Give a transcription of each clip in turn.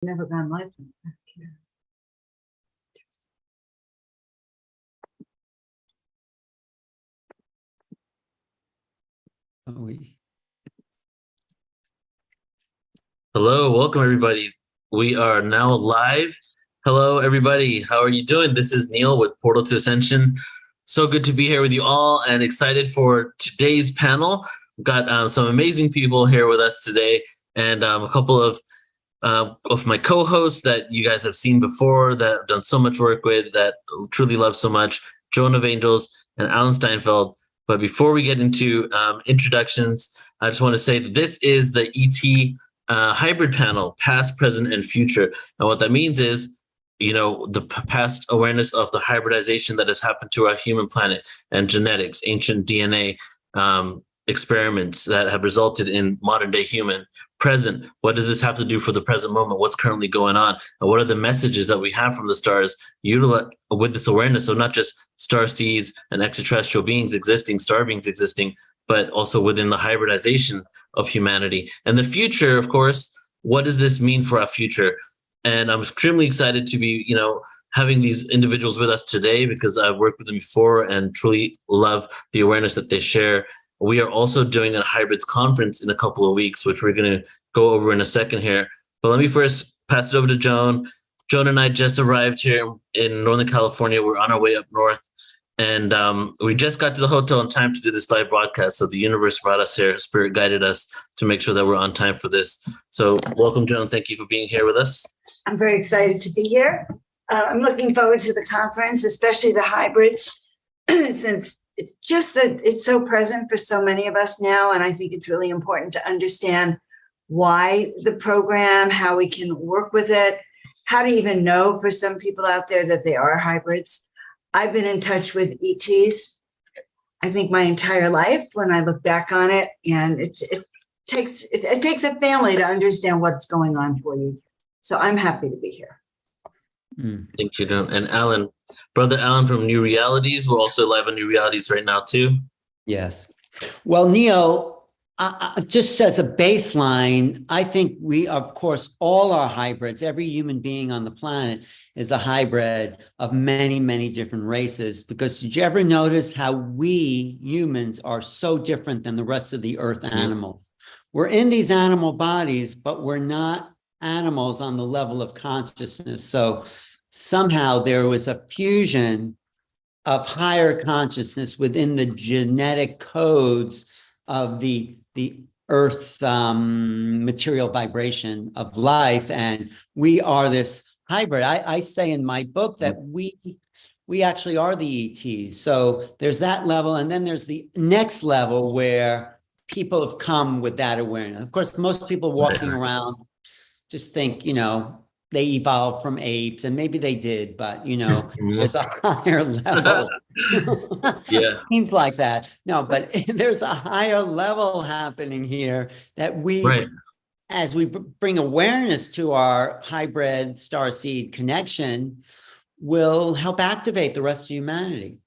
Never gone live. Hello, welcome everybody. We are now live. Hello everybody, how are you doing? This is Neil with Portal to Ascension. So good to be here with you all and excited for today's panel. We've got some amazing people here with us today and a couple of my co-hosts that you guys have seen before, that I've done so much work with, that truly love so much, Joan of Angels and Alan Steinfeld. But before we get into introductions, I just want to say that this is the ET hybrid panel, past, present, and future. And what that means is, you know, the past awareness of the hybridization that has happened to our human planet and genetics, ancient DNA experiments that have resulted in modern day human. Present, what does this have to do for the present moment? What's currently going on? And what are the messages that we have from the stars with this awareness of not just star seeds and extraterrestrial beings existing, star beings existing, but also within the hybridization of humanity. And the future, of course, what does this mean for our future? And I'm extremely excited to be, you know, having these individuals with us today because I've worked with them before and truly love the awareness that they share. We are also doing a hybrids conference in a couple of weeks, which we're going to go over in a second here. But let me first pass it over to Joan. Joan and I just arrived here in Northern California. We're on our way up north. And we just got to the hotel in time to do this live broadcast. So the universe brought us here. Spirit guided us to make sure that we're on time for this. So welcome, Joan. Thank you for being here with us. I'm very excited to be here. I'm looking forward to the conference, especially the hybrids, since it's just that it's so present for so many of us now. And I think it's really important to understand why the program, how we can work with it, how to even know for some people out there that they are hybrids. I've been in touch with ETs, I think my entire life when I look back on it, and it takes a family to understand what's going on for you. So I'm happy to be here. Thank you, Joan. And Alan, brother Alan from New Realities. We're also live on New Realities right now too. Yes. Well, Neil, just as a baseline, I think we, of course, all are hybrids. Every human being on the planet is a hybrid of many, many different races. Because did you ever notice how we humans are so different than the rest of the earth animals? We're in these animal bodies, but we're not animals on the level of consciousness. So somehow there was a fusion of higher consciousness within the genetic codes of the earth material vibration of life, and we are this hybrid. I say in my book that we actually are the ETs. So there's that level, and then there's the next level where people have come with that awareness. Of course, most people walking around just think, you know, they evolved from apes, and maybe they did, but, you know, there's a higher level. Yeah. Seems like that. No, but there's a higher level happening here that we, as we bring awareness to our hybrid starseed connection, will help activate the rest of humanity.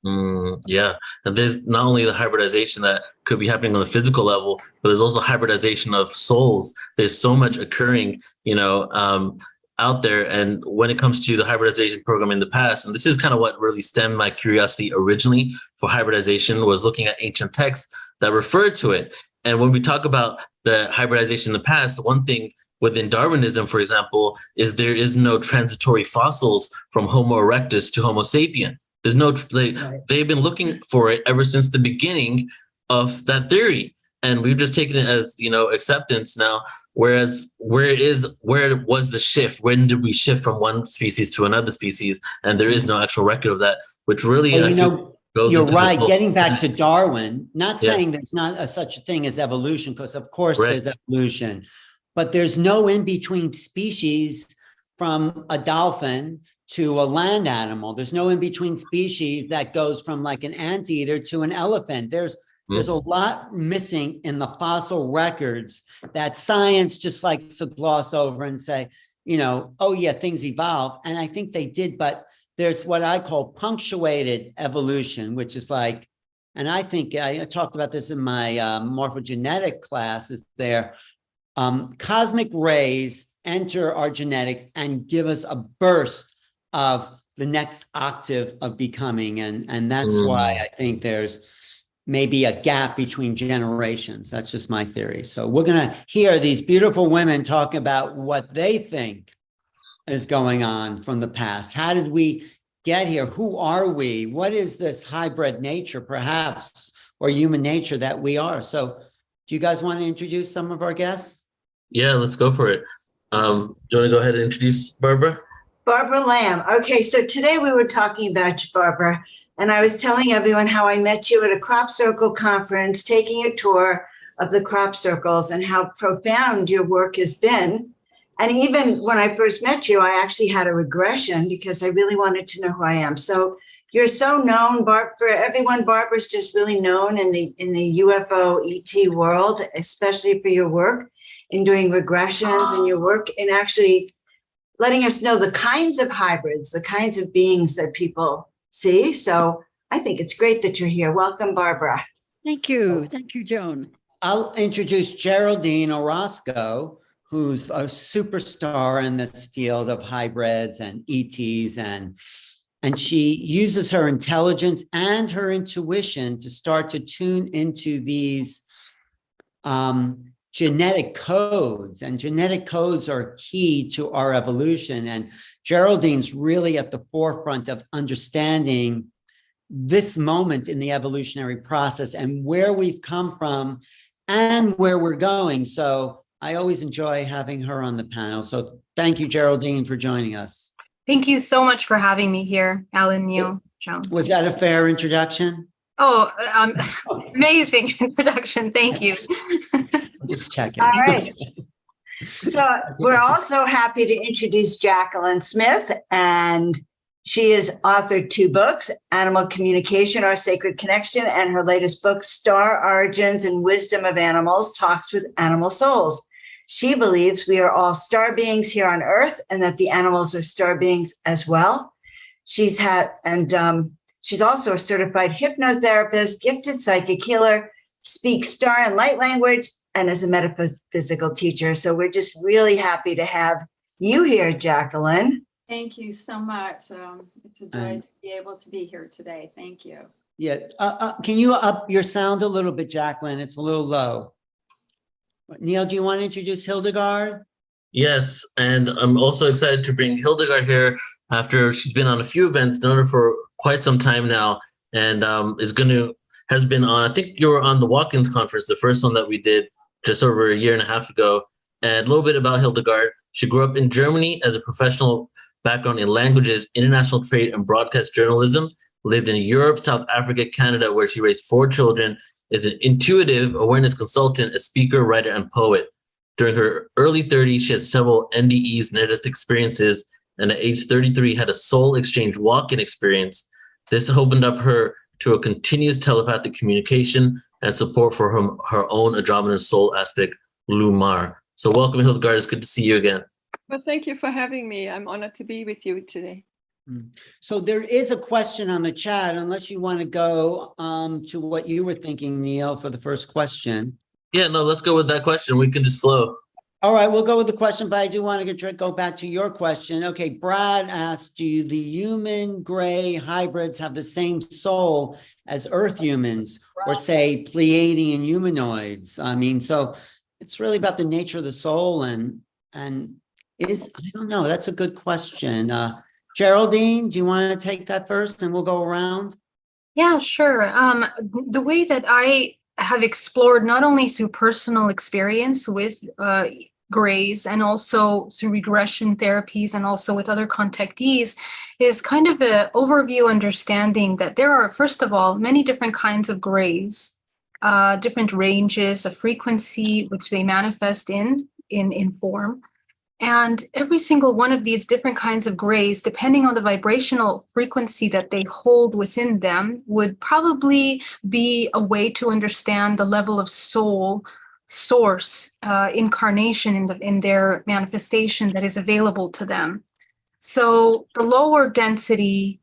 Yeah. And there's not only the hybridization that could be happening on the physical level, but there's also hybridization of souls. There's so much occurring, you know, out there. And when it comes to the hybridization program in the past, and this is kind of what really stemmed my curiosity originally for hybridization, was looking at ancient texts that referred to it. And when we talk about the hybridization in the past, one thing within Darwinism, for example, is there is no transitory fossils from Homo erectus to Homo sapien. There's no, they've been looking for it ever since the beginning of that theory. And we've just taken it as, you know, acceptance now. Whereas where was the shift? When did we shift from one species to another species? And there is no actual record of that, which really, well, you know, you're right. Getting back to Darwin, not saying there's not such a thing as evolution, because of course there's evolution, but there's no in-between species from a dolphin to a land animal. There's no in-between species that goes from like an anteater to an elephant. There's a lot missing in the fossil records that science just likes to gloss over and say, you know, oh yeah, things evolve. And I think they did, but there's what I call punctuated evolution, which is like, and I think I talked about this in my morphogenetic class, is there cosmic rays enter our genetics and give us a burst of the next octave of becoming. And that's why I think there's maybe a gap between generations. That's just my theory. So we're going to hear these beautiful women talk about what they think is going on from the past. How did we get here? Who are we? What is this hybrid nature, perhaps, or human nature that we are? So do you guys want to introduce some of our guests? Yeah, let's go for it. Do you want to go ahead and introduce Barbara? Barbara Lamb. Okay, so today we were talking about you, Barbara, and I was telling everyone how I met you at a crop circle conference, taking a tour of the crop circles and how profound your work has been. And even when I first met you, I actually had a regression because I really wanted to know who I am. So you're so known, for everyone. Barbara's just really known in the UFO ET world, especially for your work in doing regressions and your work in actually letting us know the kinds of hybrids, the kinds of beings that people see. So I think it's great that you're here. Welcome, Barbara. Thank you. Thank you, Joan. I'll introduce Geraldine Orozco, who's a superstar in this field of hybrids and ETs, and she uses her intelligence and her intuition to start to tune into these genetic codes, and genetic codes are key to our evolution. And Geraldine's really at the forefront of understanding this moment in the evolutionary process and where we've come from and where we're going. So I always enjoy having her on the panel. So thank you, Geraldine, for joining us. Thank you so much for having me here, Alan, Neil, Joan. Was that a fair introduction? Oh, amazing introduction. Thank you. I'm just checking. All right. So we're also happy to introduce Jacqueline Smith, and she has authored 2 books, Animal Communication, Our Sacred Connection, and her latest book, Star Origins and Wisdom of Animals, Talks with Animal Souls. She believes we are all star beings here on Earth and that the animals are star beings as well. She's also a certified hypnotherapist, gifted psychic healer, speaks star and light language, and is a metaphysical teacher. So we're just really happy to have you here, Jacqueline. Thank you so much. It's a joy to be able to be here today. Thank you. Yeah. Can you up your sound a little bit, Jacqueline? It's a little low. Neil, do you want to introduce Hildegard? Yes, and I'm also excited to bring Hildegard here after she's been on a few events, known her for quite some time now, and has been on, I think you were on the Walk-ins conference, the first one that we did just over a year and a half ago. And a little bit about Hildegard. She grew up in Germany as a professional background in languages, international trade, and broadcast journalism, lived in Europe, South Africa, Canada, where she raised 4 children, is an intuitive awareness consultant, a speaker, writer, and poet. During her early 30s, she had several NDEs, near-death experiences, and at age 33 had a soul exchange walk-in experience. This opened up her to a continuous telepathic communication and support for her own androgynous soul aspect, Lumar. So welcome, Hildegard. It's good to see you again. Well, thank you for having me. I'm honored to be with you today. So there is a question on the chat, unless you want to go to what you were thinking, Neil, for the first question. Yeah, no, let's go with that question. We can just flow. All right, we'll go with the question, but I do want to go back to your question. Okay, Brad asked, do the human gray hybrids have the same soul as Earth humans, or say Pleiadian humanoids? I mean, so it's really about the nature of the soul and I don't know. That's a good question. Geraldine, do you want to take that first and we'll go around? Yeah, sure. The way that I have explored, not only through personal experience with grays and also through regression therapies and also with other contactees, is kind of an overview understanding that there are, first of all, many different kinds of grays, different ranges of frequency which they manifest in form. And every single one of these different kinds of grays, depending on the vibrational frequency that they hold within them, would probably be a way to understand the level of soul source incarnation in their manifestation that is available to them. So the lower density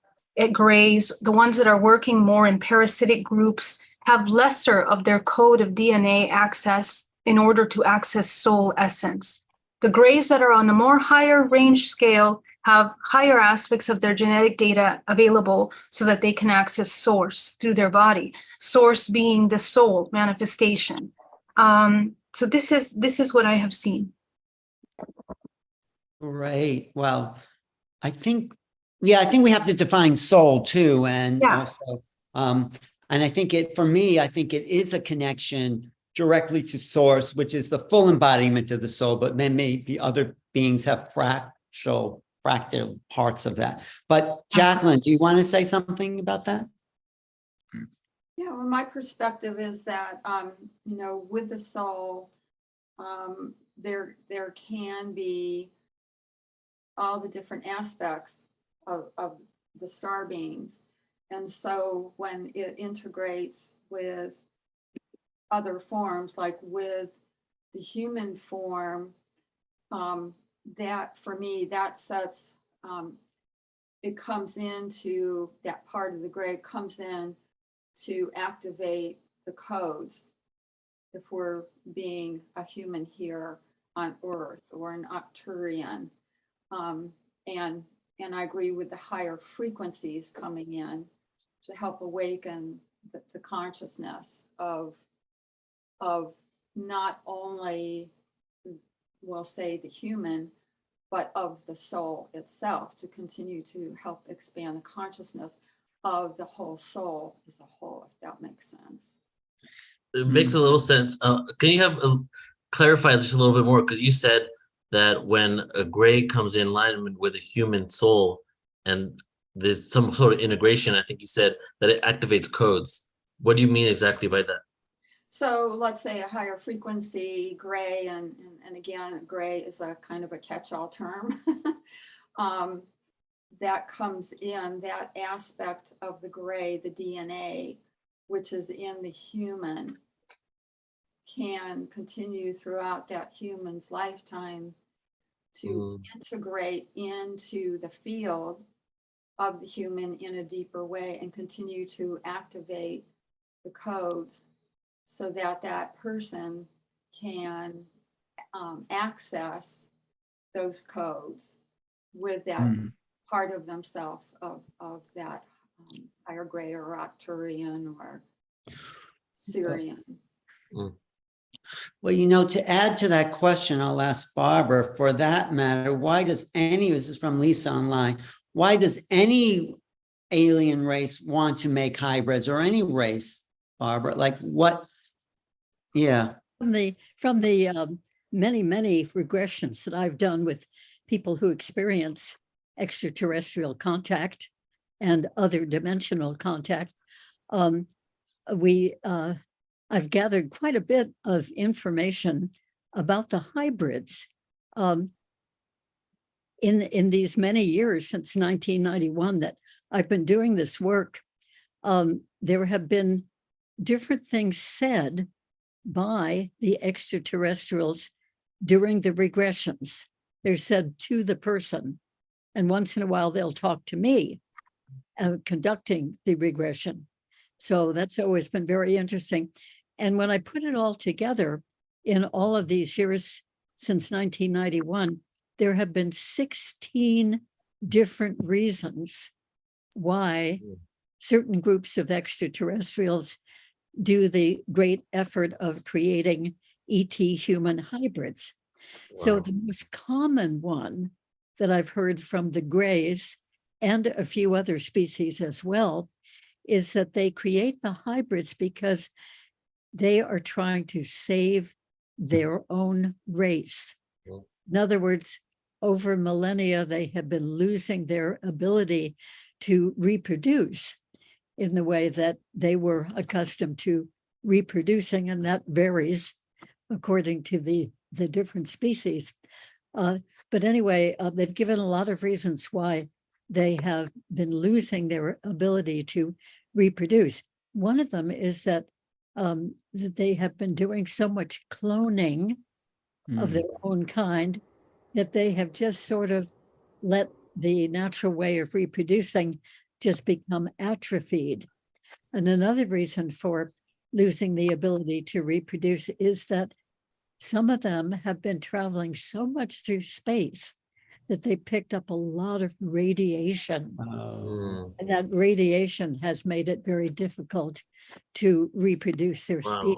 grays, the ones that are working more in parasitic groups, have lesser of their code of DNA access in order to access soul essence. The grays that are on the more higher range scale have higher aspects of their genetic data available so that they can access source through their body, source being the soul manifestation. So this is what I have seen. Great. Well, I think we have to define soul too. And Yeah. also, and I think for me, I think it is a connection directly to source, which is the full embodiment of the soul, but then maybe other beings have fractal parts of that. But Jacqueline, do you want to say something about that? Yeah, well, my perspective is that, with the soul, there can be all the different aspects of the star beings. And so when it integrates with other forms, like with the human form, that for me, that sets, it comes into that part of the gray, comes in to activate the codes if we're being a human here on Earth or an Arcturian. And I agree with the higher frequencies coming in to help awaken the consciousness of not only, we'll say, the human, but of the soul itself, to continue to help expand the consciousness of the whole soul as a whole, if that makes sense. It makes a little sense. Can you clarify just a little bit more? Because you said that when a gray comes in alignment with a human soul and there's some sort of integration, I think you said that it activates codes. What do you mean exactly by that? So let's say a higher frequency gray, and again, gray is a kind of a catch-all term. That comes in, that aspect of the gray, the DNA, which is in the human, can continue throughout that human's lifetime to integrate into the field of the human in a deeper way and continue to activate the codes so that that person can access those codes with that part of themselves, of that higher gray or Arcturian or Syrian. Well, to add to that question, I'll ask Barbara, for that matter, this is from Lisa online, why does any alien race want to make hybrids, or any race, Barbara? Like what? Yeah. From the many regressions that I've done with people who experience extraterrestrial contact and other dimensional contact, I've gathered quite a bit of information about the hybrids. In these many years since 1991 that I've been doing this work, there have been different things said by the extraterrestrials during the regressions. They're said to the person, and once in a while they'll talk to me conducting the regression. So that's always been very interesting. And when I put it all together in all of these years since 1991, there have been 16 different reasons why certain groups of extraterrestrials do the great effort of creating ET human hybrids. Wow. So the most common one that I've heard from the Greys and a few other species as well is that they create the hybrids because they are trying to save their own race. In other words, over millennia, they have been losing their ability to reproduce in the way that they were accustomed to reproducing, and that varies according to the different species. But anyway, they've given a lot of reasons why they have been losing their ability to reproduce. One of them is that they have been doing so much cloning of their own kind that they have just sort of let the natural way of reproducing just become atrophied. And another reason for losing the ability to reproduce is that some of them have been traveling so much through space that they picked up a lot of radiation. Oh, And that radiation has made it very difficult to reproduce their species.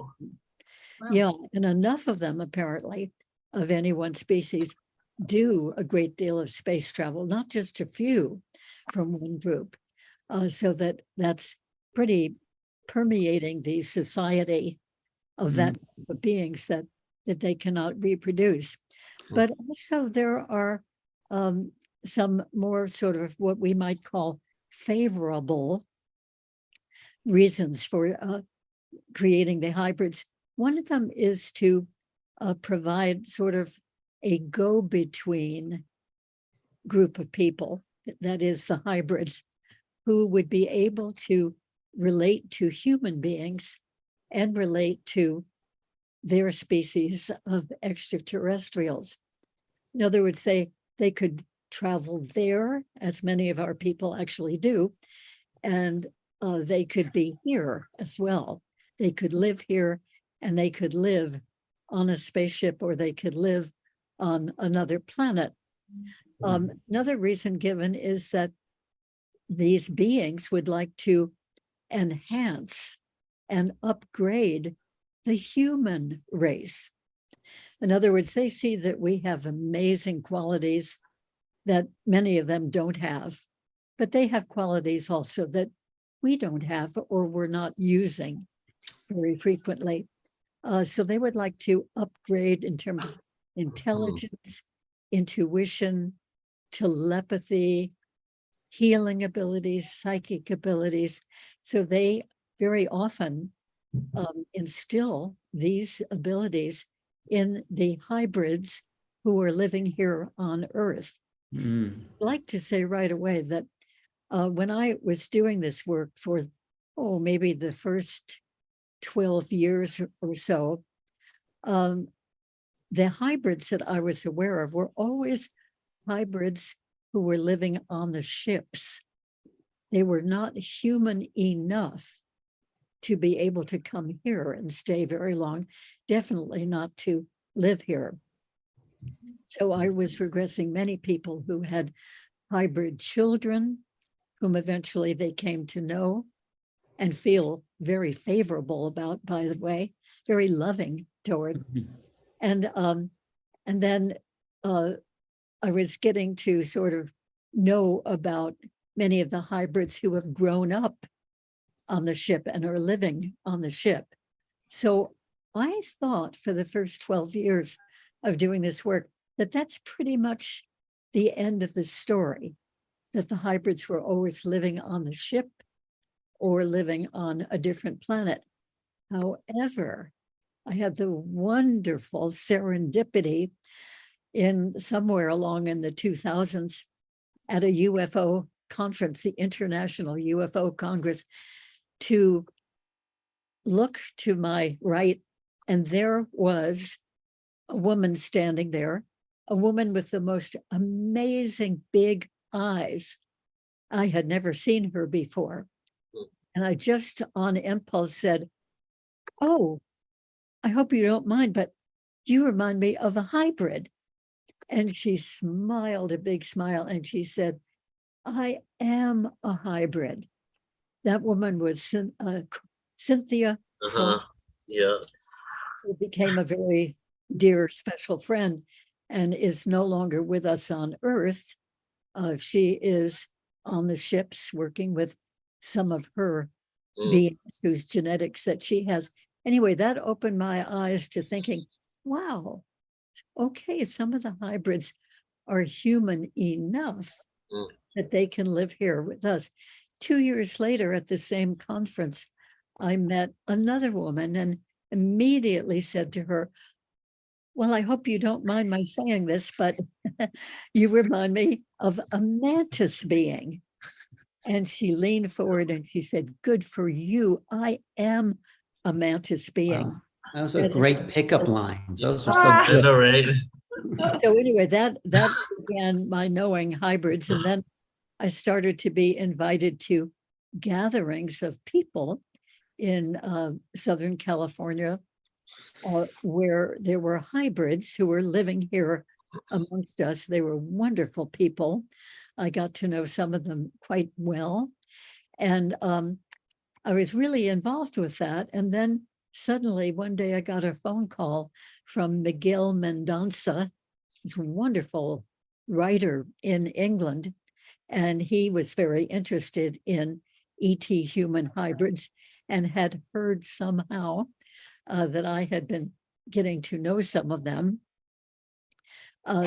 Wow. Yeah, and enough of them apparently of any one species do a great deal of space travel, not just a few from one group. So that's pretty permeating the society of that group of beings that they cannot reproduce. But also there are some more sort of what we might call favorable reasons for creating the hybrids. One of them is to provide sort of a go-between group of people, that is the hybrids, who would be able to relate to human beings and relate to their species of extraterrestrials. In other words, they could travel there, as many of our people actually do, and they could be here as well. They could live here, and they could live on a spaceship, or they could live on another planet. Another reason given is that these beings would like to enhance and upgrade the human race. In other words, they see that we have amazing qualities that many of them don't have, but they have qualities also that we don't have or we're not using very frequently. So they would like to upgrade in terms of intelligence, intuition, telepathy, healing abilities, psychic abilities. So they very often instill these abilities in the hybrids who are living here on Earth. I'd like to say right away that when I was doing this work for, maybe the first 12 years or so, the hybrids that I was aware of were always hybrids who were living on the ships. They were not human enough to be able to come here and stay very long, definitely not to live here. So I was regressing many people who had hybrid children, whom eventually they came to know and feel very favorable about, by the way, very loving toward. And then I was getting to sort of know about many of the hybrids who have grown up on the ship and are living on the ship. So I thought for the first 12 years of doing this work that that's pretty much the end of the story, that the hybrids were always living on the ship or living on a different planet. However, I had the wonderful serendipity in somewhere along in the 2000s at a UFO conference, the International UFO Congress, to look to my right, and there was a woman standing there, a woman with the most amazing big eyes. I had never seen her before. And I just on impulse said, "Oh, I hope you don't mind, but you remind me of a hybrid." And she smiled a big smile and she said, "I am a hybrid." That woman was Cynthia, Yeah. who became a very dear, special friend and is no longer with us on Earth. She is on the ships working with some of her beings whose genetics that she has. Anyway, that opened my eyes to thinking, wow, okay, some of the hybrids are human enough that they can live here with us. 2 years later at the same conference, I met another woman and immediately said to her, "Well, I hope you don't mind my saying this, but you remind me of a mantis being." And she leaned forward and she said, "Good for you. I am a mantis being." wow. Those are great pickup lines. Those are I so good. know, right? So anyway, that began my knowing hybrids. And then I started to be invited to gatherings of people in Southern California where there were hybrids who were living here amongst us. They were wonderful people. I got to know some of them quite well. And I was really involved with that. And then suddenly one day I got a phone call from Miguel Mendonça, this wonderful writer in England. And he was very interested in ET human hybrids and had heard somehow that I had been getting to know some of them.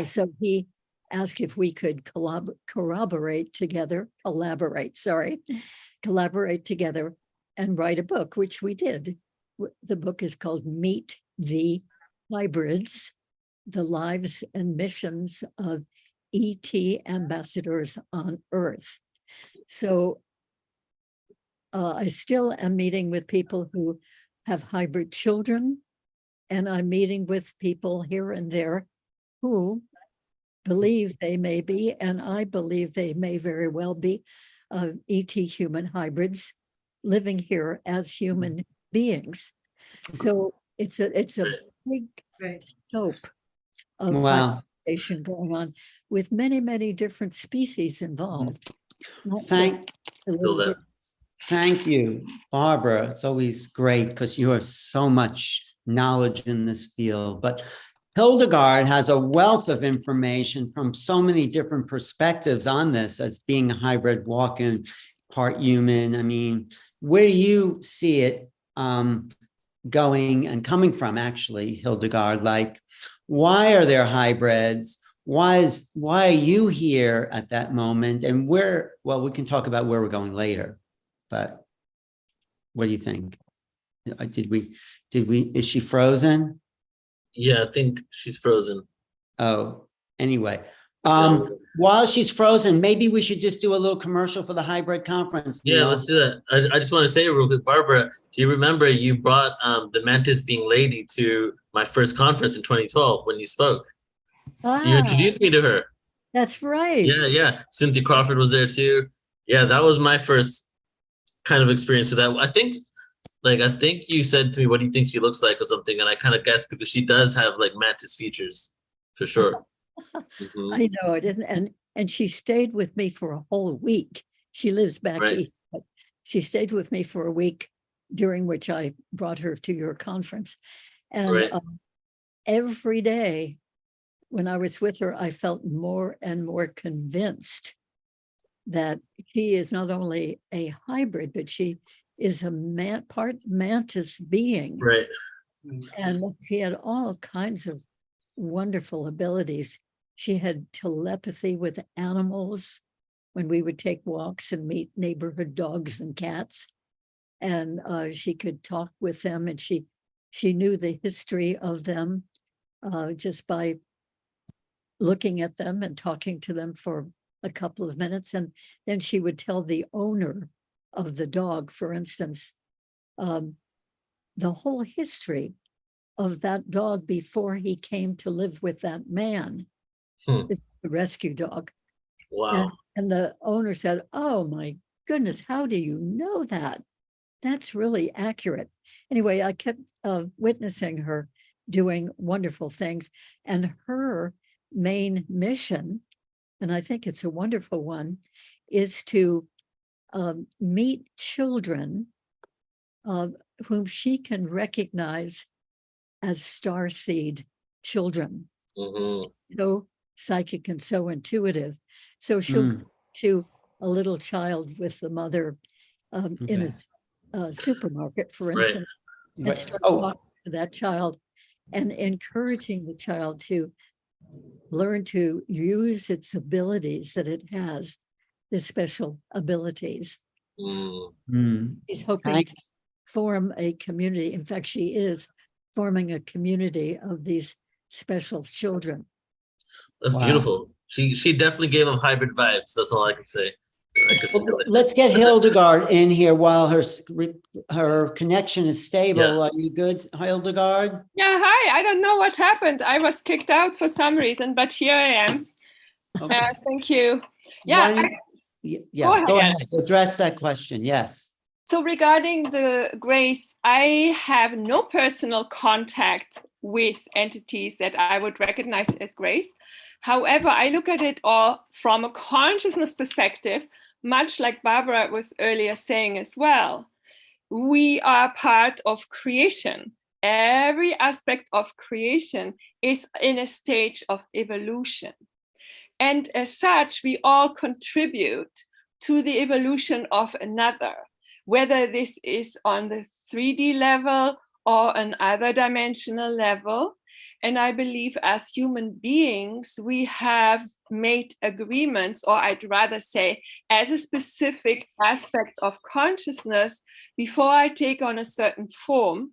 So he asked if we could collaborate together and write a book, which we did. The book is called Meet the Hybrids, The Lives and Missions of ET Ambassadors on Earth. So I still am meeting with people who have hybrid children, and I'm meeting with people here and there who believe they may be, and I believe they may very well be, ET human hybrids living here as human beings. So it's a big scope of Wow. hybridization going on with many, many different species involved. not Thank, just the little that. bit. thank you, Barbara. It's always great because you have so much knowledge in this field. But Hildegard has a wealth of information from so many different perspectives on this as being a hybrid walk-in, part human. I mean, where do you see it going and coming from, actually, Hildegard? Like, why are there hybrids? Why are you here at that moment? And where, well, we can talk about where we're going later, but what do you think? Is she frozen? Yeah, I think she's frozen. Oh, anyway, No. while she's frozen, maybe we should just do a little commercial for the hybrid conference. Yeah, Neil. let's do that. I just want to say real quick, Barbara, do you remember you brought the Mantis being lady to my first conference in 2012 when you spoke? You introduced me to her. That's right. Yeah. Cynthia Crawford was there too. Yeah, that was my first kind of experience with that. I think you said to me, what do you think she looks like or something? And I kind of guessed because she does have like Mantis features for sure. Mhm. I know it isn't. And she stayed with me for a whole week. She lives back Right. east, but she stayed with me for a week, during which I brought her to your conference. And Right. Every day when I was with her, I felt more and more convinced that she is not only a hybrid, but she is a part mantis being. Right. And she had all kinds of wonderful abilities. She had telepathy with animals when we would take walks and meet neighborhood dogs and cats. And she could talk with them, and she knew the history of them just by looking at them and talking to them for a couple of minutes. And then she would tell the owner of the dog, for instance, the whole history of that dog before he came to live with that man, the rescue dog. Wow. And the owner said, "Oh my goodness, how do you know that? That's really accurate." Anyway, I kept witnessing her doing wonderful things, and her main mission, and I think it's a wonderful one, is to meet children whom she can recognize as starseed children. Mhm. So psychic and so intuitive. So she'll go to a little child with the mother in a supermarket, for Right. instance, and start Oh, talking to that child and encouraging the child to learn to use its abilities that it has, the special abilities. Mm. She's hoping Thank- to form a community. In fact, she is forming a community of these special children. That's Wow. beautiful. She definitely gave them hybrid vibes. That's all I can say. I could feel it. let's get Hildegard in here while her connection is stable. Yeah. Are you good, Hildegard? Yeah, hi. I don't know what happened. I was kicked out for some reason, but here I am. Okay. Thank you. Yeah, Why don't- yeah, Go go ahead. ahead. Address that question. Yes. So regarding the grays, I have no personal contact with entities that I would recognize as grays. However, I look at it all from a consciousness perspective, much like Barbara was earlier saying as well. We are part of creation. Every aspect of creation is in a stage of evolution. And as such, we all contribute to the evolution of another, whether this is on the 3D level or an other dimensional level. And I believe as human beings, we have made agreements, or I'd rather say, as a specific aspect of consciousness, before I take on a certain form,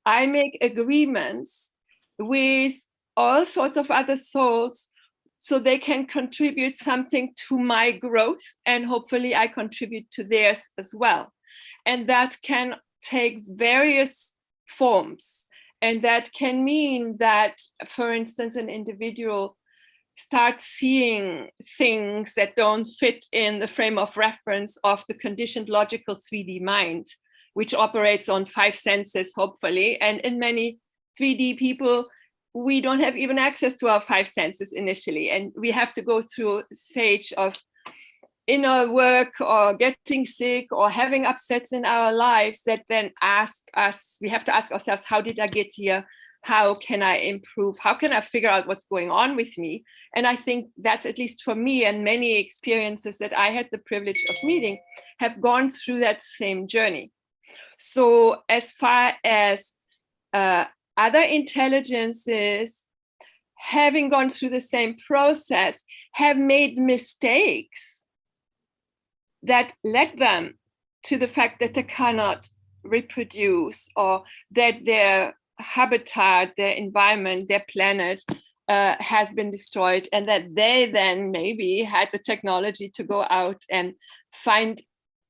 I make agreements with all sorts of other souls so they can contribute something to my growth, and hopefully I contribute to theirs as well. And that can take various forms. And that can mean that, for instance, an individual starts seeing things that don't fit in the frame of reference of the conditioned logical 3D mind, which operates on 5 senses, hopefully. And in many 3D people, we don't have even access to our 5 senses initially. And we have to go through a stage of inner work or getting sick or having upsets in our lives that then ask us, we have to ask ourselves, how did I get here? How can I improve? How can I figure out what's going on with me? And I think that's, at least for me and many experiences that I had the privilege of meeting, have gone through that same journey. So as far as other intelligences, having gone through the same process, have made mistakes that led them to the fact that they cannot reproduce, or that their habitat, their environment, their planet has been destroyed, and that they then maybe had the technology to go out and find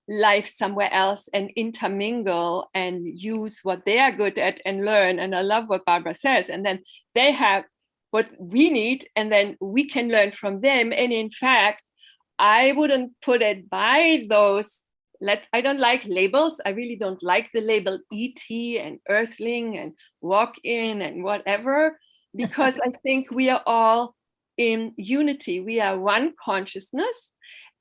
life somewhere else and intermingle and use what they are good at and learn. And I love what Barbara says. And then they have what we need, and then we can learn from them. And in fact, I wouldn't put it by those. I don't like labels. I really don't like the label ET and Earthling and walk-in and whatever, because I think we are all in unity. We are one consciousness.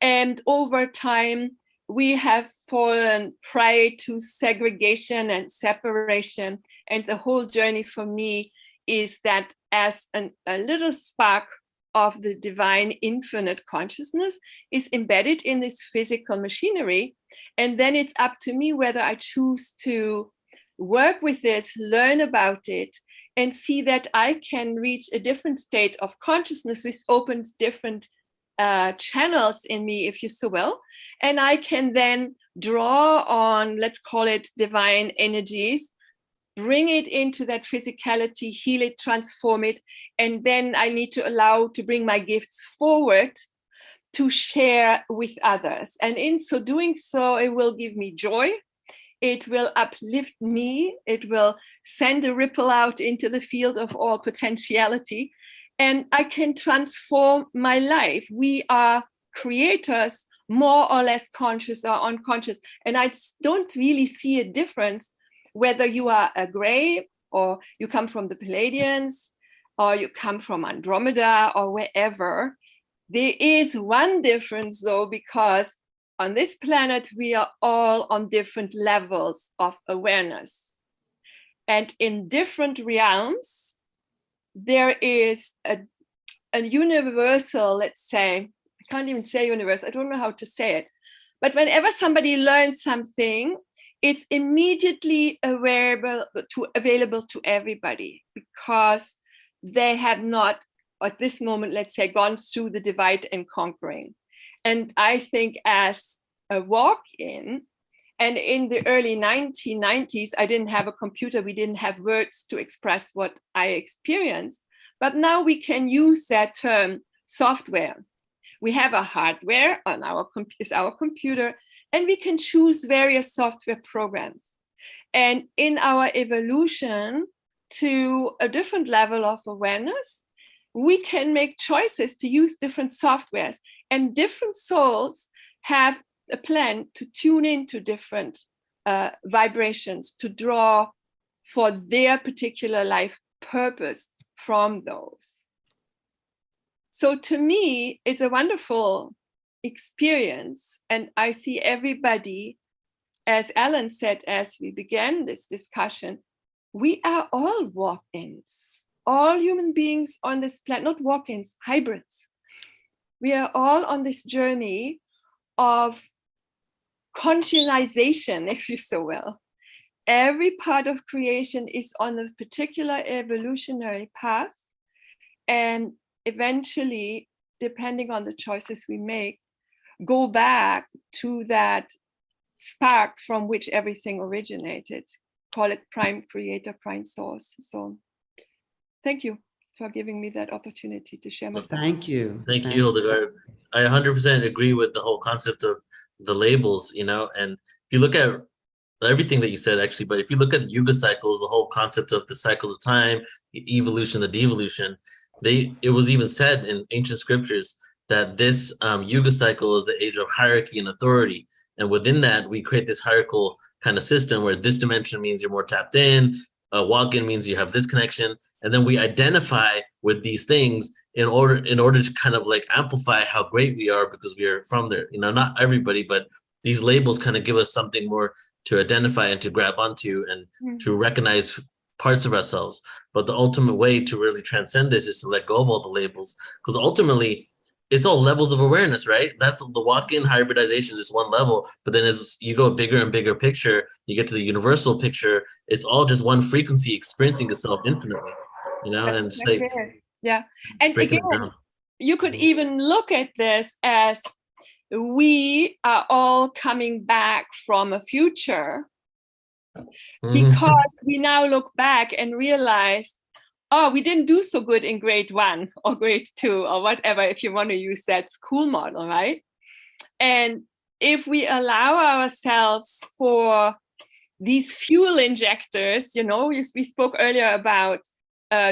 And over time, we have fallen prey to segregation and separation. And the whole journey for me is that as a little spark of the divine infinite consciousness is embedded in this physical machinery. And then it's up to me whether I choose to work with it, learn about it, and see that I can reach a different state of consciousness, which opens different channels in me, if you so will. And I can then draw on, let's call it divine energies, bring it into that physicality, heal it, transform it. And then I need to allow to bring my gifts forward to share with others. And in so doing so, it will give me joy. It will uplift me. It will send a ripple out into the field of all potentiality. And I can transform my life. We are creators, more or less conscious or unconscious. And I don't really see a difference whether you are a gray, or you come from the Pleiadians, or you come from Andromeda, or wherever. There is one difference though, because on this planet, we are all on different levels of awareness. And in different realms, there is a universal, let's say, I can't even say universal, I don't know how to say it. But whenever somebody learns something, it's immediately available to everybody, because they have not, at this moment, let's say, gone through the divide and conquering. And I think as a walk-in, and in the early 1990s, I didn't have a computer, we didn't have words to express what I experienced, but now we can use that term software. We have a hardware on our computer, and we can choose various software programs. And in our evolution to a different level of awareness, we can make choices to use different softwares, and different souls have a plan to tune into different vibrations to draw for their particular life purpose from those. So to me, it's a wonderful experience. And I see everybody, as Alan said, as we began this discussion, we are all walk-ins, all human beings on this planet, not walk-ins, hybrids. We are all on this journey of conscientization, if you so will. Every part of creation is on a particular evolutionary path, and eventually, depending on the choices we make, go back to that spark from which everything originated. Call it prime creator, prime source. So thank you for giving me that opportunity to share my thoughts. Thank you. Thank you, Hildegard. I 100% agree with the whole concept of the labels, you know, and if you look at everything that you said, actually, but if you look at the yuga cycles, the whole concept of the cycles of time, the evolution, the devolution, it was even said in ancient scriptures that this yuga cycle is the age of hierarchy and authority. And within that, we create this hierarchical kind of system where this dimension means you're more tapped in, walk-in means you have this connection, and then we identify with these things in order to kind of like amplify how great we are because we are from there. You know, not everybody, but these labels kind of give us something more to identify and to grab onto and to recognize parts of ourselves. But the ultimate way to really transcend this is to let go of all the labels, because ultimately it's all levels of awareness, right? That's the walk-in hybridization is one level, but then as you go bigger and bigger picture, you get to the universal picture. It's all just one frequency experiencing itself infinitely, you know, and just like, yeah. And breaking again, it down. you could even look at this as we are all coming back from a future because we now look back and realize, oh, we didn't do so good in grade 1 or grade 2 or whatever, if you want to use that school model, right? And if we allow ourselves for these fuel injectors, you know, we spoke earlier about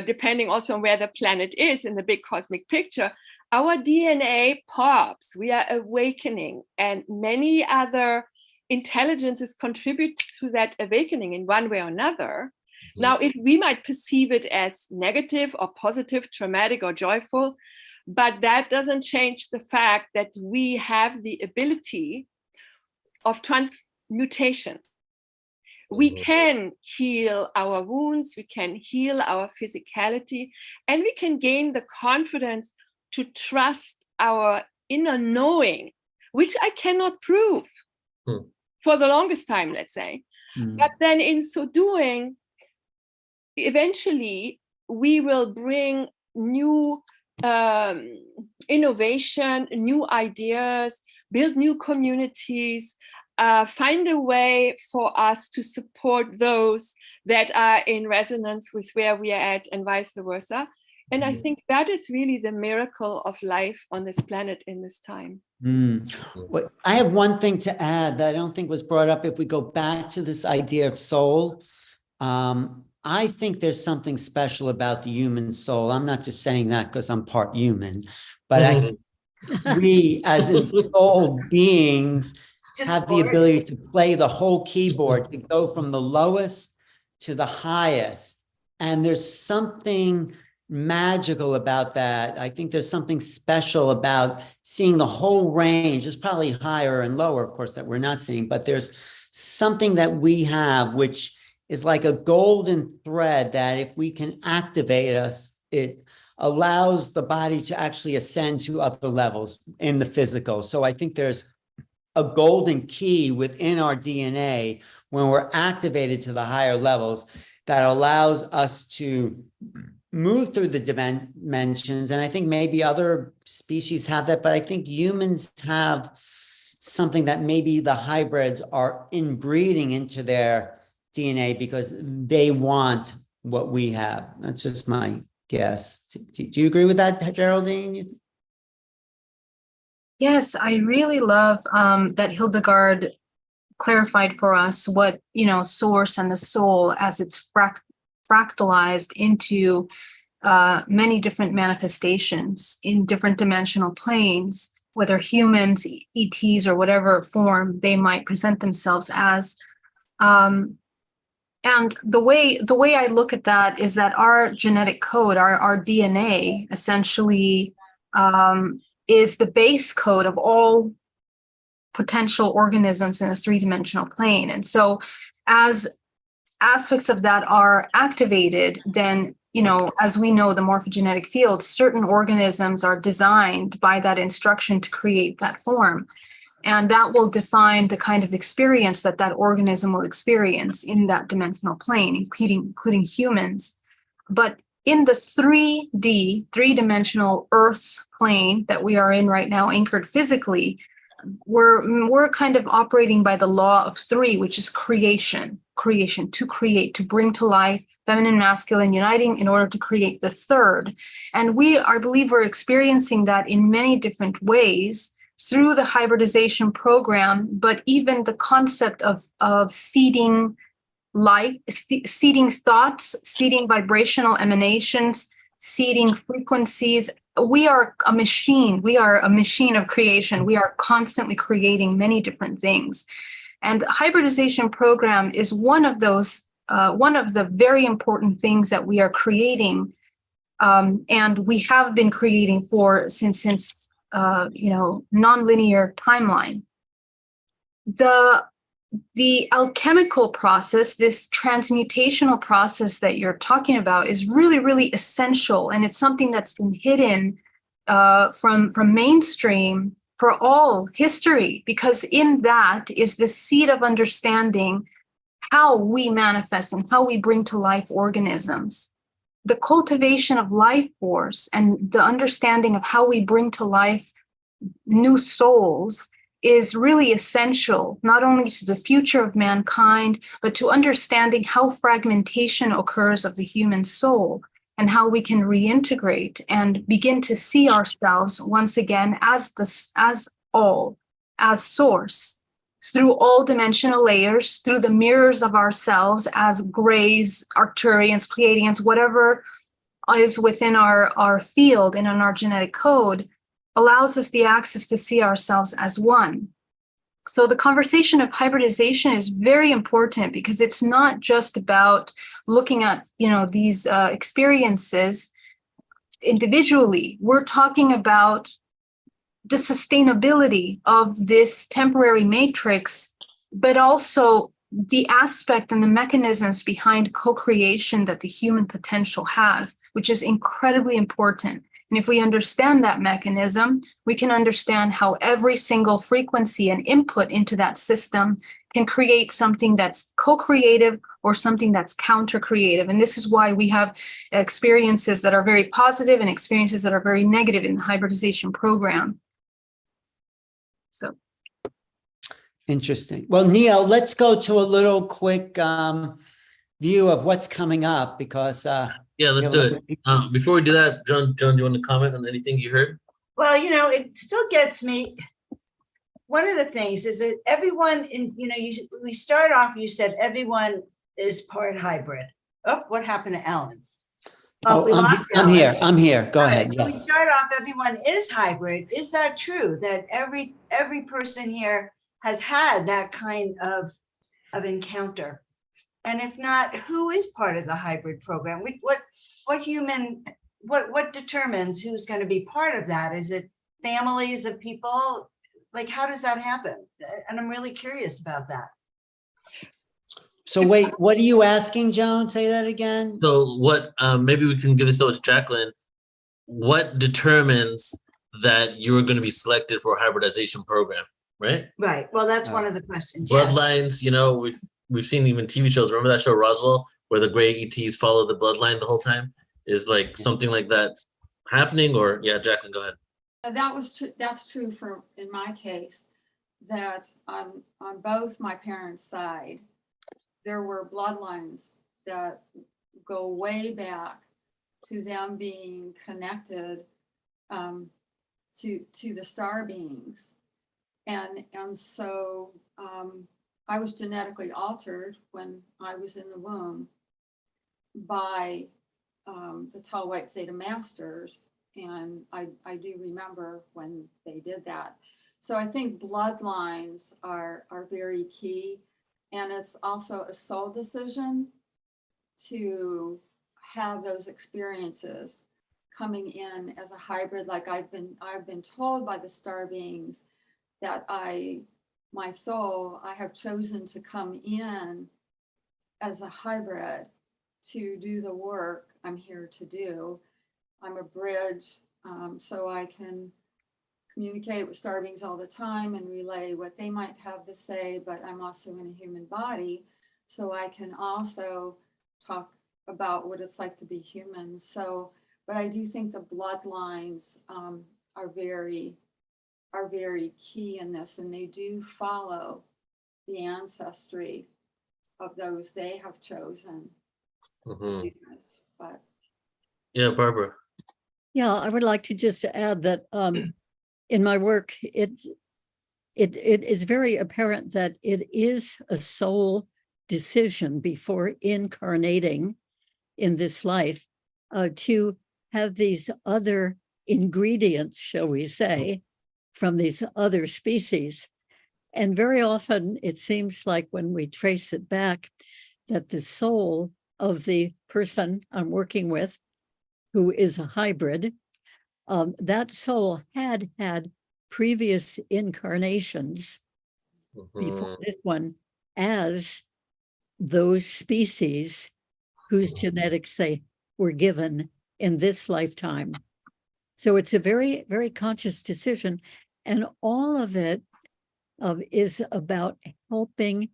depending also on where the planet is in the big cosmic picture, our DNA pops, we are awakening, and many other intelligences contribute to that awakening in one way or another. Now, if we might perceive it as negative or positive, traumatic or joyful, but that doesn't change the fact that we have the ability of transmutation. We can heal our wounds, we can heal our physicality, and we can gain the confidence to trust our inner knowing, which I cannot prove for the longest time, let's say. But then in so doing, eventually we will bring new innovation, new ideas, build new communities, find a way for us to support those that are in resonance with where we are at and vice versa. And I think that is really the miracle of life on this planet in this time. Well, I have one thing to add that I don't think was brought up. If we go back to this idea of soul, I think there's something special about the human soul. I'm not just saying that because I'm part human, but we as in soul beings have the ability to play the whole keyboard, to go from the lowest to the highest. And there's something magical about that. I think there's something special about seeing the whole range. There's probably higher and lower, of course, that we're not seeing, but there's something that we have, which is like a golden thread that if we can activate us, it allows the body to actually ascend to other levels in the physical. So I think there's a golden key within our DNA when we're activated to the higher levels that allows us to move through the dimensions. And I think maybe other species have that, but I think humans have something that maybe the hybrids are inbreeding into their DNA because they want what we have. That's just my guess. Do you agree with that, Geraldine? Yes, I really love that Hildegard clarified for us what, source and the soul as it's fractalized into many different manifestations in different dimensional planes, whether humans, ETs, or whatever form they might present themselves as. And the way I look at that is that our genetic code, our DNA, essentially is the base code of all potential organisms in a three-dimensional plane. And so as aspects of that are activated, then, as we know, the morphogenetic field, certain organisms are designed by that instruction to create that form. And that will define the kind of experience that that organism will experience in that dimensional plane, including humans. But in the 3D, three-dimensional Earth plane that we are in right now, anchored physically, we're kind of operating by the law of three, which is creation, to create, to bring to life, feminine, masculine, uniting in order to create the third. And I believe we're experiencing that in many different ways through the hybridization program, but even the concept of seeding life, seeding thoughts, seeding vibrational emanations, seeding frequencies. We are a machine. We are a machine of creation. We are constantly creating many different things. And the hybridization program is one of those, one of the very important things that we are creating. And we have been creating since nonlinear timeline. The alchemical process, this transmutational process that you're talking about, is really, really essential. And it's something that's been hidden from mainstream for all history, because in that is the seed of understanding how we manifest and how we bring to life organisms. The cultivation of life force and the understanding of how we bring to life new souls is really essential, not only to the future of mankind, but to understanding how fragmentation occurs of the human soul and how we can reintegrate and begin to see ourselves once again as source, through all dimensional layers, through the mirrors of ourselves as grays, Arcturians, Pleiadians, whatever is within our field and in our genetic code, allows us the access to see ourselves as one. So the conversation of hybridization is very important, because it's not just about looking at these experiences individually. We're talking about the sustainability of this temporary matrix, but also the aspect and the mechanisms behind co-creation that the human potential has, which is incredibly important. And if we understand that mechanism, we can understand how every single frequency and input into that system can create something that's co-creative or something that's counter-creative. And this is why we have experiences that are very positive and experiences that are very negative in the hybridization program. So. Interesting. Well, Neil, let's go to a little quick view of what's coming up, because yeah, let's do it. Before we do that, John, do you want to comment on anything you heard? Well, it still gets me. One of the things is that everyone we start off, you said everyone is part hybrid. Oh, what happened to Ellen? Oh, we lost I'm Ellen. here. I'm here. Go ahead. So we Yes. start off, everyone is hybrid. Is that true? That every person here has had that kind of encounter? And if not, who is part of the hybrid program? What determines who's going to be part of that? Is it families of people? Like, how does that happen? And I'm really curious about that. So wait, what are you asking, Joan? Say that again. So what, maybe we can give this over to Jacqueline. What determines that you are going to be selected for a hybridization program, right? Right. Well, that's one of the questions. Yes. Bloodlines, we've seen even TV shows. Remember that show Roswell, where the gray ETs follow the bloodline the whole time? Is like something like that happening? Or yeah, Jacqueline, go ahead. That's true in my case, that on both my parents' side, there were bloodlines that go way back to them being connected to the star beings. And so I was genetically altered when I was in the womb by the tall white Zeta masters. And I do remember when they did that. So I think bloodlines are very key. And it's also a soul decision to have those experiences coming in as a hybrid. Like I've been told by the star beings that my soul, I have chosen to come in as a hybrid to do the work I'm here to do. I'm a bridge, so I can communicate with star beings all the time and relay what they might have to say, but I'm also in a human body, so I can also talk about what it's like to be human. So, but I do think the bloodlines are very key in this, and they do follow the ancestry of those they have chosen to do this. But Yeah, Barbara. Yeah, I would like to just add that in my work, it is very apparent that it is a soul decision before incarnating in this life to have these other ingredients, shall we say, from these other species. And very often it seems like when we trace it back, that the soul of the person I'm working with, who is a hybrid, that soul had previous incarnations before this one as those species whose genetics they were given in this lifetime. So it's a very, very conscious decision. And all of it is about helping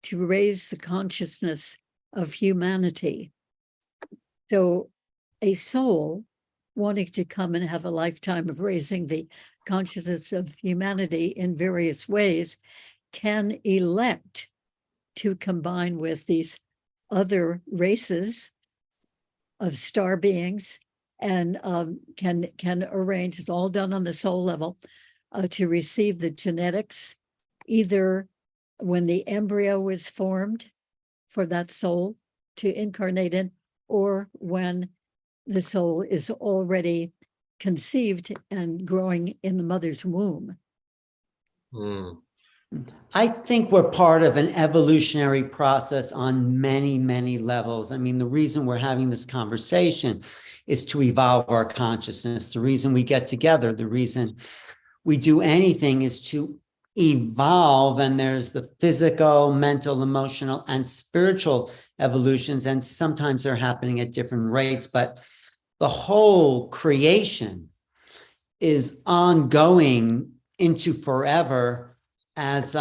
to raise the consciousness of humanity. So a soul wanting to come and have a lifetime of raising the consciousness of humanity in various ways can elect to combine with these other races of star beings and can arrange, it's all done on the soul level, to receive the genetics, either when the embryo is formed for that soul to incarnate in, or when the soul is already conceived and growing in the mother's womb. I think we're part of an evolutionary process on many, many levels. I mean, the reason we're having this conversation is to evolve our consciousness. The reason we get together, the reason we do anything is to evolve. And there's the physical, mental, emotional, and spiritual evolutions. And sometimes they're happening at different rates, but the whole creation is ongoing into forever, as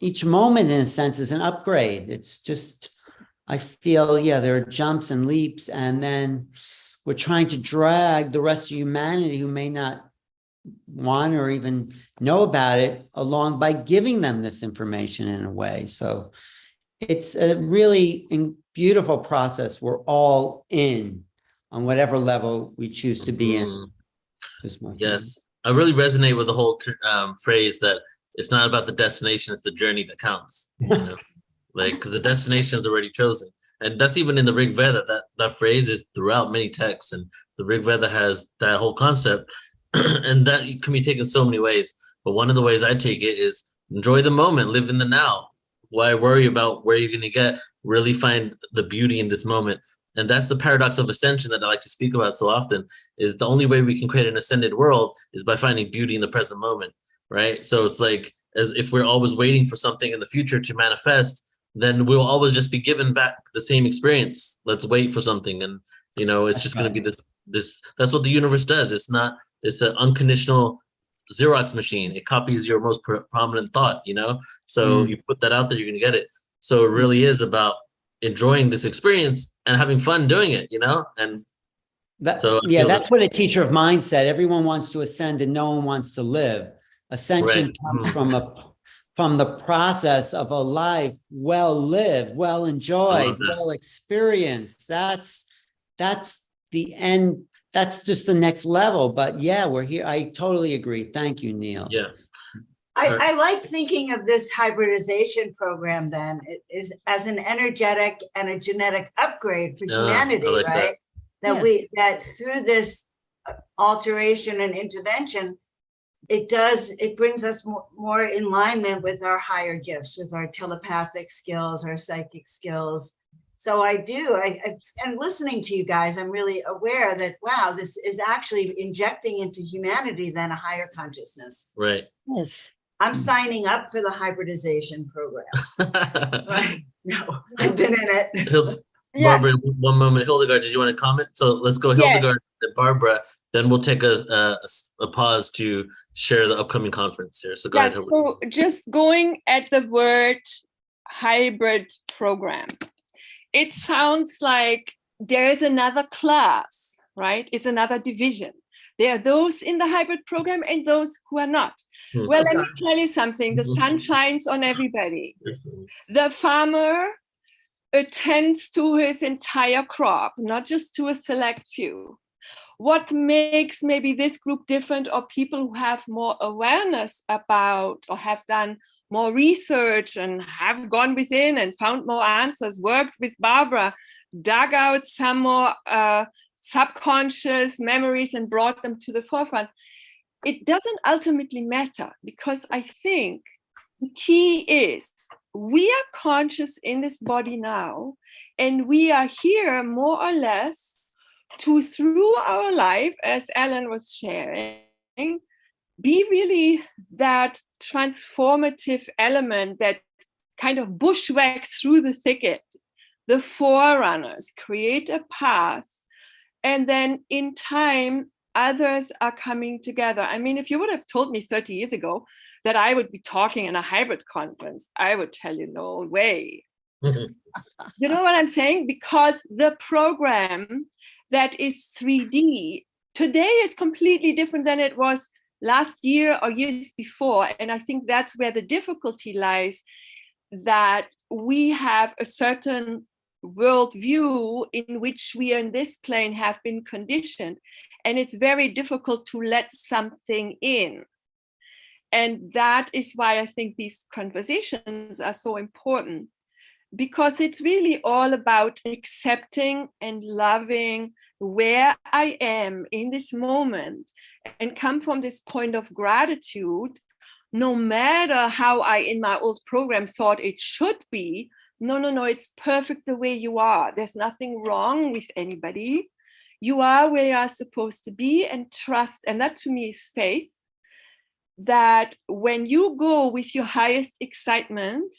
each moment in a sense is an upgrade. It's just, I feel, yeah, there are jumps and leaps, and then we're trying to drag the rest of humanity who may not want or even know about it along by giving them this information in a way. So it's a really beautiful process. We're all in on whatever level we choose to be in. Just my Yes, I really resonate with the whole phrase that it's not about the destination, it's the journey that counts. You know, like, because the destination is already chosen, and that's even in the Rig Veda. That phrase is throughout many texts, and the Rig Veda has that whole concept, and that can be taken so many ways. But one of the ways I take it is enjoy the moment, live in the now. Why worry about where you're going to get? Really find the beauty in this moment. And that's the paradox of ascension that I like to speak about so often, is the only way we can create an ascended world is by finding beauty in the present moment, right? So it's like, as if we're always waiting for something in the future to manifest, then we'll always just be given back the same experience. Let's wait for something. And, you know, it's just going to be this, that's what the universe does. It's an unconditional Xerox machine. It copies your most prominent thought, you know? So you put that out there, you're going to get it. So it really is about enjoying this experience and having fun doing it, you know? And That, so yeah, that's what a teacher of mine said. Everyone wants to ascend and no one wants to live. Ascension comes from the process of a life well lived, well enjoyed, well experienced. That's the end. That's just the next level. But yeah, we're here. I totally agree. Thank you, Neil. Yeah. I like thinking of this hybridization program then is as an energetic and a genetic upgrade for humanity, like right? That through this alteration and intervention, it brings us more in alignment with our higher gifts, with our telepathic skills, our psychic skills. So and listening to you guys, I'm really aware that, wow, this is actually injecting into humanity then a higher consciousness. Right. Yes. I'm signing up for the hybridization program. Right? No, I've been in it. Yeah. Barbara, one moment. Hildegard, did you want to comment? So let's go Yes. Hildegard and Barbara. Then we'll take a pause to share the upcoming conference here. So go Yeah, ahead, Hildegard. so just going at the word hybrid program, it sounds like there is another class, right? It's another division. There are those in the hybrid program and those who are not. Well, let me tell you something. The sun shines on everybody. The farmer attends to his entire crop, not just to a select few. What makes maybe this group different, or people who have more awareness about or have done more research and have gone within and found more answers, worked with Barbara, dug out some more subconscious memories and brought them to the forefront. It doesn't ultimately matter, because I think the key is we are conscious in this body now, and we are here more or less to, through our life, as Ellen was sharing, be really that transformative element that kind of bushwhacks through the thicket, the forerunners, create a path, and then in time, others are coming together. I mean, if you would have told me 30 years ago that I would be talking in a hybrid conference, I would tell you, no way. You know what I'm saying? Because the program that is 3D today is completely different than it was last year or years before. And I think that's where the difficulty lies, that we have a certain worldview in which we in this plane have been conditioned. And it's very difficult to let something in. And that is why I think these conversations are so important, because it's really all about accepting and loving where I am in this moment and come from this point of gratitude, no matter how I in my old program thought it should be. No, it's perfect the way you are. There's nothing wrong with anybody. You are where you are supposed to be, and trust. And that to me is faith, that when you go with your highest excitement,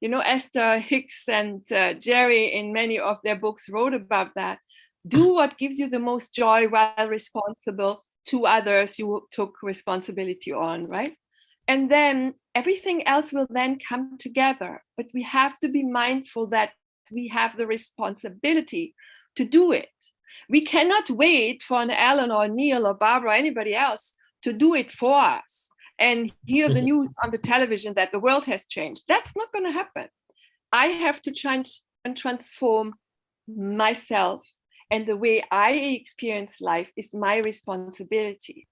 you know, Esther Hicks and Jerry in many of their books wrote about that. Do what gives you the most joy while responsible to others you took responsibility on, right? And then everything else will then come together. But we have to be mindful that we have the responsibility to do it. We cannot wait for an Ellen or Neil or Barbara or anybody else to do it for us and hear the news on the television that the world has changed. That's not going to happen. I have to change and transform myself, and the way I experience life is my responsibility.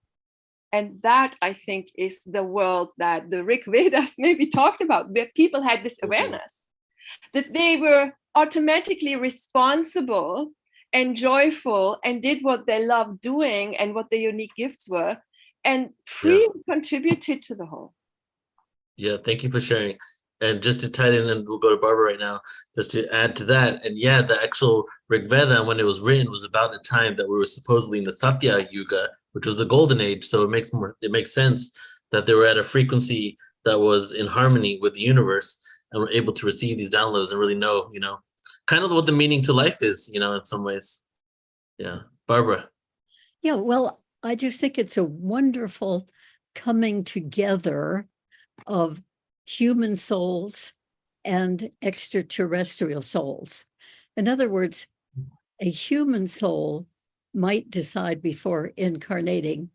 And that, I think, is the world that the Rig Vedas maybe talked about, where people had this awareness that they were automatically responsible and joyful and did what they loved doing and what their unique gifts were, and freely contributed to the whole. Yeah, thank you for sharing. And just to tie it in, and we'll go to Barbara right now, just to add to that. And yeah, the actual Rig Veda, when it was written, was about the time that we were supposedly in the Satya Yuga, which was the golden age. So it makes sense that they were at a frequency that was in harmony with the universe, and were able to receive these downloads and really know, you know, kind of what the meaning to life is, you know, in some ways. Yeah, Barbara. Yeah, well, I just think it's a wonderful coming together of human souls and extraterrestrial souls. In other words, a human soul might decide before incarnating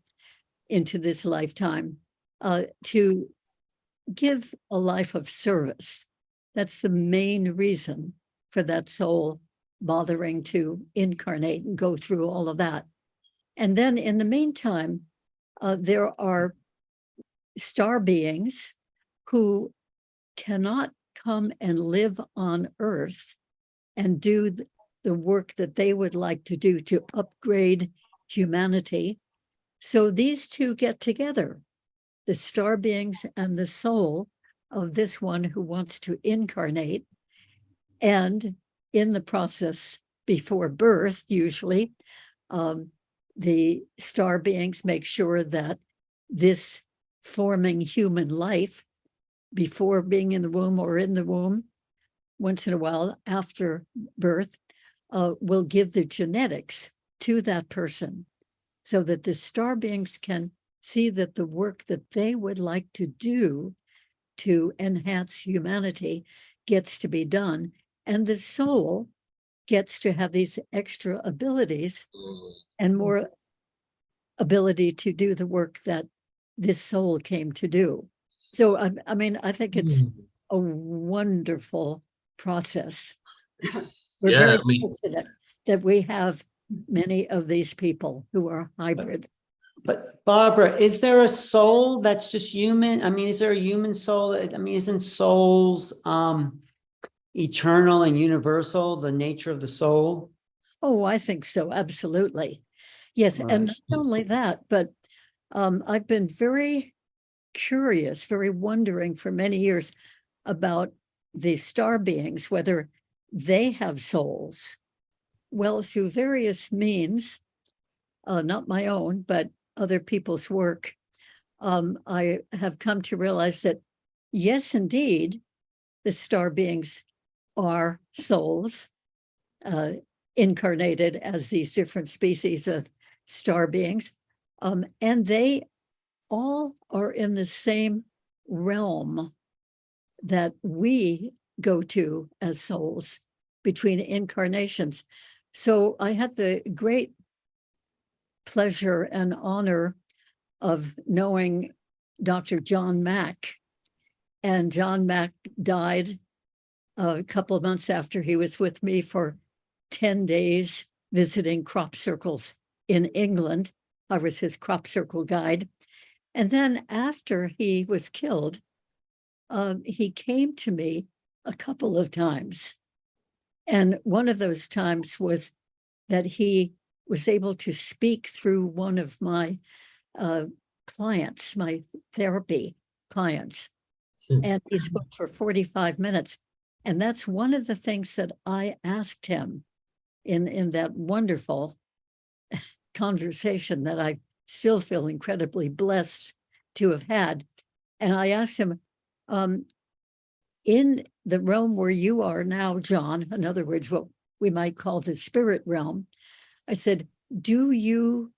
into this lifetime to give a life of service. That's the main reason for that soul bothering to incarnate and go through all of that. And then in the meantime, there are star beings who cannot come and live on Earth and do the work that they would like to do to upgrade humanity. So these two get together the star beings and the soul of this one who wants to incarnate. And in the process before birth, usually, the star beings make sure that this forming human life before being in the womb or in the womb, once in a while after birth, will give the genetics to that person so that the star beings can see that the work that they would like to do to enhance humanity gets to be done. And the soul gets to have these extra abilities and more ability to do the work that this soul came to do. So, I mean, I think it's a wonderful process. We're Yeah, very I mean, fortunate that we have many of these people who are hybrids. But Barbara, is there a soul that's just human? I mean, is there a human soul? I mean, isn't souls eternal and universal, the nature of the soul? Oh, I think so, absolutely. Yes, Right. and not only that, but I've been very curious, very wondering for many years about the star beings, whether they have souls. Well, through various means, not my own, but other people's work, I have come to realize that, yes, indeed, the star beings are souls, incarnated as these different species of star beings. And they all are in the same realm that we go to as souls between incarnations. So I had the great pleasure and honor of knowing Dr. John Mack. And John Mack died a couple of months after he was with me for 10 days visiting crop circles in England. I was his crop circle guide. And then after he was killed, he came to me a couple of times. And one of those times was that he was able to speak through one of my clients, my therapy clients. And he spoke for 45 minutes. And that's one of the things that I asked him in that wonderful conversation that I still feel incredibly blessed to have had. And I asked him, in the realm where you are now, John, in other words, what we might call the spirit realm, I said, do you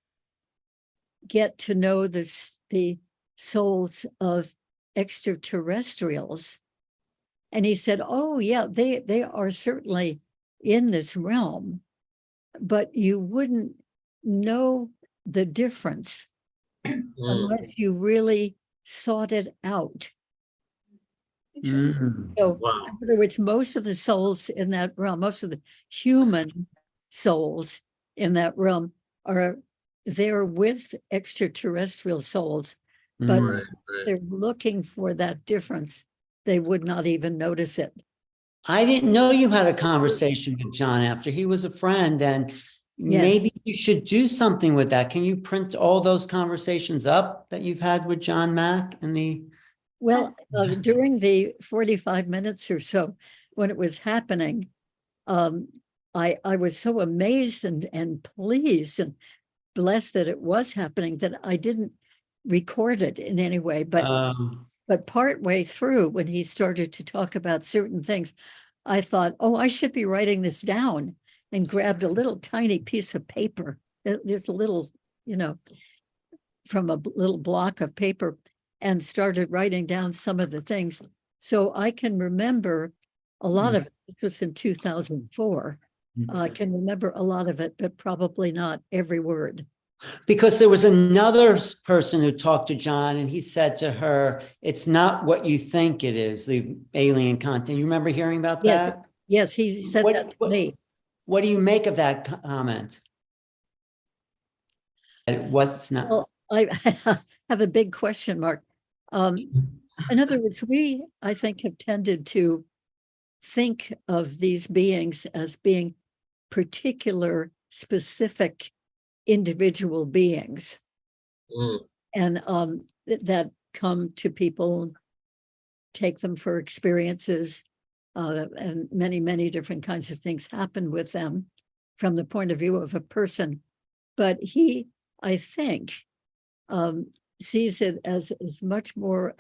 get to know the souls of extraterrestrials? And he said, oh, yeah, they are certainly in this realm, but you wouldn't know the difference unless you really sought it out. Interesting. So, Wow. in other words, most of the souls in that realm, most of the human souls in that realm are there with extraterrestrial souls, but Right, unless they're looking for that difference, they would not even notice it. I didn't know you had a conversation with John after he was a friend, and maybe you should do something with that. Can you print all those conversations up that you've had with John Mack and the? Well, during the 45 minutes or so, when it was happening, I was so amazed and pleased and blessed that it was happening that I didn't record it in any way. But partway through, when he started to talk about certain things, I thought, oh, I should be writing this down, and grabbed a little tiny piece of paper. There's a little, from a little block of paper, and started writing down some of the things. So I can remember a lot of it. This was in 2004. I can remember a lot of it, but probably not every word. Because there was another person who talked to John, and he said to her, it's not what you think it is, the alien content. You remember hearing about that? Yes, he said that to me. What do you make of that comment? It was not. Well, I have a big question mark. In other words, we, I think, have tended to think of these beings as being particular, specific individual beings. And that come to people, take them for experiences, and many, many different kinds of things happen with them from the point of view of a person. But he, I think, sees it as much more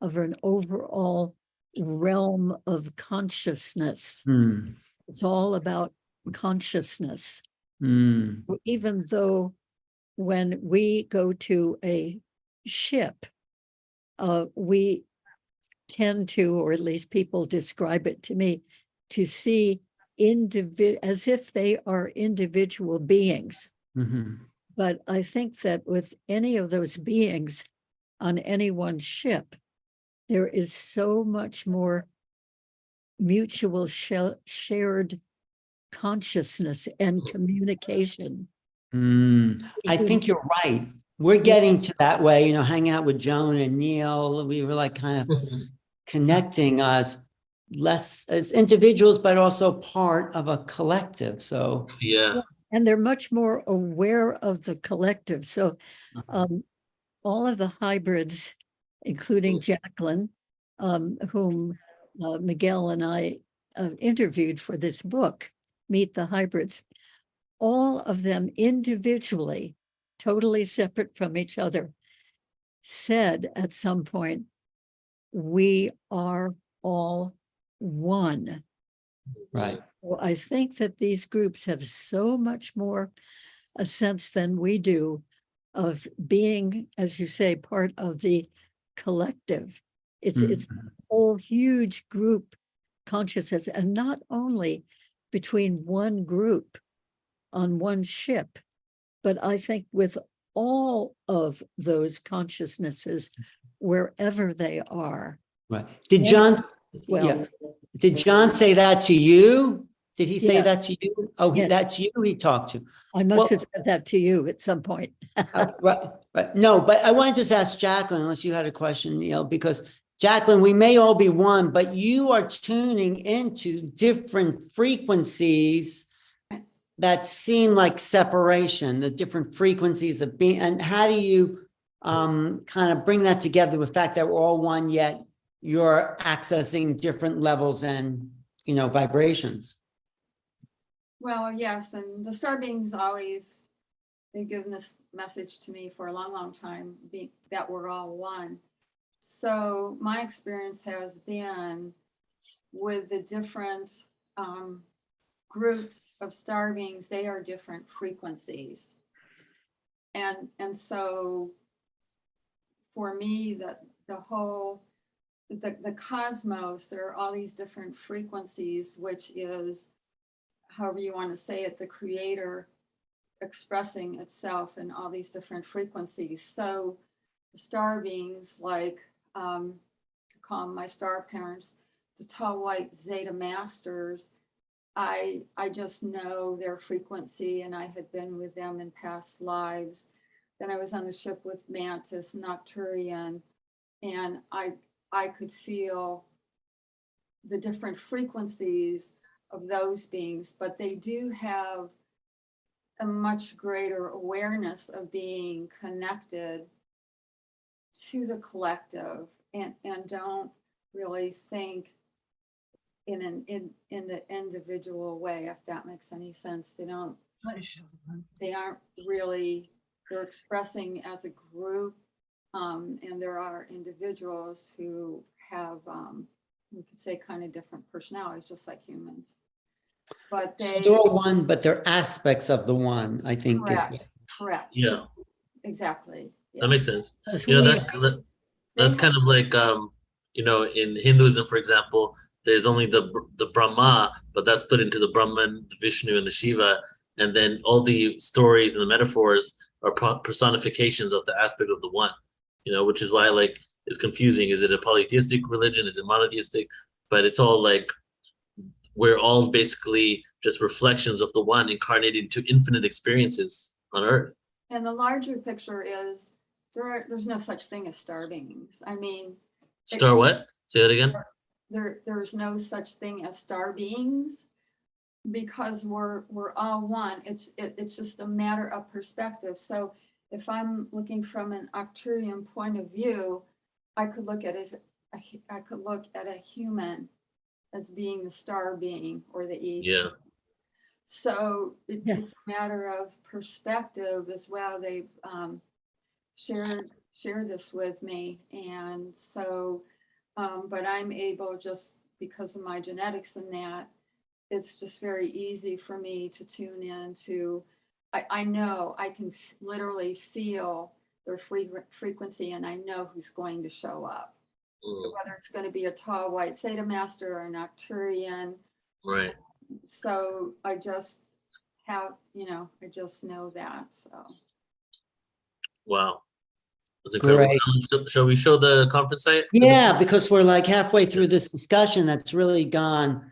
of an overall realm of consciousness. Hmm. It's all about consciousness. Hmm. Even though when we go to a ship, we tend to, or at least people describe it to me, to see as if they are individual beings. Mhm. But I think that with any of those beings on any one ship, there is so much more mutual shared consciousness and communication. I think you're right. We're getting to that way, hanging out with Joan and Neil. We were like kind of connecting us less as individuals, but also part of a collective. So Yeah. And they're much more aware of the collective. So all of the hybrids, including Jacqueline, whom Miguel and I interviewed for this book, Meet the Hybrids, all of them individually, totally separate from each other, said at some point, we are all one. right. Well, I think that these groups have so much more a sense than we do of being, as you say, part of the collective. It's a whole huge group consciousness, and not only between one group on one ship, but I think with all of those consciousnesses, wherever they are. Right. Did John, As well. yeah. Did John say that to you? Did he say Yeah. that to you? Oh, Yes. that's you he talked to. I must Well- have said that to you at some point. Right. No, but I want to just ask Jacqueline, unless you had a question, because Jacqueline, we may all be one, but you are tuning into different frequencies that seem like separation, the different frequencies of being, and how do you kind of bring that together with the fact that we're all one, yet you're accessing different levels and, vibrations? Well, yes, and the star beings always, they've given this message to me for a long, long time, that we're all one. So my experience has been with the different groups of star beings, they are different frequencies. And so for me, the cosmos, there are all these different frequencies, which is, however you want to say it, the creator expressing itself in all these different frequencies. So the star beings, like call them my star parents, the tall white Zeta Masters, I just know their frequency, and I had been with them in past lives. Then I was on the ship with Mantis, Nocturian, and I could feel the different frequencies of those beings, but they do have a much greater awareness of being connected to the collective, and don't really think in an individual way, if that makes any sense. They aren't really, they're expressing as a group, and there are individuals who have we could say kind of different personalities, just like humans. But So they're all one, but they're aspects of the one, I think. Correct. Yeah. Exactly. Yeah. That makes sense. That's That's kind of like in Hinduism, for example, there's only the Brahma, but that's split into the Brahman, the Vishnu, and the Shiva, and then all the stories and the metaphors are personifications of the aspect of the one. Which is why it's confusing. Is it a polytheistic religion? Is it monotheistic? But it's all like we're all basically just reflections of the one incarnated into infinite experiences on Earth. And the larger picture is there's no such thing as star beings. I mean, Star what? Say that again. There's no such thing as star beings, because we're all one. It's just a matter of perspective. So if I'm looking from an Arcturian point of view, I could look at I could look at a human as being the star being or the ET. Yeah. So Yeah. it's a matter of perspective as well. They shared this with me, and so, but I'm able, just because of my genetics and that, it's just very easy for me to tune in to. I know I can literally feel their frequency, and I know who's going to show up. Whether it's going to be a tall white Zeta Master or an Arcturian. Right. So I just have, I just know that. So. Wow. That's incredible. Great. Shall we show the conference site? Yeah, because we're like halfway through this discussion that's really gone,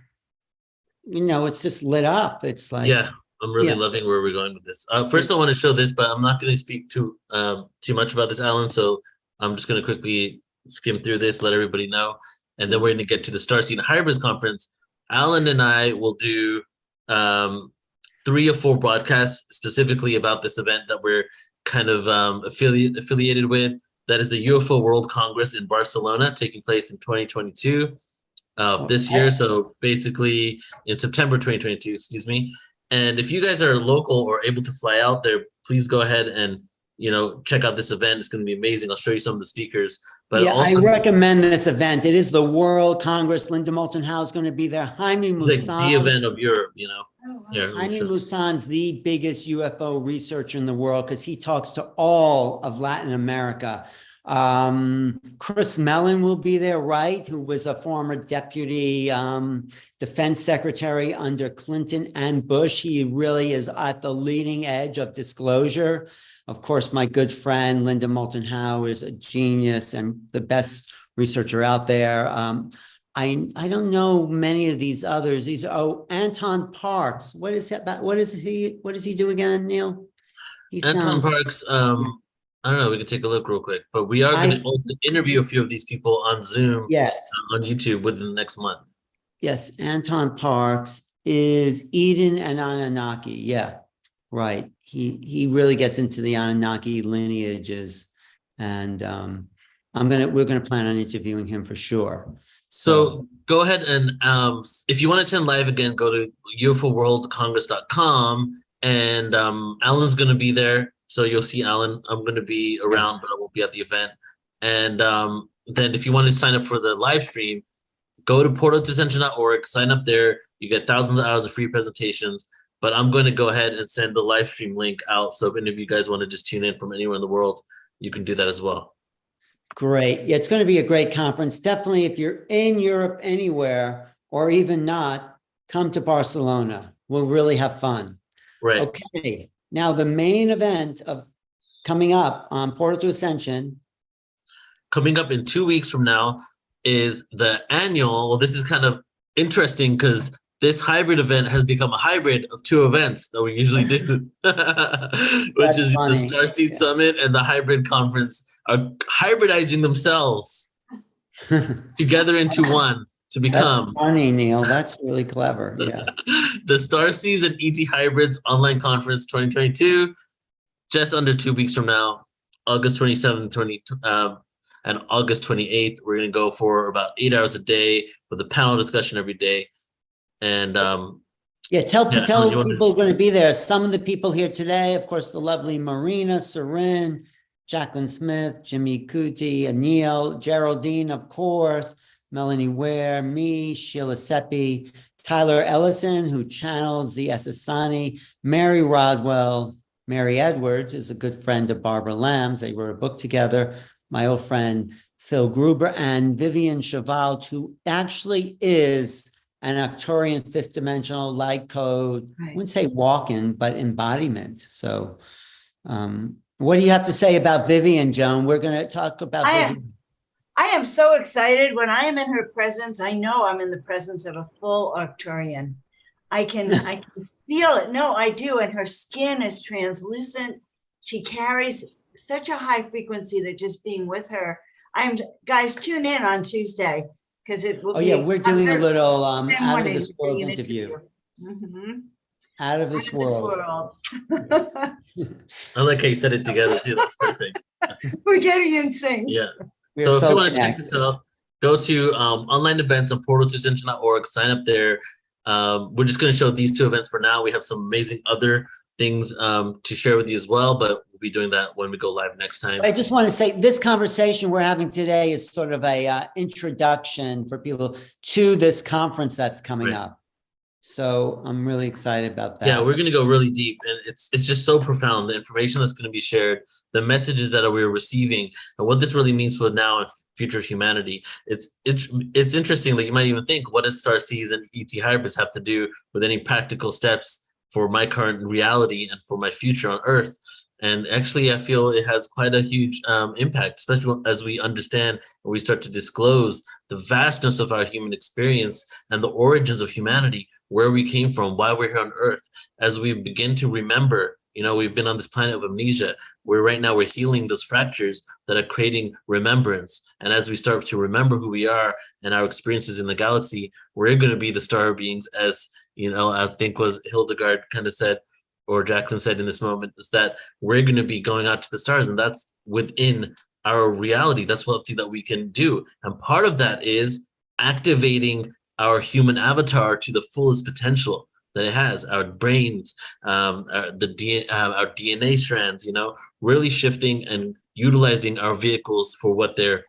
it's just lit up. It's like, Yeah, I'm really yeah. loving where we're going with this. First, I want to show this, but I'm not going to speak too much about this, Alan. So I'm just going to quickly skim through this, let everybody know, and then we're going to get to the Starseed Hybrids Conference. Alan and I will do 3 or 4 broadcasts specifically about this event that we're kind of affiliated with. That is the UFO World Congress in Barcelona, taking place in 2022 this year. So basically in September 2022, excuse me. And if you guys are local or able to fly out there, please go ahead and check out this event. It's going to be amazing. I'll show you some of the speakers. But yeah, also, I recommend this event. It is the World Congress. Linda Moulton Howe is going to be there. Jaime like the Maussan. event of Europe, Oh, wow. Here, let me Jaime show you. Maussan's the biggest UFO researcher in the world because he talks to all of Latin America. Chris Mellon will be there, right? Who was a former deputy defense secretary under Clinton and Bush. He really is at the leading edge of disclosure. Of course, my good friend Linda Moulton Howe is a genius and the best researcher out there. I don't know many of these others. Anton Parks. What is he do again, Neil? Anton Parks. I don't know. We can take a look real quick, but we are going to also interview a few of these people on Zoom, yes, on YouTube within the next month. yes. Anton Parks is Eden and Anunnaki. Yeah, right. He really gets into the Anunnaki lineages, and we're gonna plan on interviewing him for sure. So go ahead and if you want to attend live again, go to ufoworldcongress.com, and Alan's going to be there. So you'll see Alan. I'm going to be around, but I won't be at the event. And then if you want to sign up for the live stream, go to portaltoascension.org, sign up there. You get thousands of hours of free presentations. But I'm going to go ahead and send the live stream link out. So if any of you guys want to just tune in from anywhere in the world, you can do that as well. Great. Yeah, it's going to be a great conference. Definitely, if you're in Europe anywhere, or even not, come to Barcelona. We'll really have fun. Right. Okay. Now, the main event of coming up on Portal to Ascension. Coming up in 2 weeks from now is the annual. Well, this is kind of interesting because this hybrid event has become a hybrid of 2 events that we usually do, which is funny. the Starseed Summit and the hybrid conference are hybridizing themselves together into one to become. That's funny, Neil. That's really clever. Yeah. The Starseeds and ET Hybrids Online Conference 2022, just under 2 weeks from now, August 27th, and August 28th. We're going to go for about 8 hours a day with a panel discussion every day. And tell people are going to be there. Some of the people here today, of course, the lovely Marina, Sarin, Jacqueline Smith, Jimmy Kuti, Anil, Geraldine, of course, Melanie Ware, me, Sheila Seppi, Tyler Ellison, who channels the Esasani, Mary Rodwell, Mary Edwards is a good friend of Barbara Lamb's. They wrote a book together. My old friend Phil Gruber and Vivian Cheval, who actually is an Arcturian fifth dimensional light code. I wouldn't say walk-in, but embodiment. So what do you have to say about Vivian, Joan? We're going to talk about Vivian. I am so excited. When I am in her presence, I know I'm in the presence of a full Arcturian. I can feel it. No, I do. And her skin is translucent. She carries such a high frequency that just being with her. Guys, tune in on Tuesday. Because it will be. We're doing a little out of this world interview. Mm-hmm. Out of this world. I like how you said it together too. That's perfect. We're getting in sync. Yeah. We So are if you so want to check this out, go to online events on portal2ascension.org, sign up there. We're just going to show these two events for now. We have some amazing other things to share with you as well, but we'll be doing that when we go live next time. I just want to say this conversation we're having today is sort of a introduction for people to this conference that's coming up. So I'm really excited about that. Yeah, we're going to go really deep, and it's just so profound. The information that's going to be shared, the messages that we're receiving, and what this really means for now and future humanity. It's interesting that you might even think, what does Starseeds and ET hybrids have to do with any practical steps for my current reality and for my future on Earth? And actually, I feel it has quite a huge impact, especially as we understand and we start to disclose the vastness of our human experience and the origins of humanity, where we came from, why we're here on Earth. As we begin to remember, we've been on this planet of amnesia, where right now we're healing those fractures that are creating remembrance. And as we start to remember who we are and our experiences in the galaxy, we're going to be the star beings, as I think was Hildegard kind of said, or Jacqueline said in this moment, is that we're going to be going out to the stars, and that's within our reality. That's what that we can do. And part of that is activating our human avatar to the fullest potential that it has, our brains, our DNA strands, really shifting and utilizing our vehicles for what they're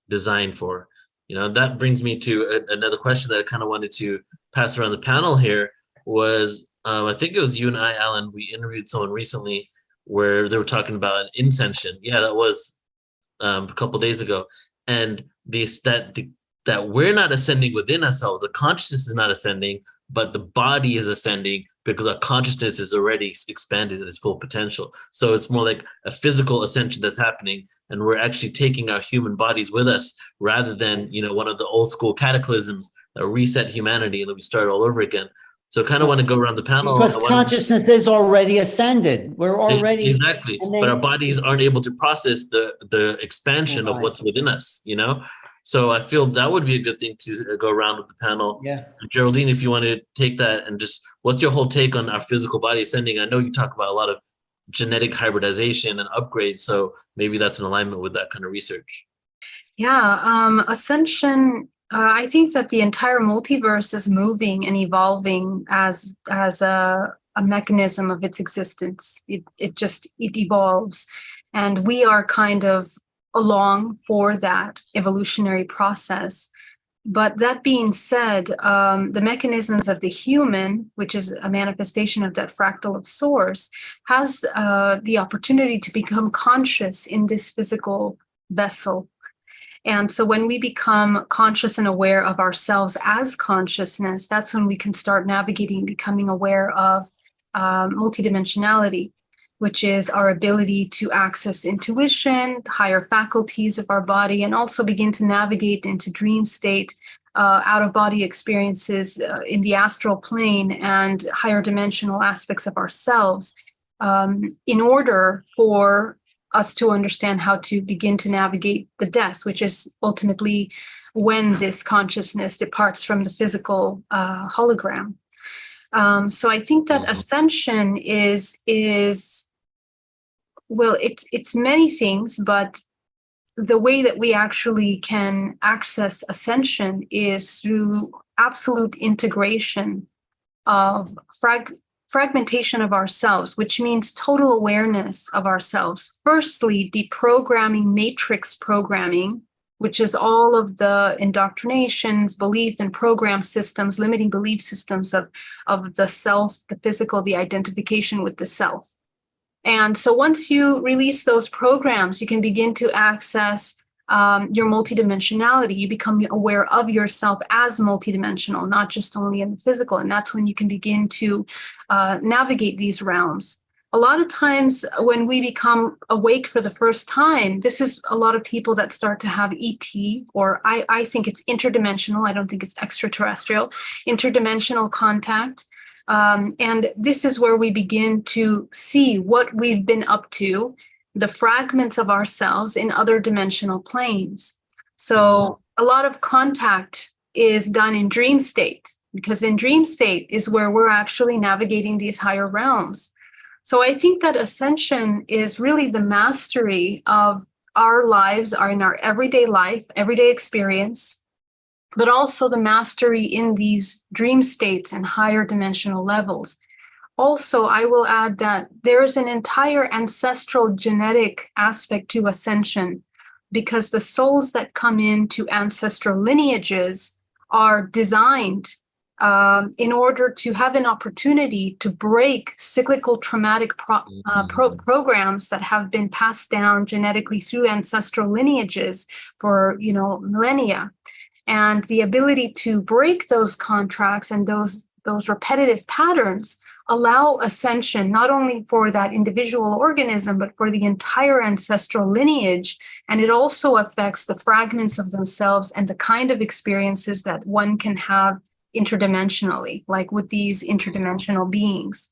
designed for. That brings me to another question that I kind of wanted to pass around the panel here was, I think it was you and I, Alan, we interviewed someone recently where they were talking about an ascension. Yeah, that was a couple of days ago. And that we're not ascending within ourselves. The consciousness is not ascending, but the body is ascending because our consciousness is already expanded at its full potential. So it's more like a physical ascension that's happening, and we're actually taking our human bodies with us rather than, one of the old school cataclysms that reset humanity and then we start all over again. So I kind of want to go around the panel. Because consciousness is already ascended. We're already. Exactly. But our bodies aren't able to process the expansion of what's within us, So I feel that would be a good thing to go around with the panel. Yeah. Geraldine, if you want to take that and just, what's your whole take on our physical body ascending? I know you talk about a lot of genetic hybridization and upgrades, so maybe that's in alignment with that kind of research. Yeah, ascension. I think that the entire multiverse is moving and evolving as a mechanism of its existence. It evolves, and we are kind of along for that evolutionary process. But that being said, the mechanisms of the human, which is a manifestation of that fractal of source, has the opportunity to become conscious in this physical vessel. And so when we become conscious and aware of ourselves as consciousness, that's when we can start navigating, becoming aware of multidimensionality, which is our ability to access intuition, higher faculties of our body, and also begin to navigate into dream state, out-of-body experiences in the astral plane and higher dimensional aspects of ourselves, in order for us to understand how to begin to navigate the death, which is ultimately when this consciousness departs from the physical hologram. So I think that ascension is well, it's many things, but the way that we actually can access ascension is through absolute integration of fragmentation of ourselves, which means total awareness of ourselves. Firstly, deprogramming matrix programming, which is all of the indoctrinations, belief and program systems, limiting belief systems of the self, the physical, the identification with the self. And so once you release those programs, you can begin to access your multidimensionality. You become aware of yourself as multidimensional, not just only in the physical. And that's when you can begin to navigate these realms. A lot of times when we become awake for the first time, this is a lot of people that start to have ET, or I think it's interdimensional. I don't think it's extraterrestrial, interdimensional contact. And this is where we begin to see what we've been up to, the fragments of ourselves in other dimensional planes. So a lot of contact is done in dream state, because in dream state is where we're actually navigating these higher realms. So I think that ascension is really the mastery of our lives, are in our everyday life, everyday experience, but also the mastery in these dream states and higher dimensional levels. Also, I will add that there is an entire ancestral genetic aspect to ascension, because the souls that come into ancestral lineages are designed in order to have an opportunity to break cyclical traumatic programs that have been passed down genetically through ancestral lineages for, millennia. And the ability to break those contracts and those repetitive patterns allow ascension, not only for that individual organism, but for the entire ancestral lineage. And it also affects the fragments of themselves and the kind of experiences that one can have interdimensionally, like with these interdimensional beings.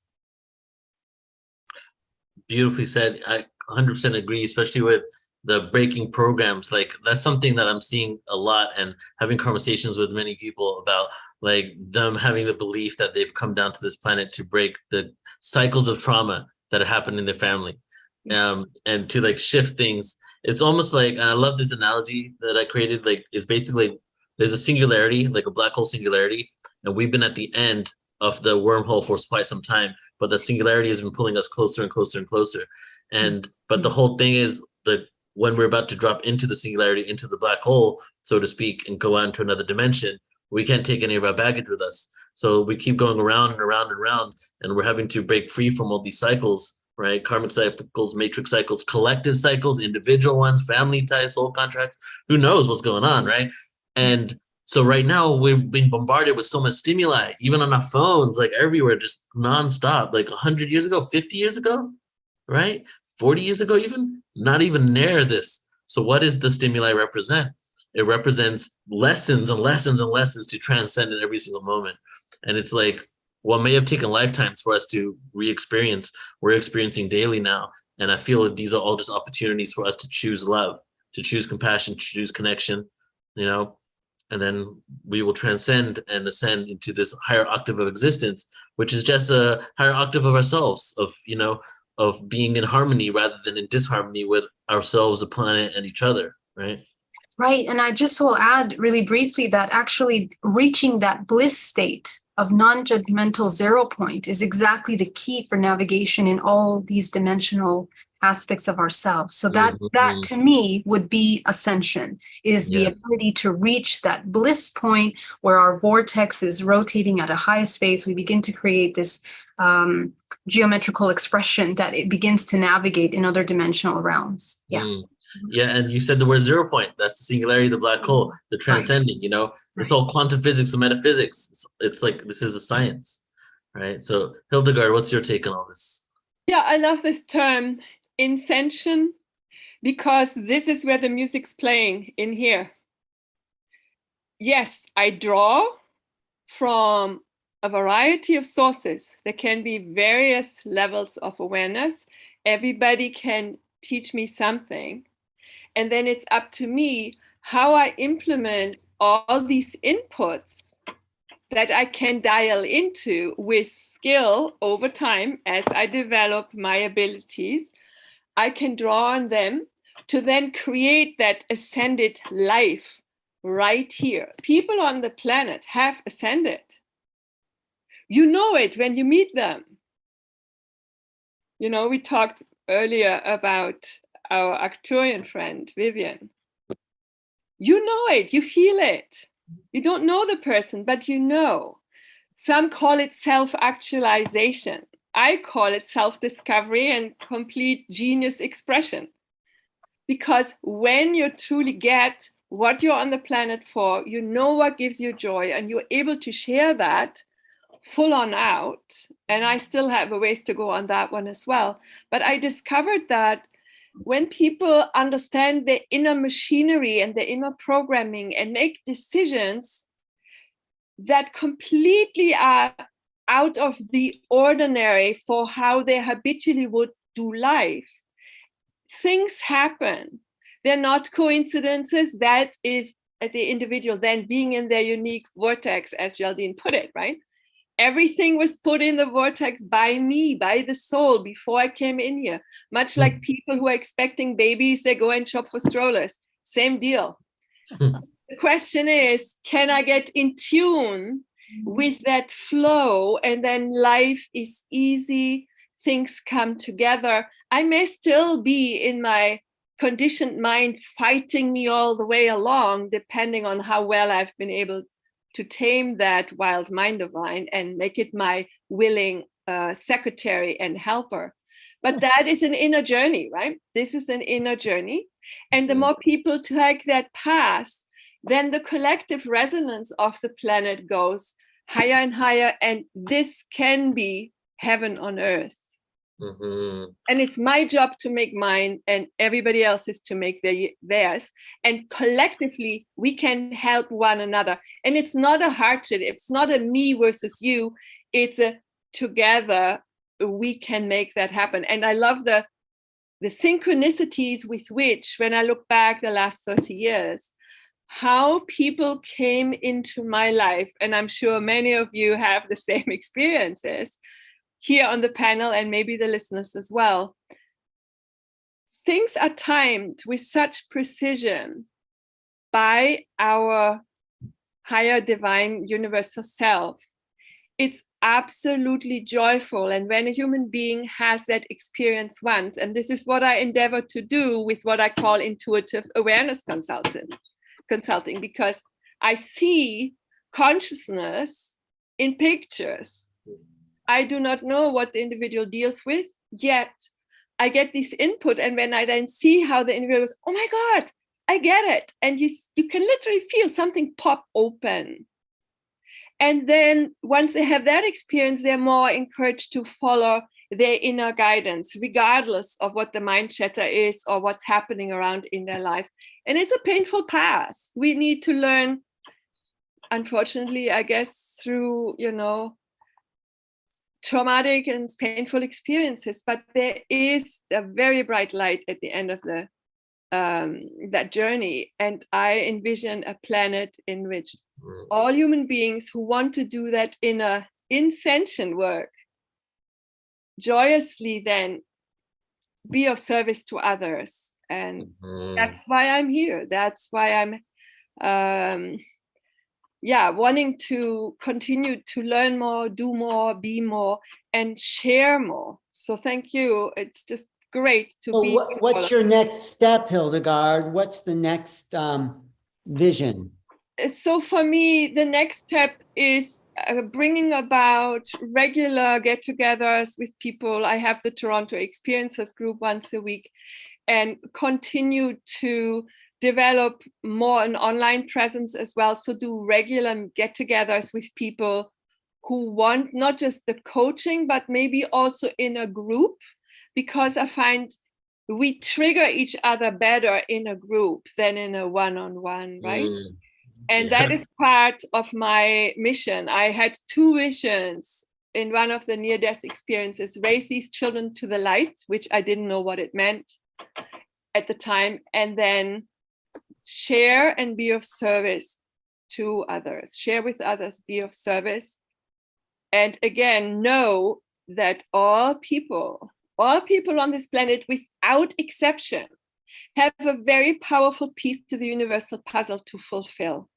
Beautifully said. I 100% agree, especially with the breaking programs. Like, that's something that I'm seeing a lot, and having conversations with many people about, like, them having the belief that they've come down to this planet to break the cycles of trauma that happened in their family, and to like shift things. It's almost like, and I love this analogy that I created, like, is basically there's a singularity, like a black hole singularity, and we've been at the end of the wormhole for quite some time, but the singularity has been pulling us closer and closer and closer. And but the whole thing is that when we're about to drop into the singularity, into the black hole, so to speak, and go on to another dimension, we can't take any of our baggage with us. So we keep going around and around and around, and we're having to break free from all these cycles, right? Karmic cycles, matrix cycles, collective cycles, individual ones, family ties, soul contracts. Who knows what's going on, right? And so right now we've been bombarded with so much stimuli, even on our phones, like everywhere, just nonstop. Like 100 years ago, 50 years ago, right? 40 years ago, not even near this. So what does the stimuli represent? It represents lessons and lessons and lessons to transcend in every single moment. And it's like, what may have taken lifetimes for us to re-experience, we're experiencing daily now. And I feel that these are all just opportunities for us to choose love, to choose compassion, to choose connection, and then we will transcend and ascend into this higher octave of existence, which is just a higher octave of ourselves, of being in harmony rather than in disharmony with ourselves, the planet, and each other, right? Right. And I just will add really briefly that actually reaching that bliss state of non-judgmental 0 point is exactly the key for navigation in all these dimensional aspects of ourselves. So that to me would be ascension, is the ability to reach that bliss point where our vortex is rotating at a high space. We begin to create this geometrical expression that it begins to navigate in other dimensional realms. Yeah, and you said the word 0 point. That's the singularity, the black hole, the transcending, It's all quantum physics and metaphysics. It's like, this is a science, right? So Hildegard, what's your take on all this? Yeah, I love this term, ascension, because this is where the music's playing in here. Yes, I draw from a variety of sources. There can be various levels of awareness. Everybody can teach me something. And then it's up to me how I implement all these inputs that I can dial into with skill over time as I develop my abilities. I can draw on them to then create that ascended life right here. People on the planet have ascended. You know it when you meet them. We talked earlier about our Arcturian friend, Vivian. You know it, you feel it. You don't know the person, but you know. Some call it self-actualization. I call it self-discovery and complete genius expression. Because when you truly get what you're on the planet for, you know what gives you joy, and you're able to share that full on out. And I still have a ways to go on that one as well. But I discovered that when people understand their inner machinery and their inner programming and make decisions that completely are out of the ordinary for how they habitually would do life, things happen. They're not coincidences. That is at the individual then being in their unique vortex, as Geraldine put it, right? Everything was put in the vortex by me, by the soul, before I came in here. Much like people who are expecting babies, they go and shop for strollers. Same deal. The question is, can I get in tune with that flow? And then life is easy, things come together. I may still be in my conditioned mind fighting me all the way along, depending on how well I've been able to tame that wild mind of mine and make it my willing secretary and helper. But that is an inner journey, right? This is an inner journey. And the more people take that path, then the collective resonance of the planet goes higher and higher. And this can be heaven on earth. Mm-hmm. And it's my job to make mine, and everybody else is to make theirs. And collectively, we can help one another. And it's not a hardship. It's not a me versus you. It's a together we can make that happen. And I love the synchronicities with which, when I look back the last 30 years, how people came into my life. And I'm sure many of you have the same experiences here on the panel, and maybe the listeners as well. Things are timed with such precision by our higher divine universal self. It's absolutely joyful. And when a human being has that experience once, and this is what I endeavor to do with what I call intuitive awareness consulting, because I see consciousness in pictures. I do not know what the individual deals with, yet I get this input. And when I then see how the individual goes, oh my God, I get it. And you can literally feel something pop open. And then once they have that experience, they're more encouraged to follow their inner guidance, regardless of what the mind chatter is or what's happening around in their lives. And it's a painful path. We need to learn, unfortunately, I guess, through, traumatic and painful experiences, but there is a very bright light at the end of that journey. And I envision a planet in which all human beings who want to do that inner insentient work joyously then be of service to others. And that's why I'm here. That's why I'm wanting to continue to learn more, do more, be more, and share more. So thank you. It's just great to be. What's your next step, Hildegard? What's the next vision? So for me, the next step is bringing about regular get-togethers with people. I have the Toronto Experiences group once a week, and continue to develop more an online presence as well. So do regular get-togethers with people who want not just the coaching, but maybe also in a group, because I find we trigger each other better in a group than in a one-on-one, right? And that is part of my mission. I had two visions in one of the near-death experiences: raise these children to the light, which I didn't know what it meant at the time, and then share and be of service to others, share with others, be of service. And again, know that all people on this planet, without exception, have a very powerful piece to the universal puzzle to fulfill.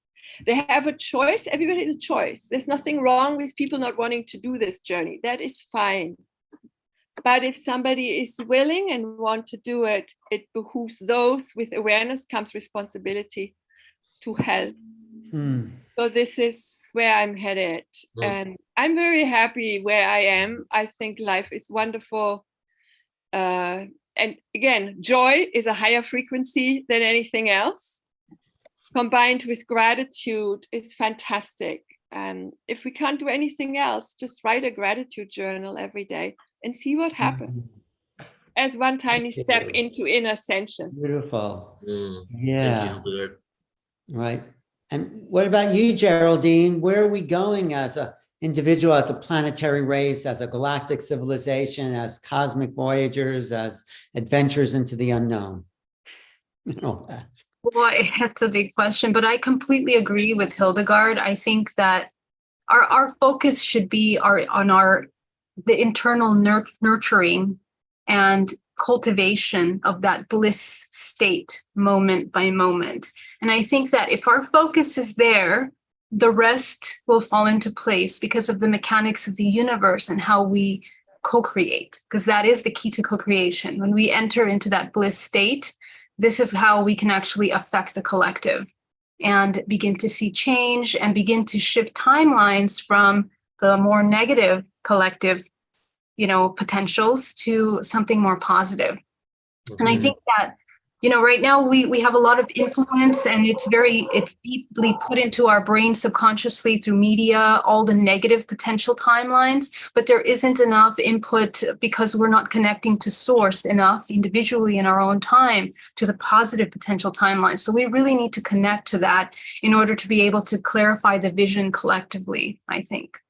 They have a choice. Everybody has a choice. There's nothing wrong with people not wanting to do this journey. That is fine. But if somebody is willing and want to do it, it behooves those with awareness comes responsibility to help. So this is where I'm headed. And I'm very happy where I am. I think life is wonderful. And again, joy is a higher frequency than anything else. Combined with gratitude is fantastic. And if we can't do anything else, just write a gratitude journal every day and see what happens as one tiny step into inner ascension. Beautiful. Yeah. Thank you, right. And what about you, Geraldine? Where are we going as an individual, as a planetary race, as a galactic civilization, as cosmic voyagers, as adventures into the unknown? All that. Boy, that's a big question, but I completely agree with Hildegard. I think that our focus should be the internal nurturing and cultivation of that bliss state moment by moment. And I think that if our focus is there, the rest will fall into place because of the mechanics of the universe and how we co-create, because that is the key to co-creation. When we enter into that bliss state, this is how we can actually affect the collective and begin to see change and begin to shift timelines from the more negative collective, potentials to something more positive. And I think that, right now we have a lot of influence, and it's deeply put into our brain subconsciously through media, all the negative potential timelines, but there isn't enough input because we're not connecting to source enough individually in our own time to the positive potential timeline. So we really need to connect to that in order to be able to clarify the vision collectively, I think.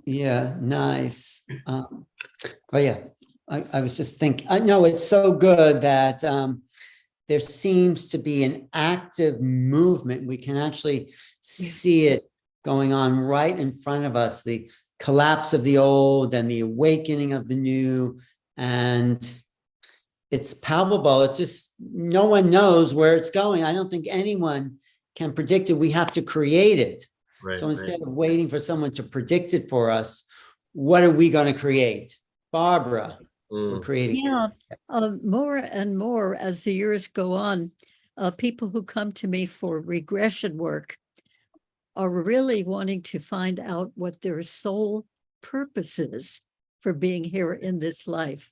Yeah, nice. Oh yeah, I was just thinking, I know it's so good that there seems to be an active movement. We can actually see it going on right in front of us, the collapse of the old and the awakening of the new. And it's palpable. It's just, no one knows where it's going. I don't think anyone can predict it. We have to create it. Right, So instead of waiting for someone to predict it for us, what are we going to create? Barbara, we're creating. Yeah, more and more as the years go on, people who come to me for regression work are really wanting to find out what their sole purpose is for being here in this life.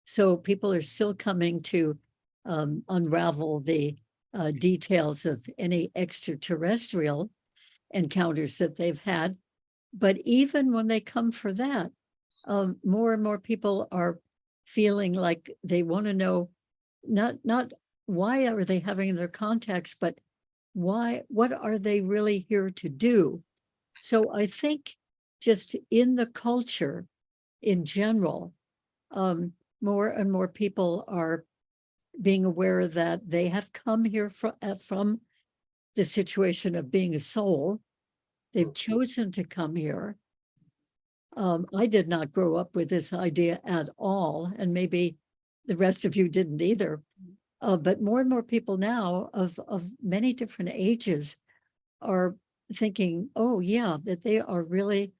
So people are still coming to unravel the details of any extraterrestrial encounters that they've had. But even when they come for that, more and more people are feeling like they want to know not why are they having their contacts, but what are they really here to do? So I think just in the culture in general, more and more people are being aware that they have come here from the situation of being a soul. They've chosen to come here. I did not grow up with this idea at all, and maybe the rest of you didn't either. But more and more people now of many different ages are thinking, oh yeah, that they are really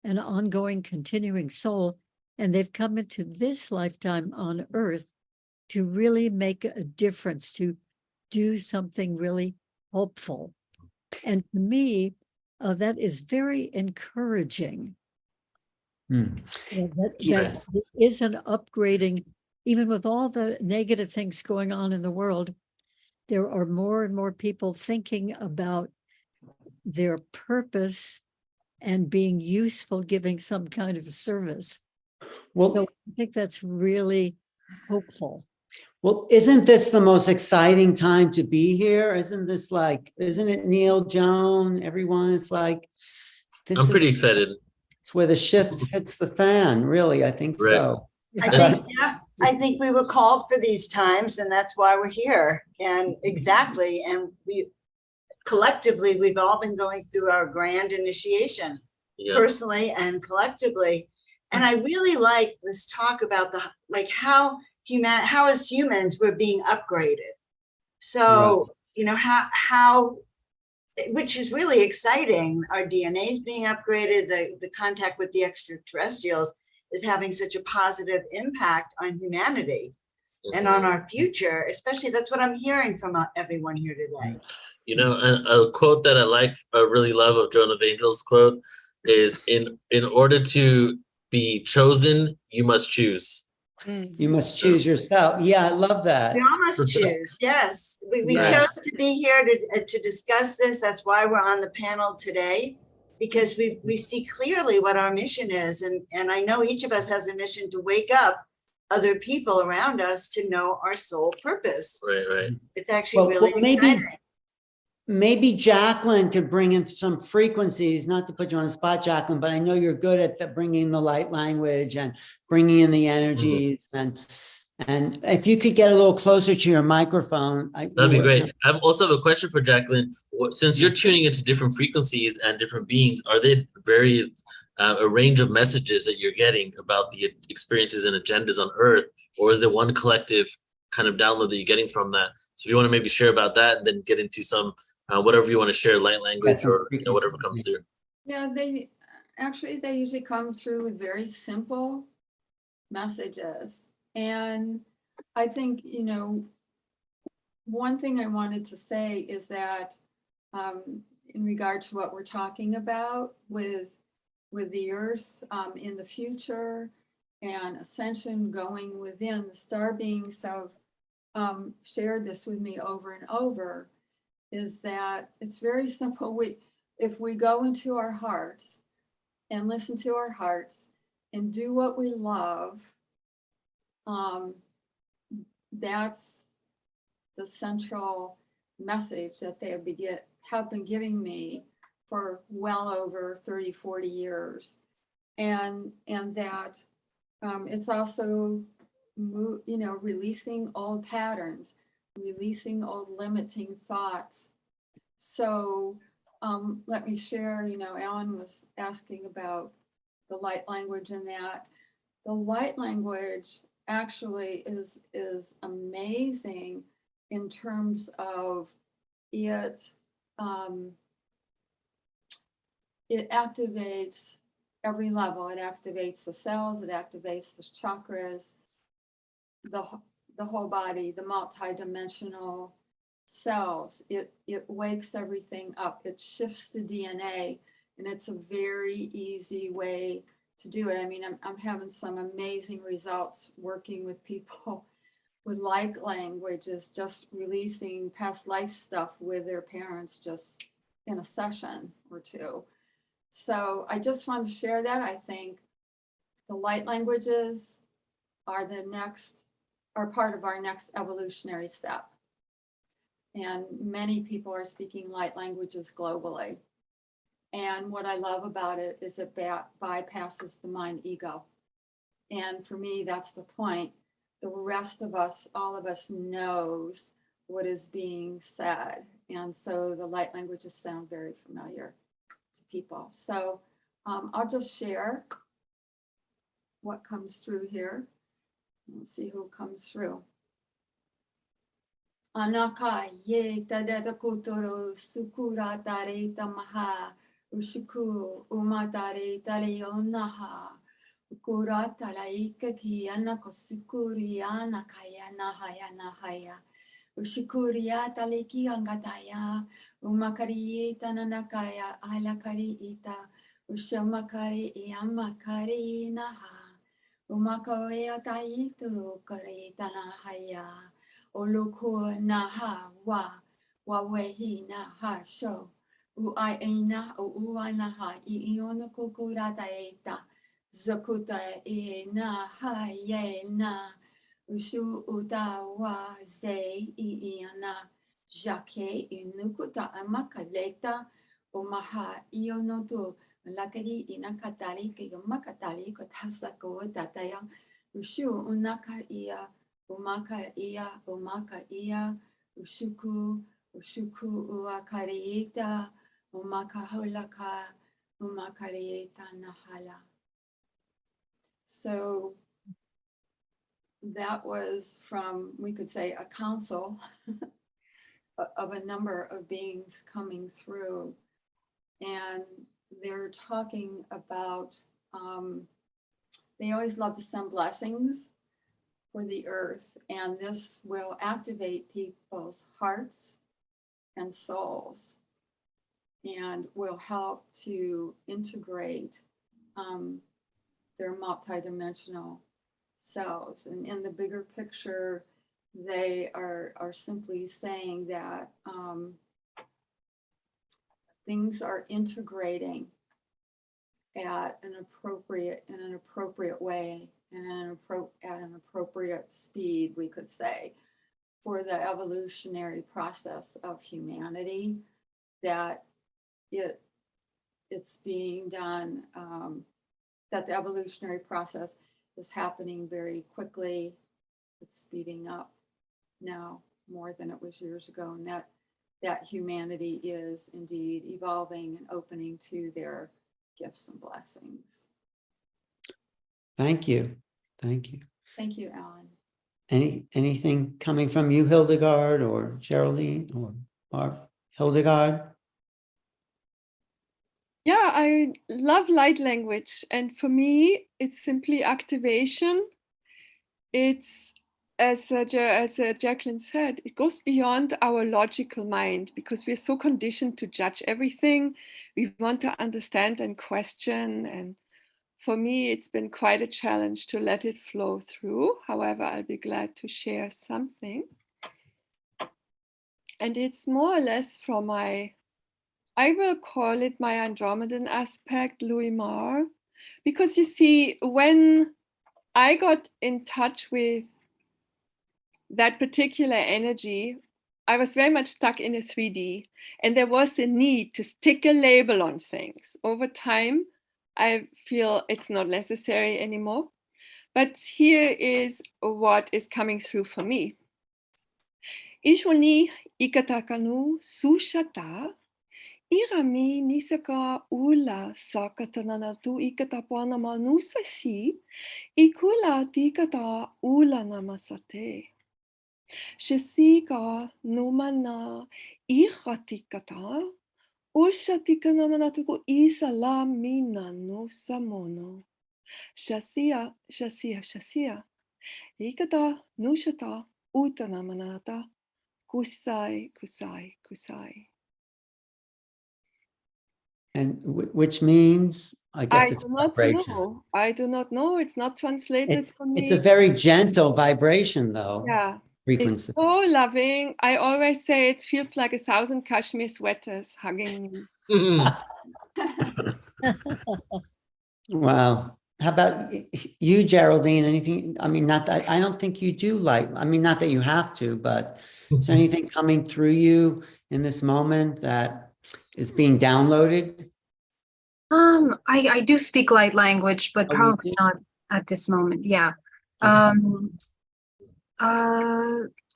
an ongoing, continuing soul, and they've come into this lifetime on Earth to really make a difference, to do something really helpful. And to me, that is very encouraging. That is an upgrading, even with all the negative things going on in the world. There are more and more people thinking about their purpose and being useful, giving some kind of service. Well, So I think that's really hopeful. Well, isn't this the most exciting time to be here? Isn't it Neil, Joan, everyone? It's like, I'm pretty excited. It's where the shift hits the fan, really. I think so. I think we were called for these times, and that's why we're here. And exactly. And we collectively, we've all been going through our grand initiation, personally and collectively. And I really like this talk about how as humans we're being upgraded. So, how which is really exciting. Our DNA is being upgraded. The contact with the extraterrestrials is having such a positive impact on humanity and on our future, especially that's what I'm hearing from everyone here today. A quote that I really love of Joan of Angel's quote is in order to be chosen, you must choose. You must choose yourself. Yeah, I love that. We all must choose. Yes, we chose to be here to discuss this. That's why we're on the panel today, because we see clearly what our mission is, and I know each of us has a mission to wake up other people around us to know our sole purpose. Right. It's actually really exciting. Maybe Jacqueline could bring in some frequencies, not to put you on the spot, Jacqueline, but I know you're good at bringing the light language and bringing in the energies and And if you could get a little closer to your microphone. That'd be great. I also have a question for Jacqueline. Since you're tuning into different frequencies and different beings, are there very a range of messages that you're getting about the experiences and agendas on Earth, or is there one collective kind of download that you're getting from that? So if you want to maybe share about that, and then get into some whatever you want to share, light language some or whatever comes through. Yeah, they usually come through with very simple messages. And I think, one thing I wanted to say is that in regard to what we're talking about with the Earth in the future and ascension going within, the star beings have shared this with me over and over, is that it's very simple. If we go into our hearts and listen to our hearts and do what we love, that's the central message that they have been giving me for well over 30, 40 years. And that it's also, releasing old patterns, releasing old limiting thoughts. So let me share, Alan was asking about the light language and that. The light language actually is amazing in terms of it activates every level. It activates the cells, it activates the chakras, the whole body, the multidimensional selves. It wakes everything up. It shifts the DNA, and it's a very easy way to do it. I mean, I'm having some amazing results working with people with like languages, just releasing past life stuff with their parents just in a session or two. So I just wanted to share that. I think the light languages are part of our next evolutionary step. And many people are speaking light languages globally. And what I love about it is it bypasses the mind ego. And for me, that's the point. The rest of us, all of us knows what is being said. And so the light languages sound very familiar to people. So I'll just share what comes through here. We'll see who comes through. Anaka ye tadeta kutoro sukura tare tamaha ushuku umatare tare onaha ukura taraika ki anako sukuri anakaya nahaya nahaya ushikuria taleki angataya umakari tananakaya alakari ita ushamakari iamakari naha umakoya taituru kari tanahaya Oluku na ha wa wehi na ha sho uai ina ua na ha I iona kukurata eta zakuta e na ha ye na ushu uta wa ze I iana jake inukuta amakaleta umaha ionotu lakari inakatari ke makatari kotasako tataya ushu unaka ia umaka ia, ushuku uakariita, umaka holaka, umakariita nahala. So that was from, we could say, a council of a number of beings coming through. And they're talking about, they always love to send blessings for the earth, and this will activate people's hearts and souls and will help to integrate their multidimensional selves. And in the bigger picture, they are simply saying that things are integrating at an appropriate way and at an appropriate speed, we could say, for the evolutionary process of humanity, that it's being done, that the evolutionary process is happening very quickly it's speeding up now more than it was years ago, and that humanity is indeed evolving and opening to their gifts and blessings. Thank you. Thank you. Thank you, Alan. Anything coming from you, Hildegard or Geraldine or Hildegard? Yeah, I love light language. And for me, it's simply activation. It's, as Jacqueline said, it goes beyond our logical mind because we're so conditioned to judge everything. We want to understand and question. And for me, it's been quite a challenge to let it flow through. However, I'll be glad to share something. And it's more or less from I will call it my Andromedan aspect, Louis Marr, because you see, when I got in touch with that particular energy, I was very much stuck in a 3D, and there was a need to stick a label on things. Over time, I feel it's not necessary anymore. But here is what is coming through for me. Ishwani ikatakanu sushata. Irami nisaka ula sakatananatu ikatapana manusashi ikula tikata ula namasate. Shasika numana ihatikata ushatika namanatuku isalamina no samono. Shasia ikata nushata utanamanata kusai. And which means, I guess it's vibration. I do not know. It's not translated for me. It's a very gentle vibration, though. Yeah. Frequency. It's so loving. I always say it feels like 1,000 cashmere sweaters hugging me. Wow. How about you, Geraldine? Anything? I mean, not that I don't think you do like, I mean, not that you have to, but is there anything coming through you in this moment that is being downloaded? I do speak light language, but Oh, you probably do? not at this moment. Yeah. Okay.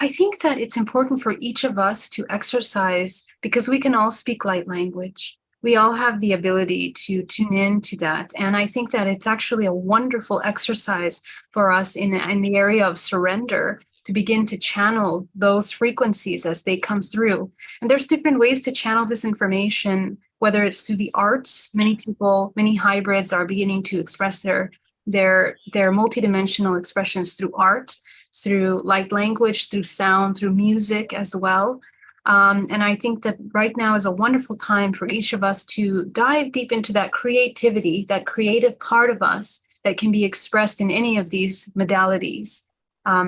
I think that it's important for each of us to exercise because we can all speak light language. We all have the ability to tune in to that. And I think that it's actually a wonderful exercise for us in the area of surrender to begin to channel those frequencies as they come through. And there's different ways to channel this information, whether it's through the arts. Many hybrids are beginning to express their multidimensional expressions through art, through light language, through sound, through music as well. And I think that right now is a wonderful time for each of us to dive deep into that creativity, that creative part of us that can be expressed in any of these modalities.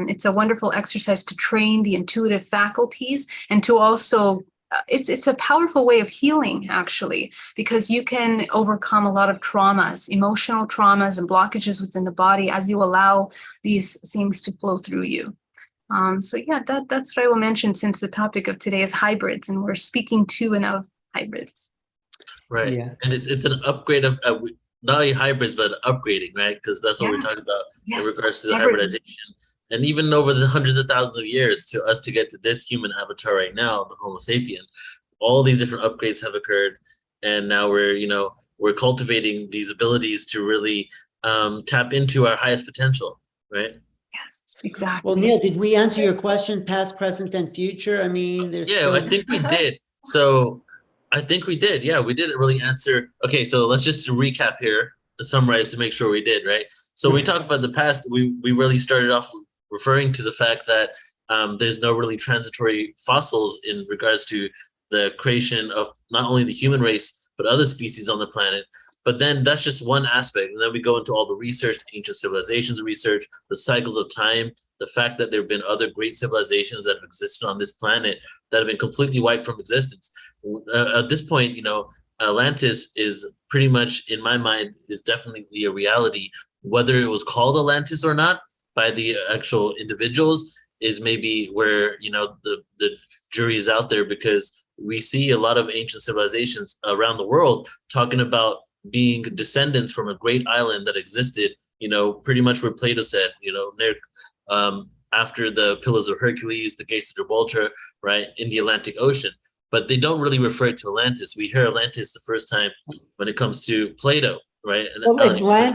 It's a wonderful exercise to train the intuitive faculties and to also, it's a powerful way of healing, actually, because you can overcome a lot of traumas, emotional traumas and blockages within the body as you allow these things to flow through you. So yeah, that's what I will mention since the topic of today is hybrids and we're speaking to and of hybrids. Right. Yeah. And it's an upgrade of not only hybrids, but upgrading, right? Because that's what we're talking about in regards to the hybridization. And even over the hundreds of thousands of years to us to get to this human avatar right now, the Homo sapien, all these different upgrades have occurred. And now we're cultivating these abilities to really tap into our highest potential, right? Yes, exactly. Well, Neil, did we answer your question, past, present, and future? I mean, there's still... I think we did. So I think we did. Yeah, we didn't really answer. Okay, so let's just recap here, summarize to make sure we did, right? So we talked about the past. We really started off referring to the fact that there's no really transitory fossils in regards to the creation of not only the human race, but other species on the planet. But then that's just one aspect. And then we go into all the research, ancient civilizations research, the cycles of time, the fact that there have been other great civilizations that have existed on this planet that have been completely wiped from existence. At this point, Atlantis is pretty much, in my mind, is definitely a reality. Whether it was called Atlantis or not by the actual individuals is maybe where, the jury is out there, because we see a lot of ancient civilizations around the world talking about being descendants from a great island that existed, pretty much where Plato said, near after the Pillars of Hercules, the Gates of Gibraltar, right, in the Atlantic Ocean. But they don't really refer to Atlantis. We hear Atlantis the first time when it comes to Plato, right? And Well,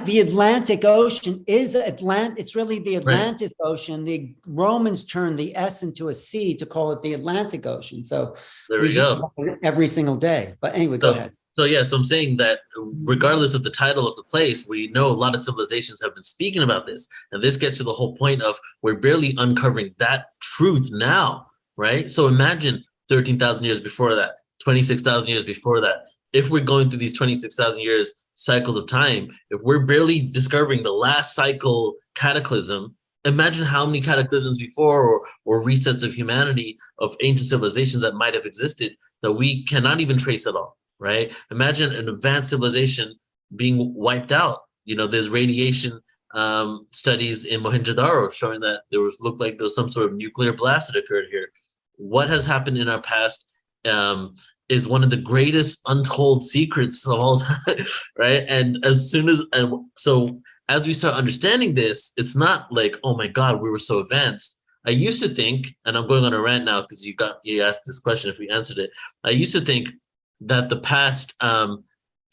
the Atlantic Ocean is it's really the Atlantic Ocean. The Romans turned the S into a C to call it the Atlantic Ocean. So there we go. hear it every single day. But anyway, go ahead. So yeah, so I'm saying that regardless of the title of the place, we know a lot of civilizations have been speaking about this. And this gets to the whole point of we're barely uncovering that truth now, right? So imagine 13,000 years before that, 26,000 years before that. If we're going through these 26,000 years cycles of time, if we're barely discovering the last cycle cataclysm, imagine how many cataclysms before or resets of humanity of ancient civilizations that might have existed that we cannot even trace at all, right? Imagine an advanced civilization being wiped out. You know, there's radiation studies in Mohenjo-Daro showing that looked like there was some sort of nuclear blast that occurred here. What has happened in our past is one of the greatest untold secrets of all time, right? And so as we start understanding this, it's not like, oh my God, we were so advanced. I used to think, and I'm going on a rant now because you asked this question if we answered it. I used to think that the past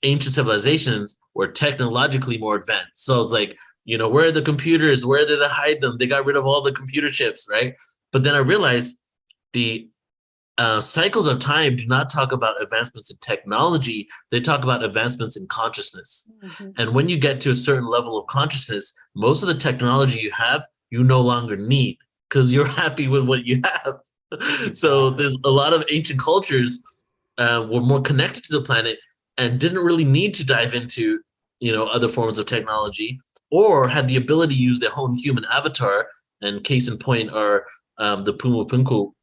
ancient civilizations were technologically more advanced. So I was like, you know, where are the computers? Where did they hide them? They got rid of all the computer chips, right? But then I realized the cycles of time do not talk about advancements in technology. They talk about advancements in consciousness. And when you get to a certain level of consciousness, most of the technology you have, you no longer need because you're happy with what you have. So there's a lot of ancient cultures were more connected to the planet and didn't really need to dive into, you know, other forms of technology, or had the ability to use their own human avatar. And case in point are the Pumu Punku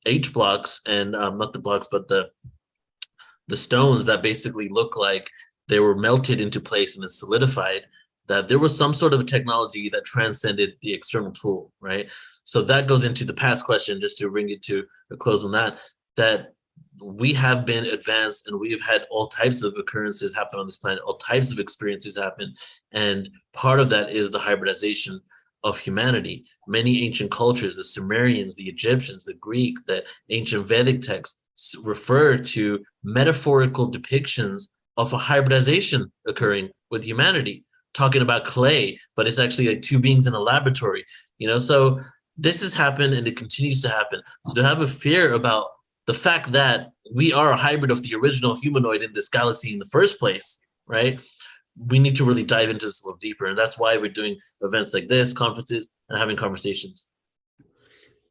H blocks, and not the blocks, but the stones that basically look like they were melted into place and then solidified, that there was some sort of technology that transcended the external tool, right? So that goes into the past question, just to bring it to a close on that we have been advanced and we have had all types of occurrences happen on this planet, all types of experiences happen. And part of that is the hybridization of humanity. Many ancient cultures, the Sumerians, the Egyptians, the Greek, the ancient Vedic texts refer to metaphorical depictions of a hybridization occurring with humanity, talking about clay, but it's actually like two beings in a laboratory, you know? So this has happened and it continues to happen. So to have a fear about the fact that we are a hybrid of the original humanoid in this galaxy in the first place, right? We need to really dive into this a little deeper. And that's why we're doing events like this, conferences, and having conversations.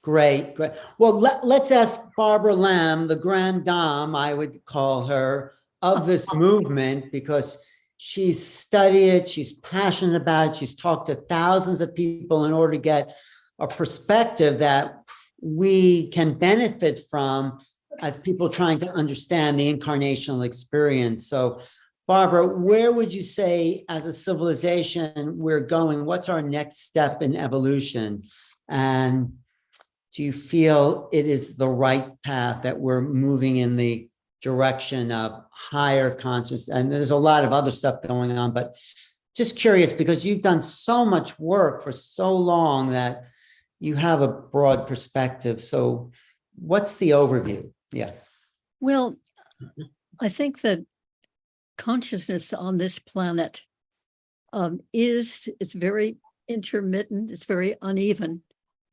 Great. Well, let's ask Barbara Lamb, the grand dame, I would call her, of this movement, because she's studied it, she's passionate about it, she's talked to thousands of people in order to get a perspective that we can benefit from as people trying to understand the incarnational experience. So Barbara, where would you say as a civilization we're going? What's our next step in evolution? And do you feel it is the right path, that we're moving in the direction of higher consciousness? And there's a lot of other stuff going on, but just curious, because you've done so much work for so long that you have a broad perspective. So what's the overview? Yeah. Well, I think that consciousness on this planet it's very intermittent, it's very uneven,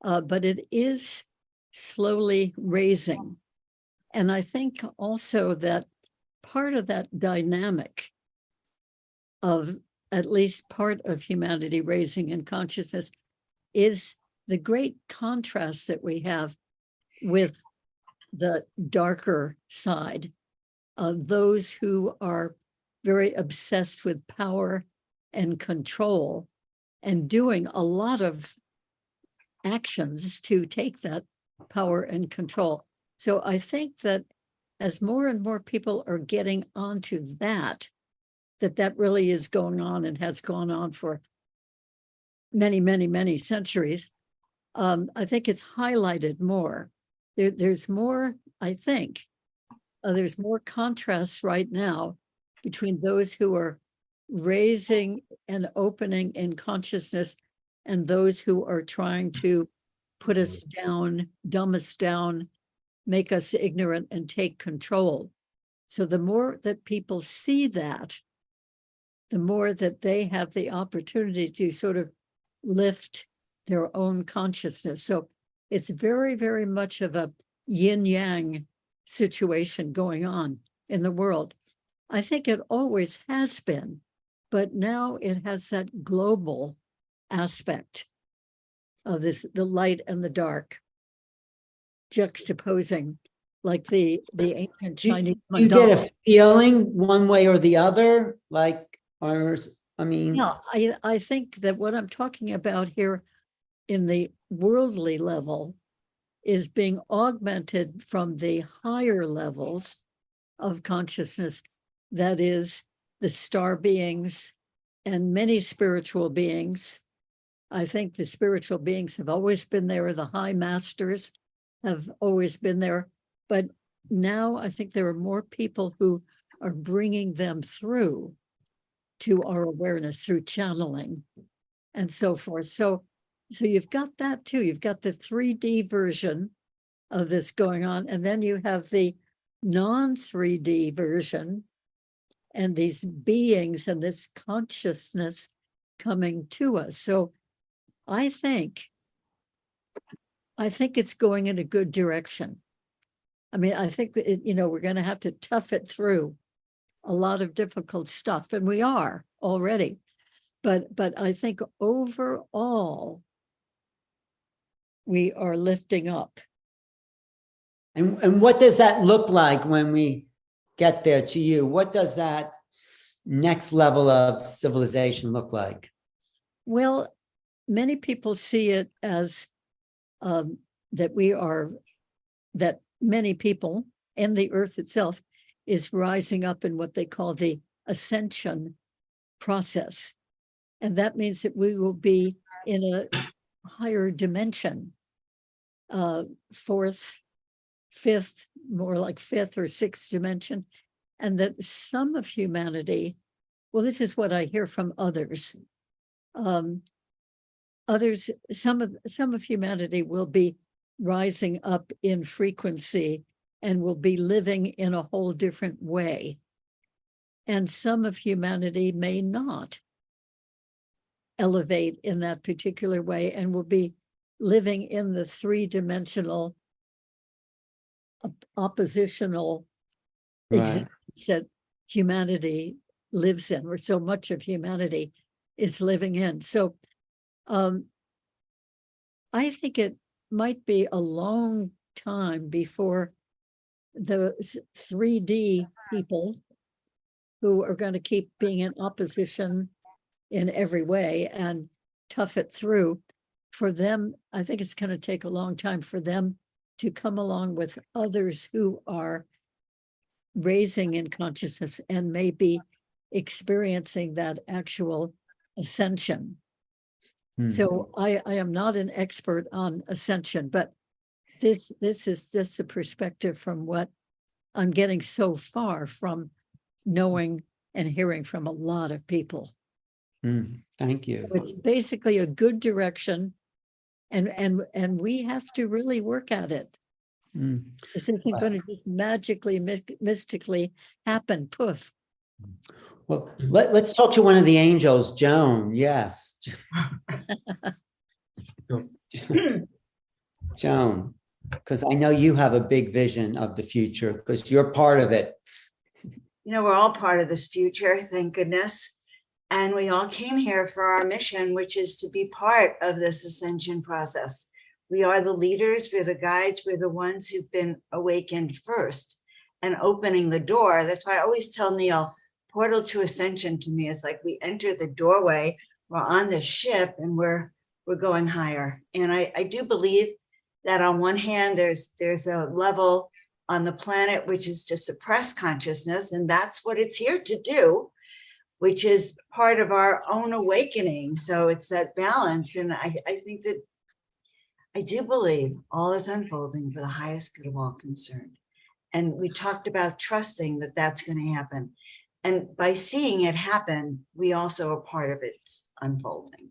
but it is slowly raising. And I think also that part of that dynamic of at least part of humanity raising in consciousness is the great contrast that we have with the darker side of those who are very obsessed with power and control and doing a lot of actions to take that power and control. So I think that as more and more people are getting onto that really is going on and has gone on for many, many, many centuries. I think it's highlighted more. There's more, I think, there's more contrast right now between those who are raising and opening in consciousness and those who are trying to put us down, dumb us down, make us ignorant and take control. So the more that people see that, the more that they have the opportunity to sort of lift their own consciousness. So it's very, very much of a yin-yang situation going on in the world. I think it always has been, but now it has that global aspect of this, the light and the dark, juxtaposing like the ancient Chinese Do you get mandala. a feeling one way or the other? Like, or, I mean, Yeah, I think that what I'm talking about here in the worldly level is being augmented from the higher levels of consciousness, that is the star beings and many spiritual beings. I think the spiritual beings have always been there. The high masters have always been there. But now I think there are more people who are bringing them through to our awareness through channeling and so forth. So you've got that too. You've got the 3D version of this going on, and then you have the non-3D version and these beings and this consciousness coming to us. So I think it's going in a good direction. I mean, I think we're going to have to tough it through a lot of difficult stuff, and we are already. But I think overall, we are lifting up. and what does that look like when we get there to you? What does that next level of civilization look like? Well, many people see it as that many people and the earth itself is rising up in what they call the ascension process. And that means that we will be in a higher dimension, fourth, fifth, more like fifth or sixth dimension. And that some of humanity, well, this is what I hear from others. Some of humanity will be rising up in frequency and will be living in a whole different way. And some of humanity may not elevate in that particular way and will be living in the three-dimensional oppositional existence that humanity lives in, or so much of humanity is living in. So I think it might be a long time before the 3D people who are going to keep being in opposition in every way and tough it through, for them, I think it's going to take a long time for them to come along with others who are raising in consciousness and maybe experiencing that actual ascension. So I am not an expert on ascension, but this is just a perspective from what I'm getting so far from knowing and hearing from a lot of people. Thank you. It's basically a good direction, and we have to really work at it. This isn't going to just magically, mystically happen. Poof. Well, let's talk to one of the angels, Joan. Yes. Joan, because I know you have a big vision of the future because you're part of it. We're all part of this future, thank goodness. And we all came here for our mission, which is to be part of this ascension process. We are the leaders, we're the guides, we're the ones who've been awakened first and opening the door. That's why I always tell Neil, portal to ascension to me is like we enter the doorway, we're on the ship and we're going higher. And I do believe that on one hand, there's a level on the planet which is to suppress consciousness, and that's what it's here to do, which is part of our own awakening. So it's that balance. And I think that I do believe all is unfolding for the highest good of all concerned. And we talked about trusting that that's going to happen. And by seeing it happen, we also are part of it unfolding.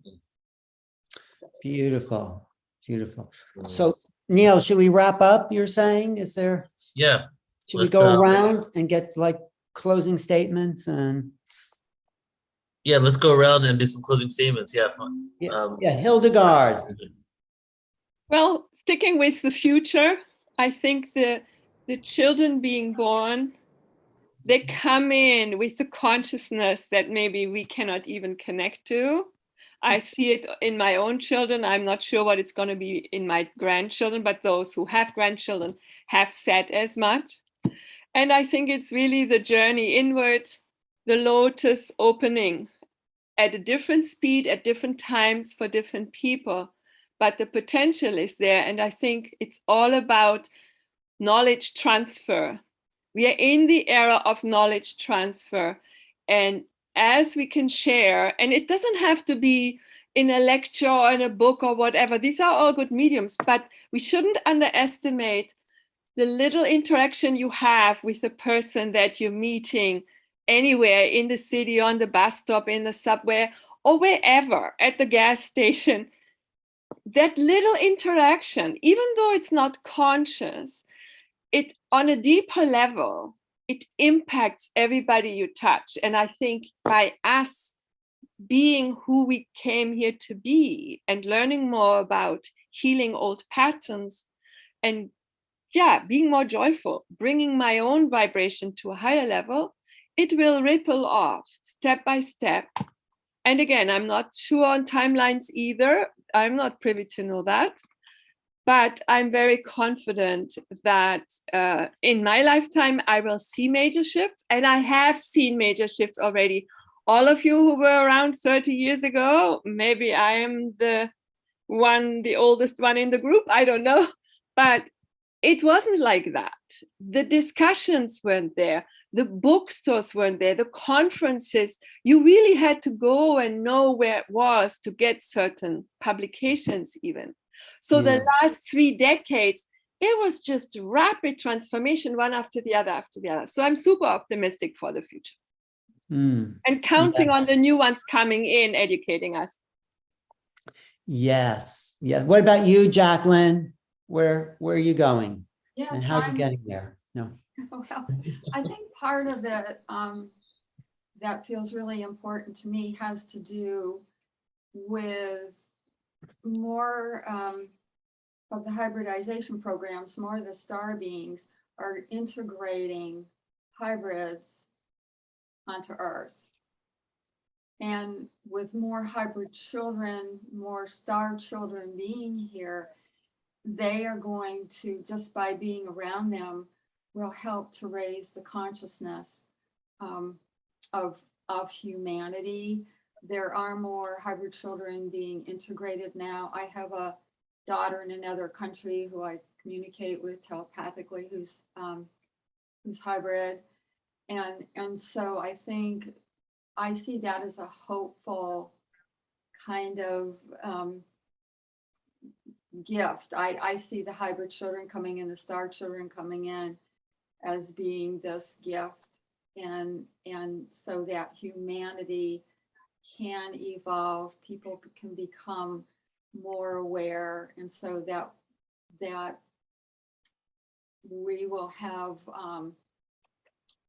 Beautiful, beautiful. So Neil, should we wrap up, you're saying? Yeah, Should we let's, go around and get like closing statements and? yeah, let's go around and do some closing statements. Yeah. Yeah, Hildegard. Well, sticking with the future, I think the children being born, they come in with the consciousness that maybe we cannot even connect to. I see it in my own children. I'm not sure what it's going to be in my grandchildren, but those who have grandchildren have said as much. And I think it's really the journey inward, the lotus opening at a different speed, at different times for different people. But the potential is there. And I think it's all about knowledge transfer. We are in the era of knowledge transfer. And as we can share, and it doesn't have to be in a lecture or in a book or whatever, these are all good mediums, but we shouldn't underestimate the little interaction you have with the person that you're meeting anywhere in the city, on the bus stop, in the subway, or wherever, at the gas station. That little interaction, even though it's not conscious, it on a deeper level, it impacts everybody you touch. And I think by us being who we came here to be and learning more about healing old patterns and being more joyful, bringing my own vibration to a higher level, it will ripple off step by step. And again, I'm not sure on timelines either. I'm not privy to know that. But I'm very confident that in my lifetime, I will see major shifts. And I have seen major shifts already. All of you who were around 30 years ago, maybe I am the oldest one in the group, I don't know. But it wasn't like that. The discussions weren't there. The bookstores weren't there. The conferences, you really had to go and know where it was to get certain publications even. So the last 3 decades, it was just rapid transformation, one after the other. So I'm super optimistic for the future. And counting on the new ones coming in, educating us. Yes. Yeah. What about you, Jacqueline? Where are you going? Yes, And how are you getting there? No. Well, I think part of it that feels really important to me has to do with more of the hybridization programs, more of the star beings are integrating hybrids onto Earth. And with more hybrid children, more star children being here, they are going to, just by being around them, will help to raise the consciousness of humanity. There are more hybrid children being integrated now. I have a daughter in another country who I communicate with telepathically, who's hybrid, and so I think I see that as a hopeful kind of gift. I see the hybrid children coming in, the star children coming in, as being this gift, and so that humanity can evolve, people can become more aware, and so that we will have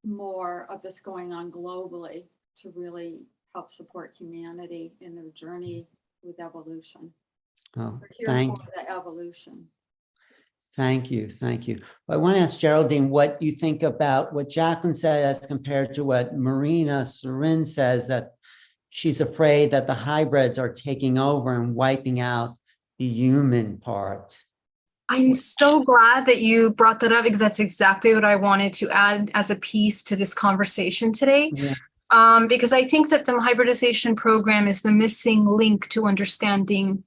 more of this going on globally to really help support humanity in their journey with evolution. Oh, We're here for the evolution. Thank you. I want to ask Geraldine what you think about what Jacqueline said as compared to what Marina Sorin says, that she's afraid that the hybrids are taking over and wiping out the human part. I'm so glad that you brought that up, because that's exactly what I wanted to add as a piece to this conversation today. Yeah. Because I think that the hybridization program is the missing link to understanding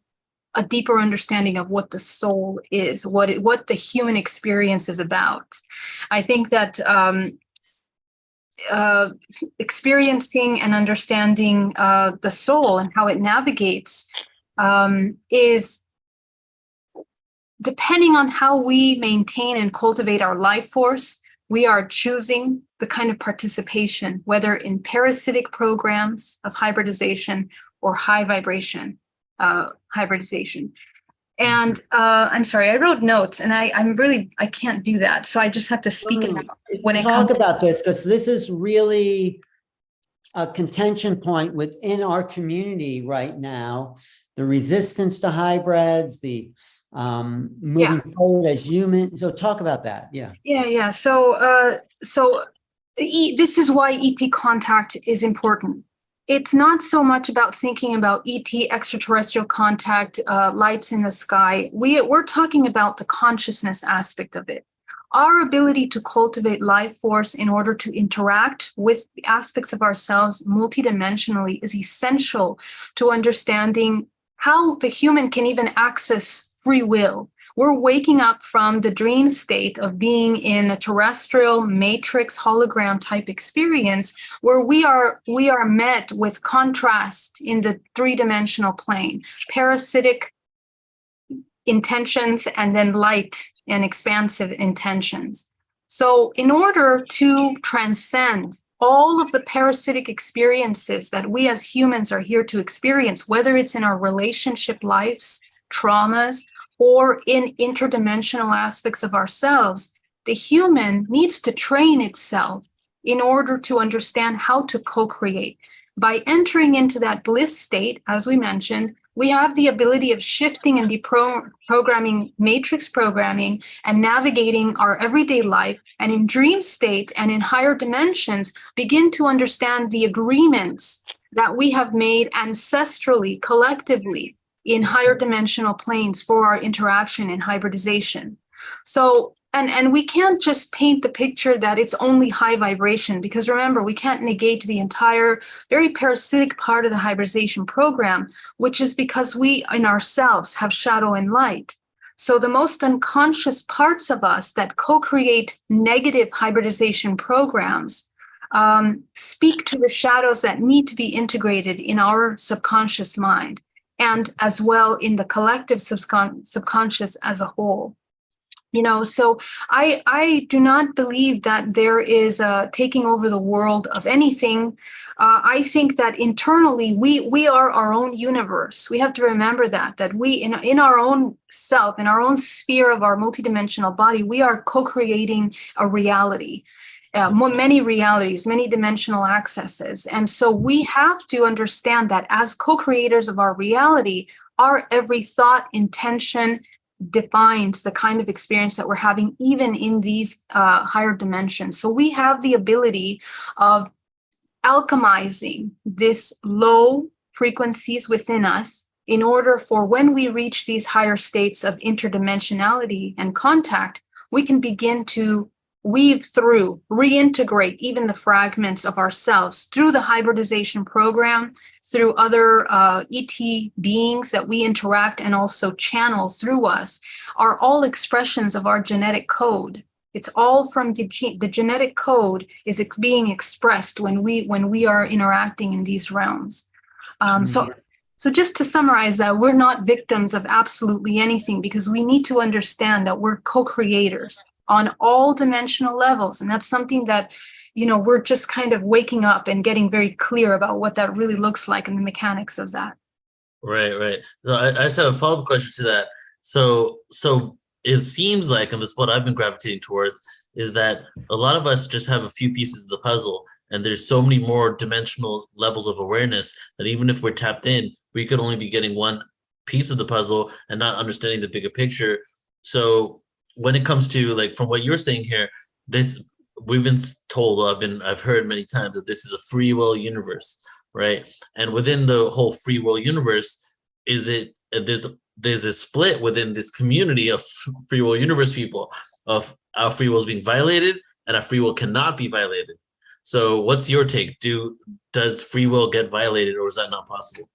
a deeper understanding of what the soul is, what the human experience is about. I think that experiencing and understanding the soul and how it navigates is, depending on how we maintain and cultivate our life force, we are choosing the kind of participation, whether in parasitic programs of hybridization or high vibration hybridization. And I'm sorry, I wrote notes, and I can't do that. So I just have to speak it out when it comes. Talk about this, because this is really a contention point within our community right now. The resistance to hybrids, the moving forward as human. So talk about that. Yeah. Yeah. So this is why ET contact is important. It's not so much about thinking about ET, extraterrestrial contact, lights in the sky. We're talking about the consciousness aspect of it. Our ability to cultivate life force in order to interact with aspects of ourselves multidimensionally is essential to understanding how the human can even access free will. We're waking up from the dream state of being in a terrestrial matrix hologram type experience where we are met with contrast in the three-dimensional plane, parasitic intentions and then light and expansive intentions. So in order to transcend all of the parasitic experiences that we as humans are here to experience, whether it's in our relationship lives, traumas, or in interdimensional aspects of ourselves, the human needs to train itself in order to understand how to co-create. By entering into that bliss state, as we mentioned, we have the ability of shifting and deprogramming matrix programming and navigating our everyday life, and in dream state and in higher dimensions, begin to understand the agreements that we have made ancestrally, collectively, in higher dimensional planes for our interaction in hybridization. So, and we can't just paint the picture that it's only high vibration, because remember, we can't negate the entire very parasitic part of the hybridization program, which is because we in ourselves have shadow and light. So the most unconscious parts of us that co-create negative hybridization programs speak to the shadows that need to be integrated in our subconscious mind, and as well in the collective subconscious as a whole. So I do not believe that there is a taking over the world of anything. I think that internally we are our own universe. We have to remember that we in our own self, in our own sphere of our multidimensional body, we are co-creating a reality. Many realities, many dimensional accesses. And so we have to understand that as co-creators of our reality, our every thought, intention defines the kind of experience that we're having, even in these higher dimensions. So we have the ability of alchemizing this low frequencies within us in order for when we reach these higher states of interdimensionality and contact, we can begin to weave through, reintegrate even the fragments of ourselves through the hybridization program, through other ET beings that we interact and also channel through us, are all expressions of our genetic code. It's all from the genetic code is being expressed when we are interacting in these realms. So just to summarize that, we're not victims of absolutely anything, because we need to understand that we're co-creators on all dimensional levels. And that's something that, we're just kind of waking up and getting very clear about what that really looks like and the mechanics of that. Right. So I just have a follow-up question to that. So it seems like, and this is what I've been gravitating towards, is that a lot of us just have a few pieces of the puzzle, and there's so many more dimensional levels of awareness that even if we're tapped in, we could only be getting one piece of the puzzle and not understanding the bigger picture. So when it comes to, like, from what you're saying here, we've been told, I've heard many times that this is a free will universe, right? And within the whole free will universe, there's a split within this community of free will universe people of our free will is being violated and our free will cannot be violated. So what's your take? Does free will get violated, or is that not possible?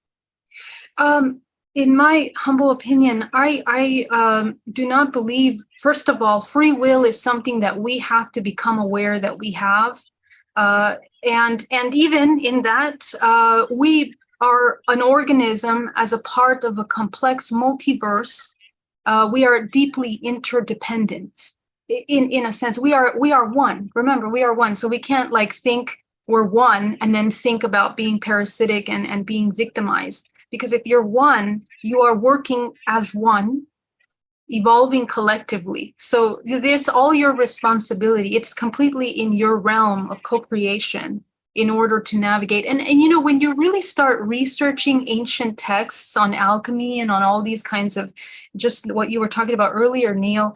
In my humble opinion, I do not believe, first of all, free will is something that we have to become aware that we have. And even in that, we are an organism as a part of a complex multiverse. We are deeply interdependent. In a sense, we are one. Remember, we are one. So we can't think we're one and then think about being parasitic and being victimized. because if you're one, you are working as one, evolving collectively. So there's all your responsibility. It's completely in your realm of co-creation in order to navigate. And you know, when you really start researching ancient texts on alchemy and on all these kinds of, just what you were talking about earlier, Neil,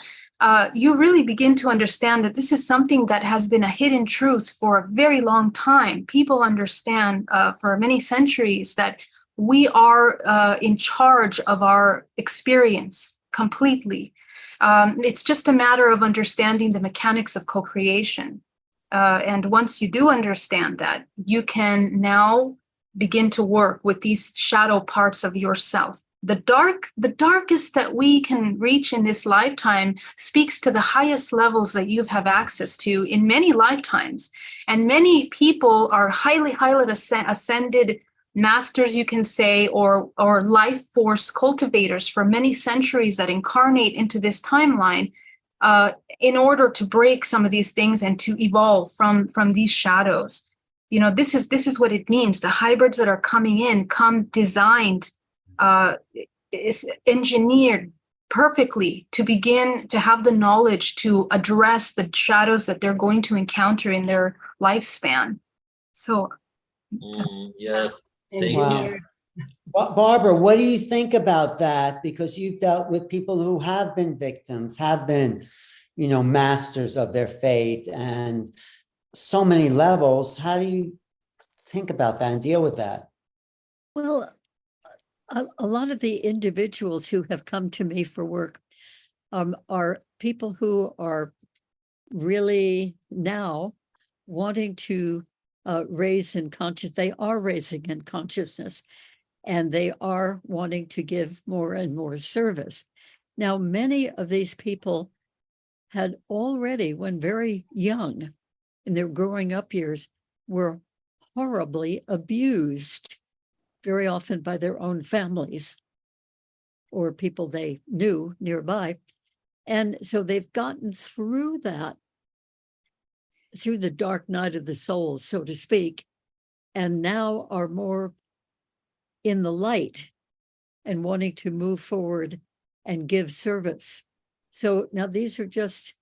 you really begin to understand that this is something that has been a hidden truth for a very long time. People understand for many centuries that we are in charge of our experience completely. It's just a matter of understanding the mechanics of co-creation. And once you do understand that, you can now begin to work with these shadow parts of yourself. The darkest that we can reach in this lifetime speaks to the highest levels that you have access to in many lifetimes. And many people are highly ascended masters, you can say, or life force cultivators for many centuries that incarnate into this timeline in order to break some of these things and to evolve from these shadows. You know, this is what it means. The hybrids that are coming in come designed, is engineered perfectly to begin to have the knowledge to address the shadows that they're going to encounter in their lifespan. So Yes. Thank Engineered. Barbara, what do you think about that? Because you've dealt with people who have been victims, have been, you know, masters of their fate, and so many levels. How do you think about that and deal with that? Well, a lot of the individuals who have come to me for work are people who are really now wanting to raise in consciousness. They are raising in consciousness, and they are wanting to give more and more service. Now, many of these people had already, when very young, in their growing up years, were horribly abused, very often by their own families or people they knew nearby. And so they've gotten through that, through the dark night of the soul, so to speak, and now are more in the light and wanting to move forward and give service. So now these are just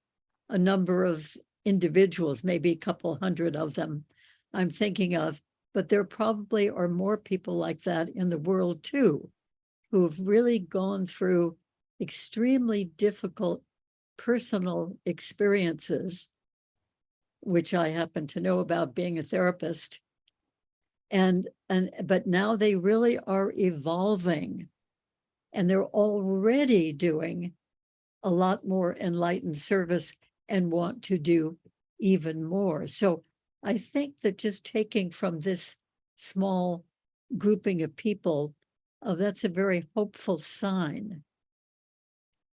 a number of individuals, maybe a couple hundred of them I'm thinking of, but there probably are more people like that in the world too, who have really gone through extremely difficult personal experiences, which I happen to know about being a therapist. But now they really are evolving, and they're already doing a lot more enlightened service and want to do even more. So I think that just taking from this small grouping of people, that's a very hopeful sign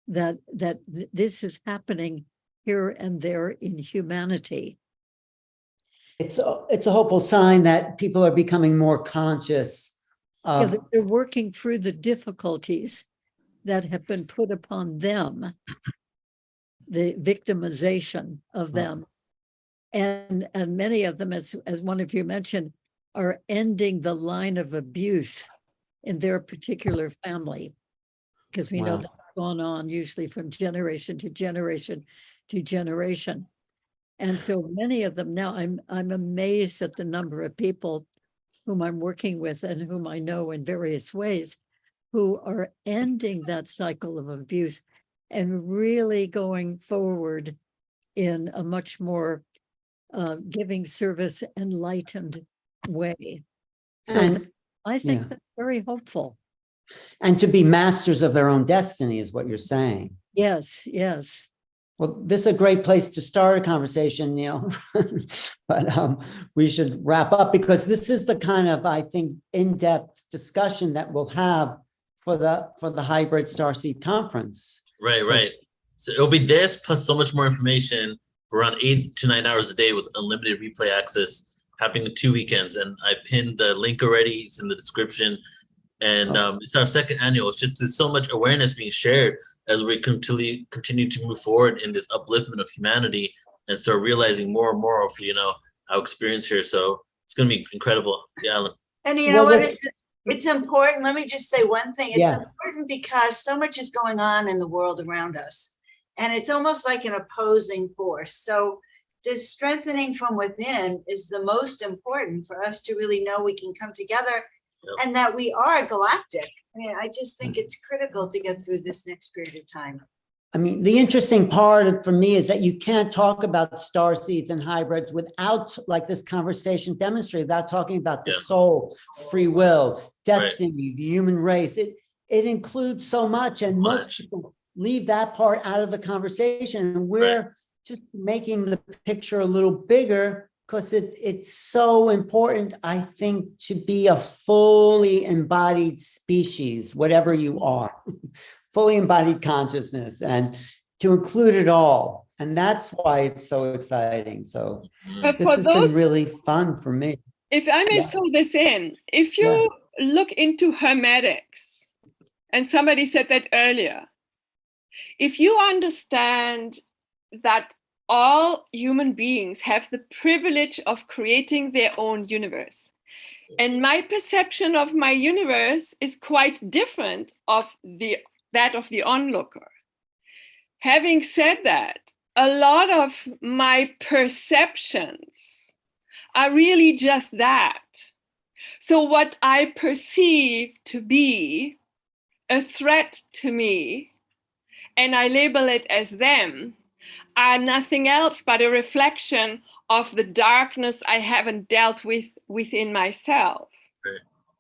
that this is happening here and there in humanity. It's a hopeful sign that people are becoming more conscious of. Yeah, they're working through the difficulties that have been put upon them, the victimization of them. And many of them, as one of you mentioned, are ending the line of abuse in their particular family, because we know Wow. that's gone on usually from generation to generation to generation. And so many of them now, I'm amazed at the number of people whom I'm working with and whom I know in various ways, who are ending that cycle of abuse and really going forward in a much more giving service, enlightened way. So And I think yeah. that's very hopeful. and to be masters of their own destiny is what you're saying. Yes, yes. Well, this is a great place to start a conversation, Neil. But we should wrap up, because this is the kind of, I think, in-depth discussion that we'll have for the Hybrid Starseed Conference. Right. So it'll be this plus so much more information for around 8 to 9 hours a day with unlimited replay access, happening in 2 weekends. And I pinned the link already. It's in the description. And it's our second annual. It's just there's so much awareness being shared as we continue to move forward in this upliftment of humanity and start realizing more and more of, our experience here. So it's going to be incredible. Yeah, Alan. And you know Well, what? it's important. Let me just say one thing. It's Yes. important because so much is going on in the world around us. And it's almost like an opposing force. So this strengthening from within is the most important for us to really know we can come together and that we are galactic. I mean, I just think it's critical to get through this next period of time. I mean, the interesting part for me is that you can't talk about star seeds and hybrids without, like this conversation demonstrated, without talking about the soul, free will, destiny, the human race. It includes so much, and most people leave that part out of the conversation. And we're just making the picture a little bigger because it's so important, I think, to be a fully embodied species, whatever you are. Fully embodied consciousness, and to include it all. And that's why it's so exciting. So But this for has been those, really fun for me. if I may throw this in, if you look into hermetics, and somebody said that earlier, if you understand that all human beings have the privilege of creating their own universe, and my perception of my universe is quite different of that of the onlooker. Having said that, a lot of my perceptions are really just that. So what I perceive to be a threat to me, and I label it as them, are nothing else but a reflection of the darkness I haven't dealt with within myself.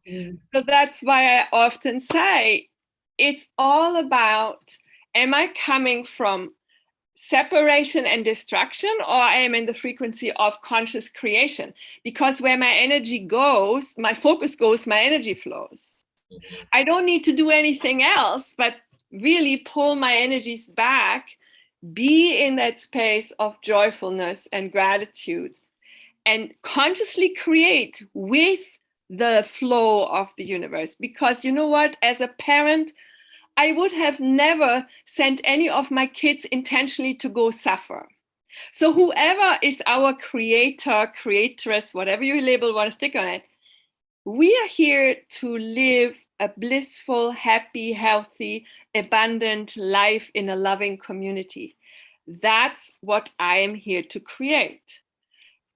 So that's why I often say, it's all about, am I coming from separation and destruction, or I am in the frequency of conscious creation? Because where my energy goes, my focus goes, my energy flows. I don't need to do anything else, but really pull my energies back, be in that space of joyfulness and gratitude, and consciously create with the flow of the universe. Because you know what, as a parent, I would have never sent any of my kids intentionally to go suffer. So whoever is our creator, creatress, whatever you label want to stick on it, we are here to live a blissful, happy, healthy, abundant life in a loving community. That's what I am here to create.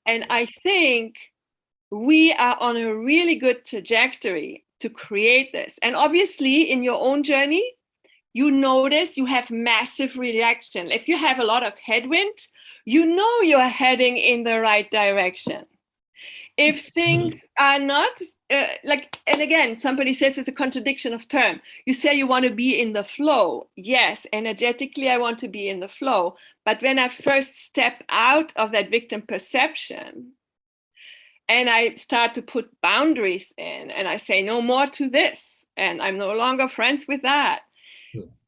And I think we are on a really good trajectory to create this. And obviously in your own journey, you notice you have massive reaction. If you have a lot of headwind, you know you're heading in the right direction. If things are not and again, somebody says it's a contradiction of term. You say you want to be in the flow. Yes, energetically, I want to be in the flow. But when I first step out of that victim perception, and I start to put boundaries in, and I say no more to this, and I'm no longer friends with that,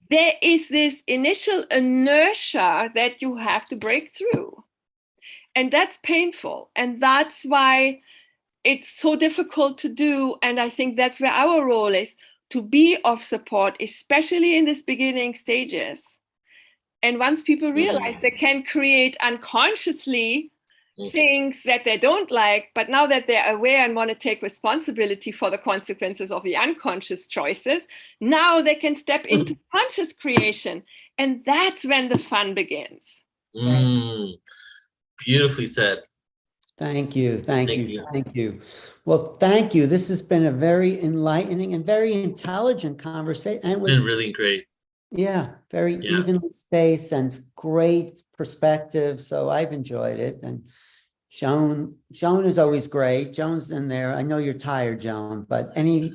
there is this initial inertia that you have to break through. And that's painful. And that's why it's so difficult to do. And I think that's where our role is, to be of support, especially in these beginning stages. And once people realize they can create unconsciously things that they don't like, but now that they're aware and want to take responsibility for the consequences of the unconscious choices, now they can step into conscious creation. And that's when the fun begins. Beautifully said. Thank you. Thank you. Well, thank you. This has been a very enlightening and very intelligent conversation. And It's been really great. Yeah, very evenly spaced and great perspective. So I've enjoyed it. And Joan is always great. Joan's in there. I know you're tired, Joan, but I was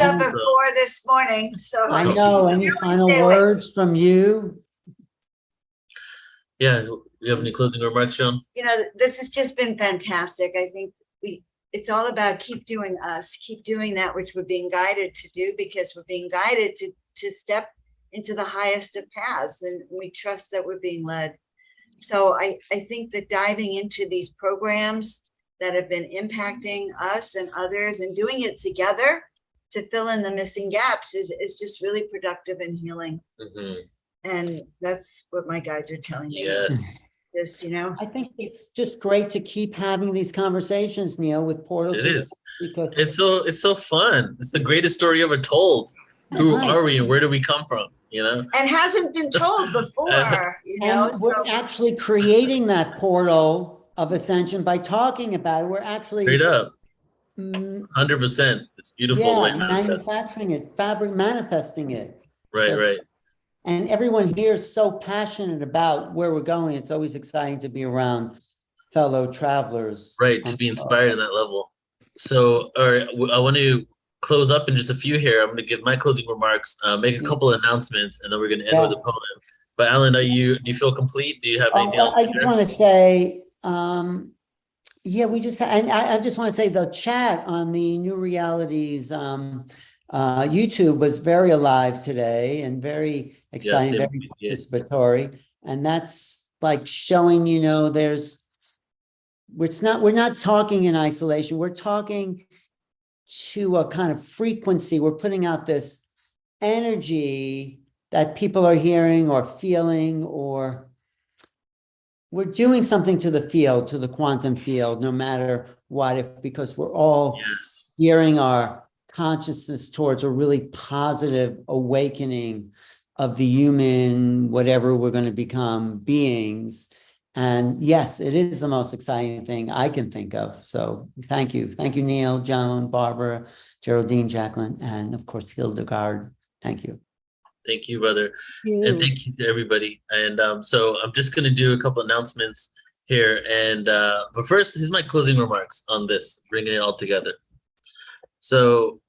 up at 4 this morning, so I know. Any final words from you? Yeah, do you have any closing remarks, Joan? You know, this has just been fantastic. I think it's all about keep doing us, keep doing that which we're being guided to do, because we're being guided to step into the highest of paths, and we trust that we're being led. So I think that diving into these programs that have been impacting us and others and doing it together to fill in the missing gaps is just really productive and healing. And that's what my guides are telling me. Yes. this, you know? I think it's just great to keep having these conversations, Neil, with Portal It to is. because It's so fun. It's the greatest story ever told. Who Right. are we and where do we come from? You know? And hasn't been told before, you know? and we're So, actually creating that portal of ascension by talking about it. We're actually Straight up. mm, 100%. It's beautiful the way yeah, it manifests. manufacturing it, manifesting it. Right, Yes. right. And everyone here is so passionate about where we're going. It's always exciting to be around fellow travelers. Right, to be inspired in that level. So, all right, I want to close up in just a few here. I'm going to give my closing remarks, make a couple of announcements, and then we're going to end with a Yes. poem. But Alan, do you feel complete? Do you have anything else? I to just share? want to say, yeah, we just, and I just want to say the chat on the New Realities YouTube was very alive today and very exciting, Yes, very yeah. participatory. And that's like showing, you know, we're not talking in isolation. We're talking to a kind of frequency. We're putting out this energy that people are hearing or feeling, or we're doing something to the field, to the quantum field, no matter what, because we're all Yes. gearing our consciousness towards a really positive awakening of the human, whatever we're going to become, beings. And yes, it is the most exciting thing I can think of. So thank you. Thank you, Neil, Joan, Barbara, Geraldine, Jacqueline, and of course, Hildegard. Thank you. Thank you, brother. You. And thank you to everybody. And so I'm just going to do a couple announcements here. And but first, here's my closing remarks on this, bringing it all together. So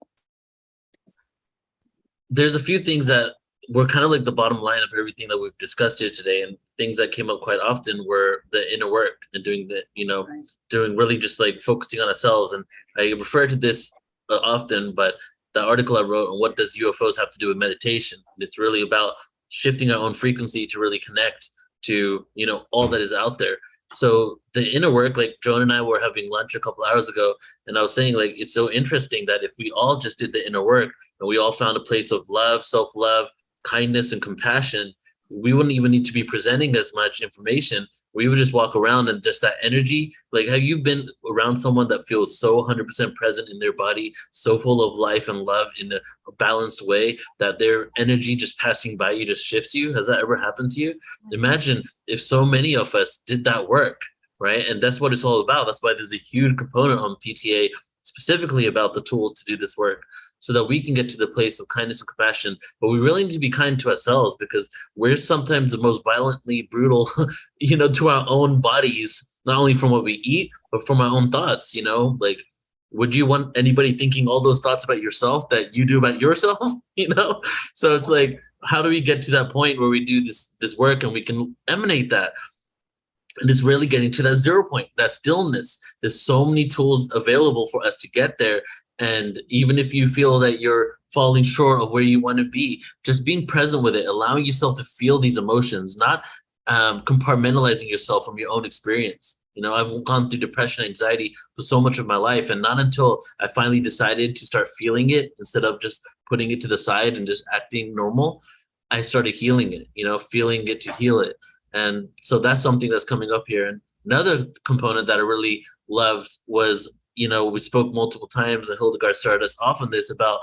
there's a few things that were kind of like the bottom line of everything that we've discussed here today, and things that came up quite often were the inner work and doing the, you know, Right. doing really just like focusing on ourselves. And I refer to this often, but the article I wrote on what does UFOs have to do with meditation, it's really about shifting our own frequency to really connect to, you know, all that is out there. So the inner work, like Joan and I were having lunch a couple hours ago, and I was saying, like, it's so interesting that if we all just did the inner work and we all found a place of love, self-love, kindness, and compassion, we wouldn't even need to be presenting as much information. We would just walk around, and just that energy, like, have you been around someone that feels so 100% present in their body, so full of life and love in a balanced way that their energy just passing by you just shifts you? Has that ever happened to you? Imagine if so many of us did that work, right? And that's what it's all about. That's why there's a huge component on PTA specifically about the tools to do this work, so that we can get to the place of kindness and compassion. But we really need to be kind to ourselves, because we're sometimes the most violently brutal, you know, to our own bodies, not only from what we eat, but from our own thoughts, you know, like, would you want anybody thinking all those thoughts about yourself that you do about yourself? You know? So it's like, how do we get to that point where we do this work and we can emanate that? And it's really getting to that 0 point, that stillness. There's so many tools available for us to get there. And even if you feel that you're falling short of where you want to be, just being present with it, allowing yourself to feel these emotions, not compartmentalizing yourself from your own experience. You know, I've gone through depression, anxiety for so much of my life, and not until I finally decided to start feeling it instead of just putting it to the side and just acting normal, I started healing it, you know, feeling it to heal it. And so that's something that's coming up here. And another component that I really loved was, you know, we spoke multiple times, and Hildegard started us off on this about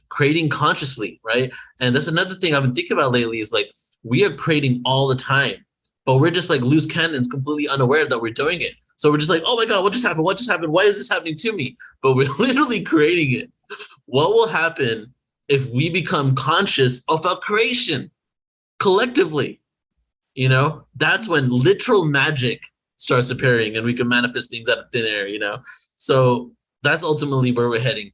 creating consciously, right? And that's another thing I've been thinking about lately, is like, we are creating all the time, but we're just like loose cannons, completely unaware that we're doing it. So we're just like, oh my God, what just happened? What just happened? Why is this happening to me? But we're literally creating it. What will happen if we become conscious of our creation collectively? You know, that's when literal magic starts appearing and we can manifest things out of thin air, you know? So that's ultimately where we're heading.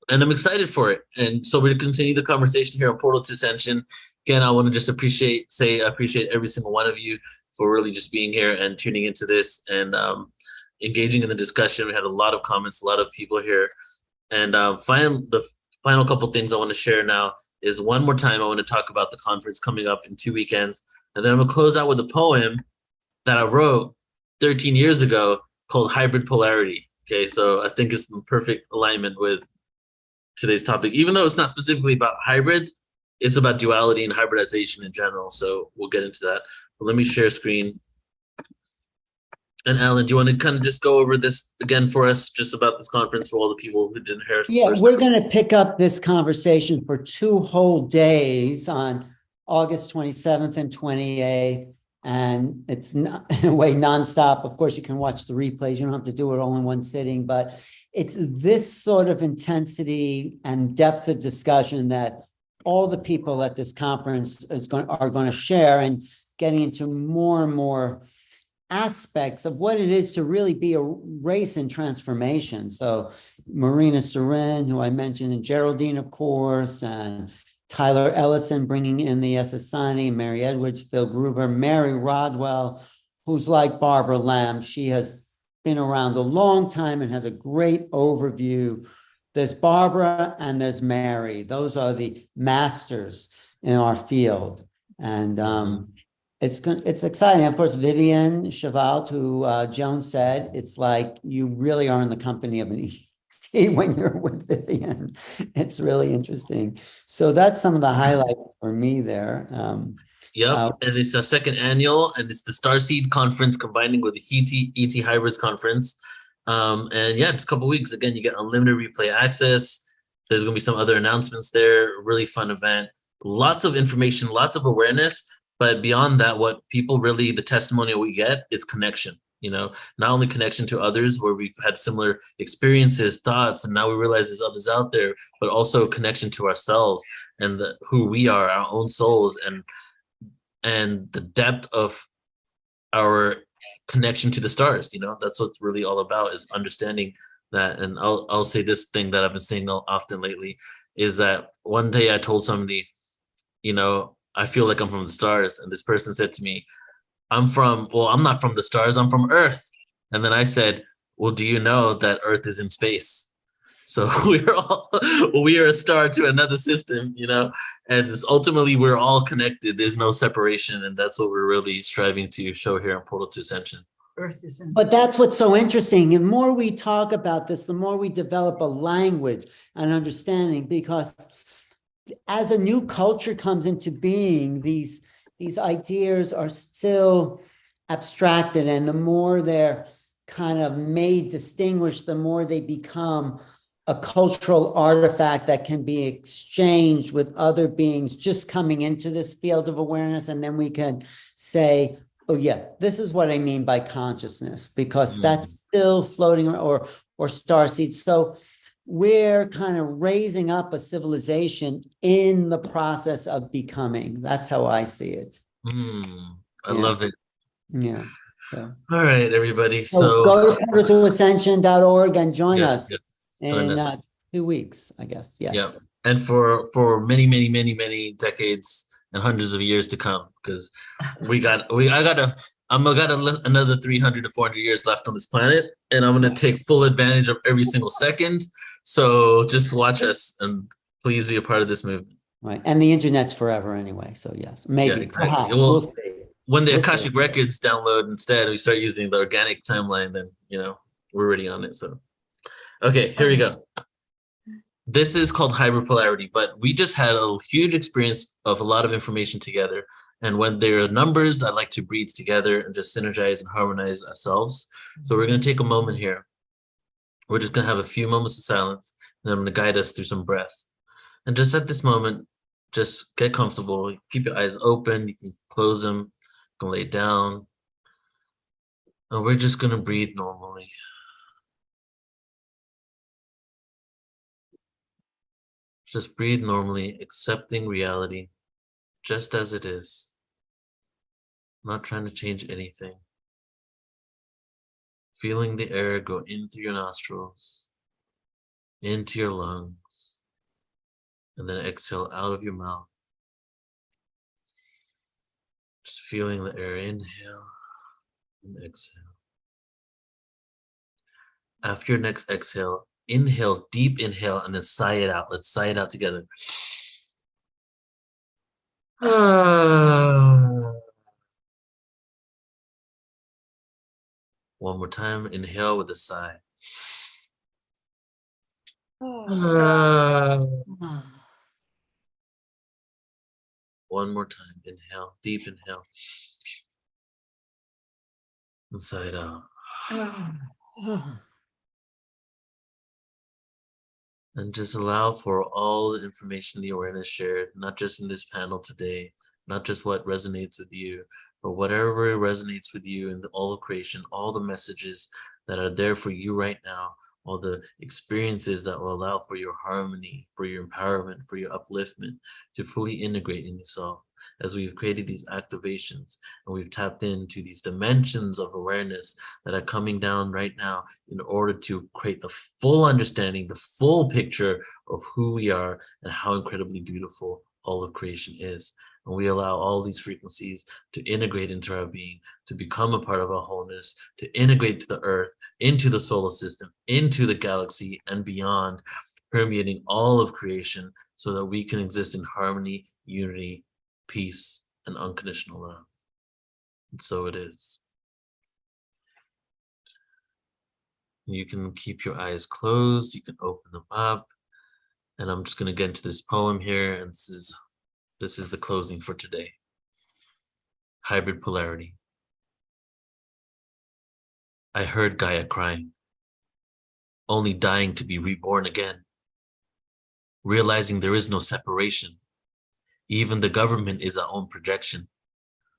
And I'm excited for it. And so we'll continue the conversation here on Portal to Ascension. Again, I want to just appreciate every single one of you for really just being here and tuning into this and engaging in the discussion. We had a lot of comments, a lot of people here. And the final couple things I want to share now is, one more time, I want to talk about the conference coming up in 2 weekends. And then I'm going to close out with a poem that I wrote 13 years ago called Hybrid Polarity. Okay, so I think it's in perfect alignment with today's topic. Even though it's not specifically about hybrids, it's about duality and hybridization in general. So we'll get into that. But let me share screen And Alan, do you want to kind of just go over this again for us, just about this conference for all the people who didn't hear us? Yeah, we're going to pick up this conversation for 2 whole days on August 27th and 28th. And it's not, in a way nonstop. Of course, you can watch the replays. You don't have to do it all in one sitting, but it's this sort of intensity and depth of discussion that all the people at this conference are going to share, and getting into more and more aspects of what it is to really be a race in transformation. So Marina Sarin, who I mentioned, and Geraldine, of course, and Tyler Ellison bringing in the SSINI, Mary Edwards, Phil Gruber, Mary Rodwell, who's like Barbara Lamb. She has been around a long time and has a great overview. There's Barbara and there's Mary. Those are the masters in our field. And it's exciting. Of course, Vivian Cheval, who Joan said, it's like you really are in the company of an ET when you're with Vivian. It's really interesting. So that's some of the highlights for me there. Yep, and it's our second annual, and it's the Starseed Conference combining with the ET Hybrids Conference. And yeah, it's a couple weeks. Again, you get unlimited replay access. There's going to be some other announcements there. Really fun event. Lots of information, lots of awareness. But beyond that, what people really, the testimonial we get is connection. You know, not only connection to others where we've had similar experiences, thoughts, and now we realize there's others out there, but also connection to ourselves and who we are, our own souls, and the depth of our connection to the stars. You know, that's what's really all about, is understanding that. And I'll say this thing that I've been saying often lately is that one day I told somebody, you know, I feel like I'm from the stars. And this person said to me, I'm not from the stars, I'm from Earth. And then I said, well, do you know that Earth is in space? So we are a star to another system, you know, and ultimately we're all connected. There's no separation. And that's what we're really striving to show here in Portal to Ascension. Earth is in. But that's what's so interesting. The more we talk about this, the more we develop a language and understanding, because as a new culture comes into being, these ideas are still abstracted, and the more they're kind of made distinguished, the more they become a cultural artifact that can be exchanged with other beings just coming into this field of awareness. And then we can say, oh yeah, this is what I mean by consciousness, because that's still floating, or starseed. So we're kind of raising up a civilization in the process of becoming. That's how I see it. I love it. Yeah. So. All right, everybody. So go to portaltoascension.org and join us in 2 weeks, I guess. Yes. Yeah. And for many, many, many, many decades and hundreds of years to come, because I got another 300 to 400 years left on this planet, and I'm going to take full advantage of every single second. So just watch us and please be a part of this movement. Right. And the internet's forever anyway. So yes, maybe. Yeah, exactly. Perhaps. Well, we'll see. When the Akashic Records download instead, we start using the organic timeline, then, you know, we're already on it. So, okay, here we go. This is called hyperpolarity, but we just had a huge experience of a lot of information together. And when there are numbers, I like to breathe together and just synergize and harmonize ourselves. So we're going to take a moment here. We're just going to have a few moments of silence, and I'm going to guide us through some breath. And just at this moment, just get comfortable. Keep your eyes open. You can close them. You can lay down. And we're just going to breathe normally. Just breathe normally, accepting reality just as it is. Not trying to change anything. Feeling the air go in through your nostrils, into your lungs, and then exhale out of your mouth. Just feeling the air inhale and exhale. After your next exhale, inhale, deep inhale, and then sigh it out. Let's sigh it out together. One more time, inhale with a sigh. One more time, inhale, deep inhale. And sigh it out. And just allow for all the information, the awareness shared, not just in this panel today, not just what resonates with you, but whatever resonates with you in all of creation, all the messages that are there for you right now, all the experiences that will allow for your harmony, for your empowerment, for your upliftment to fully integrate in yourself. As we've created these activations and we've tapped into these dimensions of awareness that are coming down right now in order to create the full understanding, the full picture of who we are and how incredibly beautiful all of creation is. And we allow all these frequencies to integrate into our being, to become a part of our wholeness, to integrate to the earth, into the solar system, into the galaxy and beyond, permeating all of creation so that we can exist in harmony, unity, peace, and unconditional love. And so it is. You can keep your eyes closed, you can open them up, and I'm just going to get into this poem here, and this is the closing for today. Hybrid polarity. I heard Gaia crying, only dying to be reborn again, realizing there is no separation. Even the government is our own projection.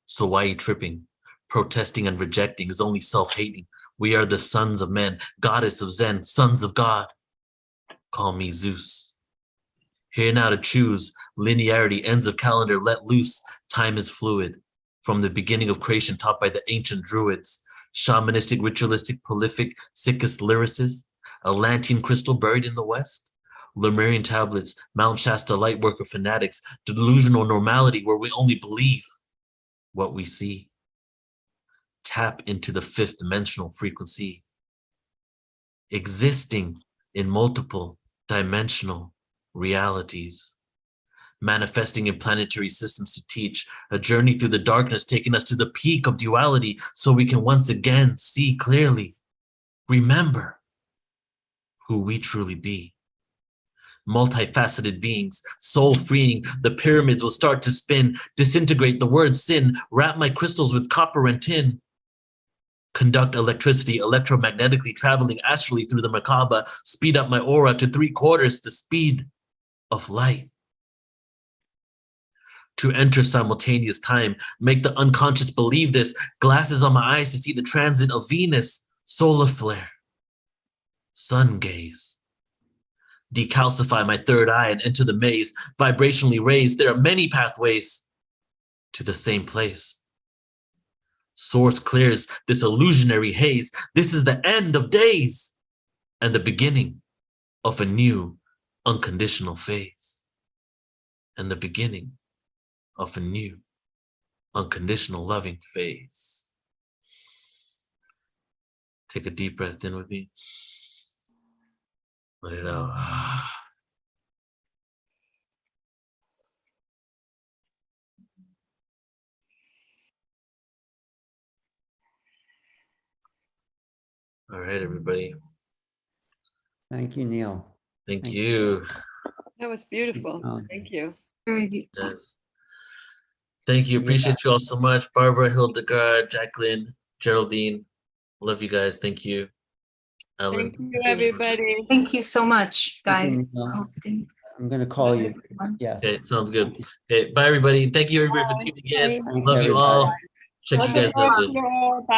So why are you tripping? Protesting and rejecting is only self-hating. We are the sons of men, goddess of Zen, sons of God. Call me Zeus. Here now to choose, linearity, ends of calendar let loose. Time is fluid. From the beginning of creation taught by the ancient druids, shamanistic, ritualistic, prolific, sickest lyricists, Atlantean crystal buried in the West, Lemurian tablets, Mount Shasta lightworker fanatics, delusional normality where we only believe what we see. Tap into the fifth dimensional frequency, existing in multiple dimensional realities, manifesting in planetary systems to teach, a journey through the darkness taking us to the peak of duality so we can once again see clearly, remember who we truly be. Multifaceted beings, soul freeing, the pyramids will start to spin, disintegrate the word sin, wrap my crystals with copper and tin, conduct electricity electromagnetically traveling astrally through the Merkaba, speed up my aura to 3/4 the speed of light. To enter simultaneous time, make the unconscious believe this, glasses on my eyes to see the transit of Venus, solar flare, sun gaze. Decalcify my third eye and enter the maze, vibrationally raised. There are many pathways to the same place. Source clears this illusionary haze. This is the end of days and the beginning of a new unconditional phase. And the beginning of a new unconditional loving phase. Take a deep breath in with me. Let it out. All right, everybody. Thank you, Neil. Thank Thank you. That was beautiful. Thank you. Very beautiful. Yes. Thank you. Yeah. Appreciate you all so much. Barbara, Hildegard, Jacqueline, Geraldine. Love you guys. Thank you. Ellen. Thank you, everybody. Thank you so much, guys. Thank you, Neil. I'm going to call you. Yes. Okay, sounds good. Okay, bye, everybody. Thank you, everybody, for tuning in. Bye. Thanks, Love you all. everybody. Check you guys Love later. you all. Bye.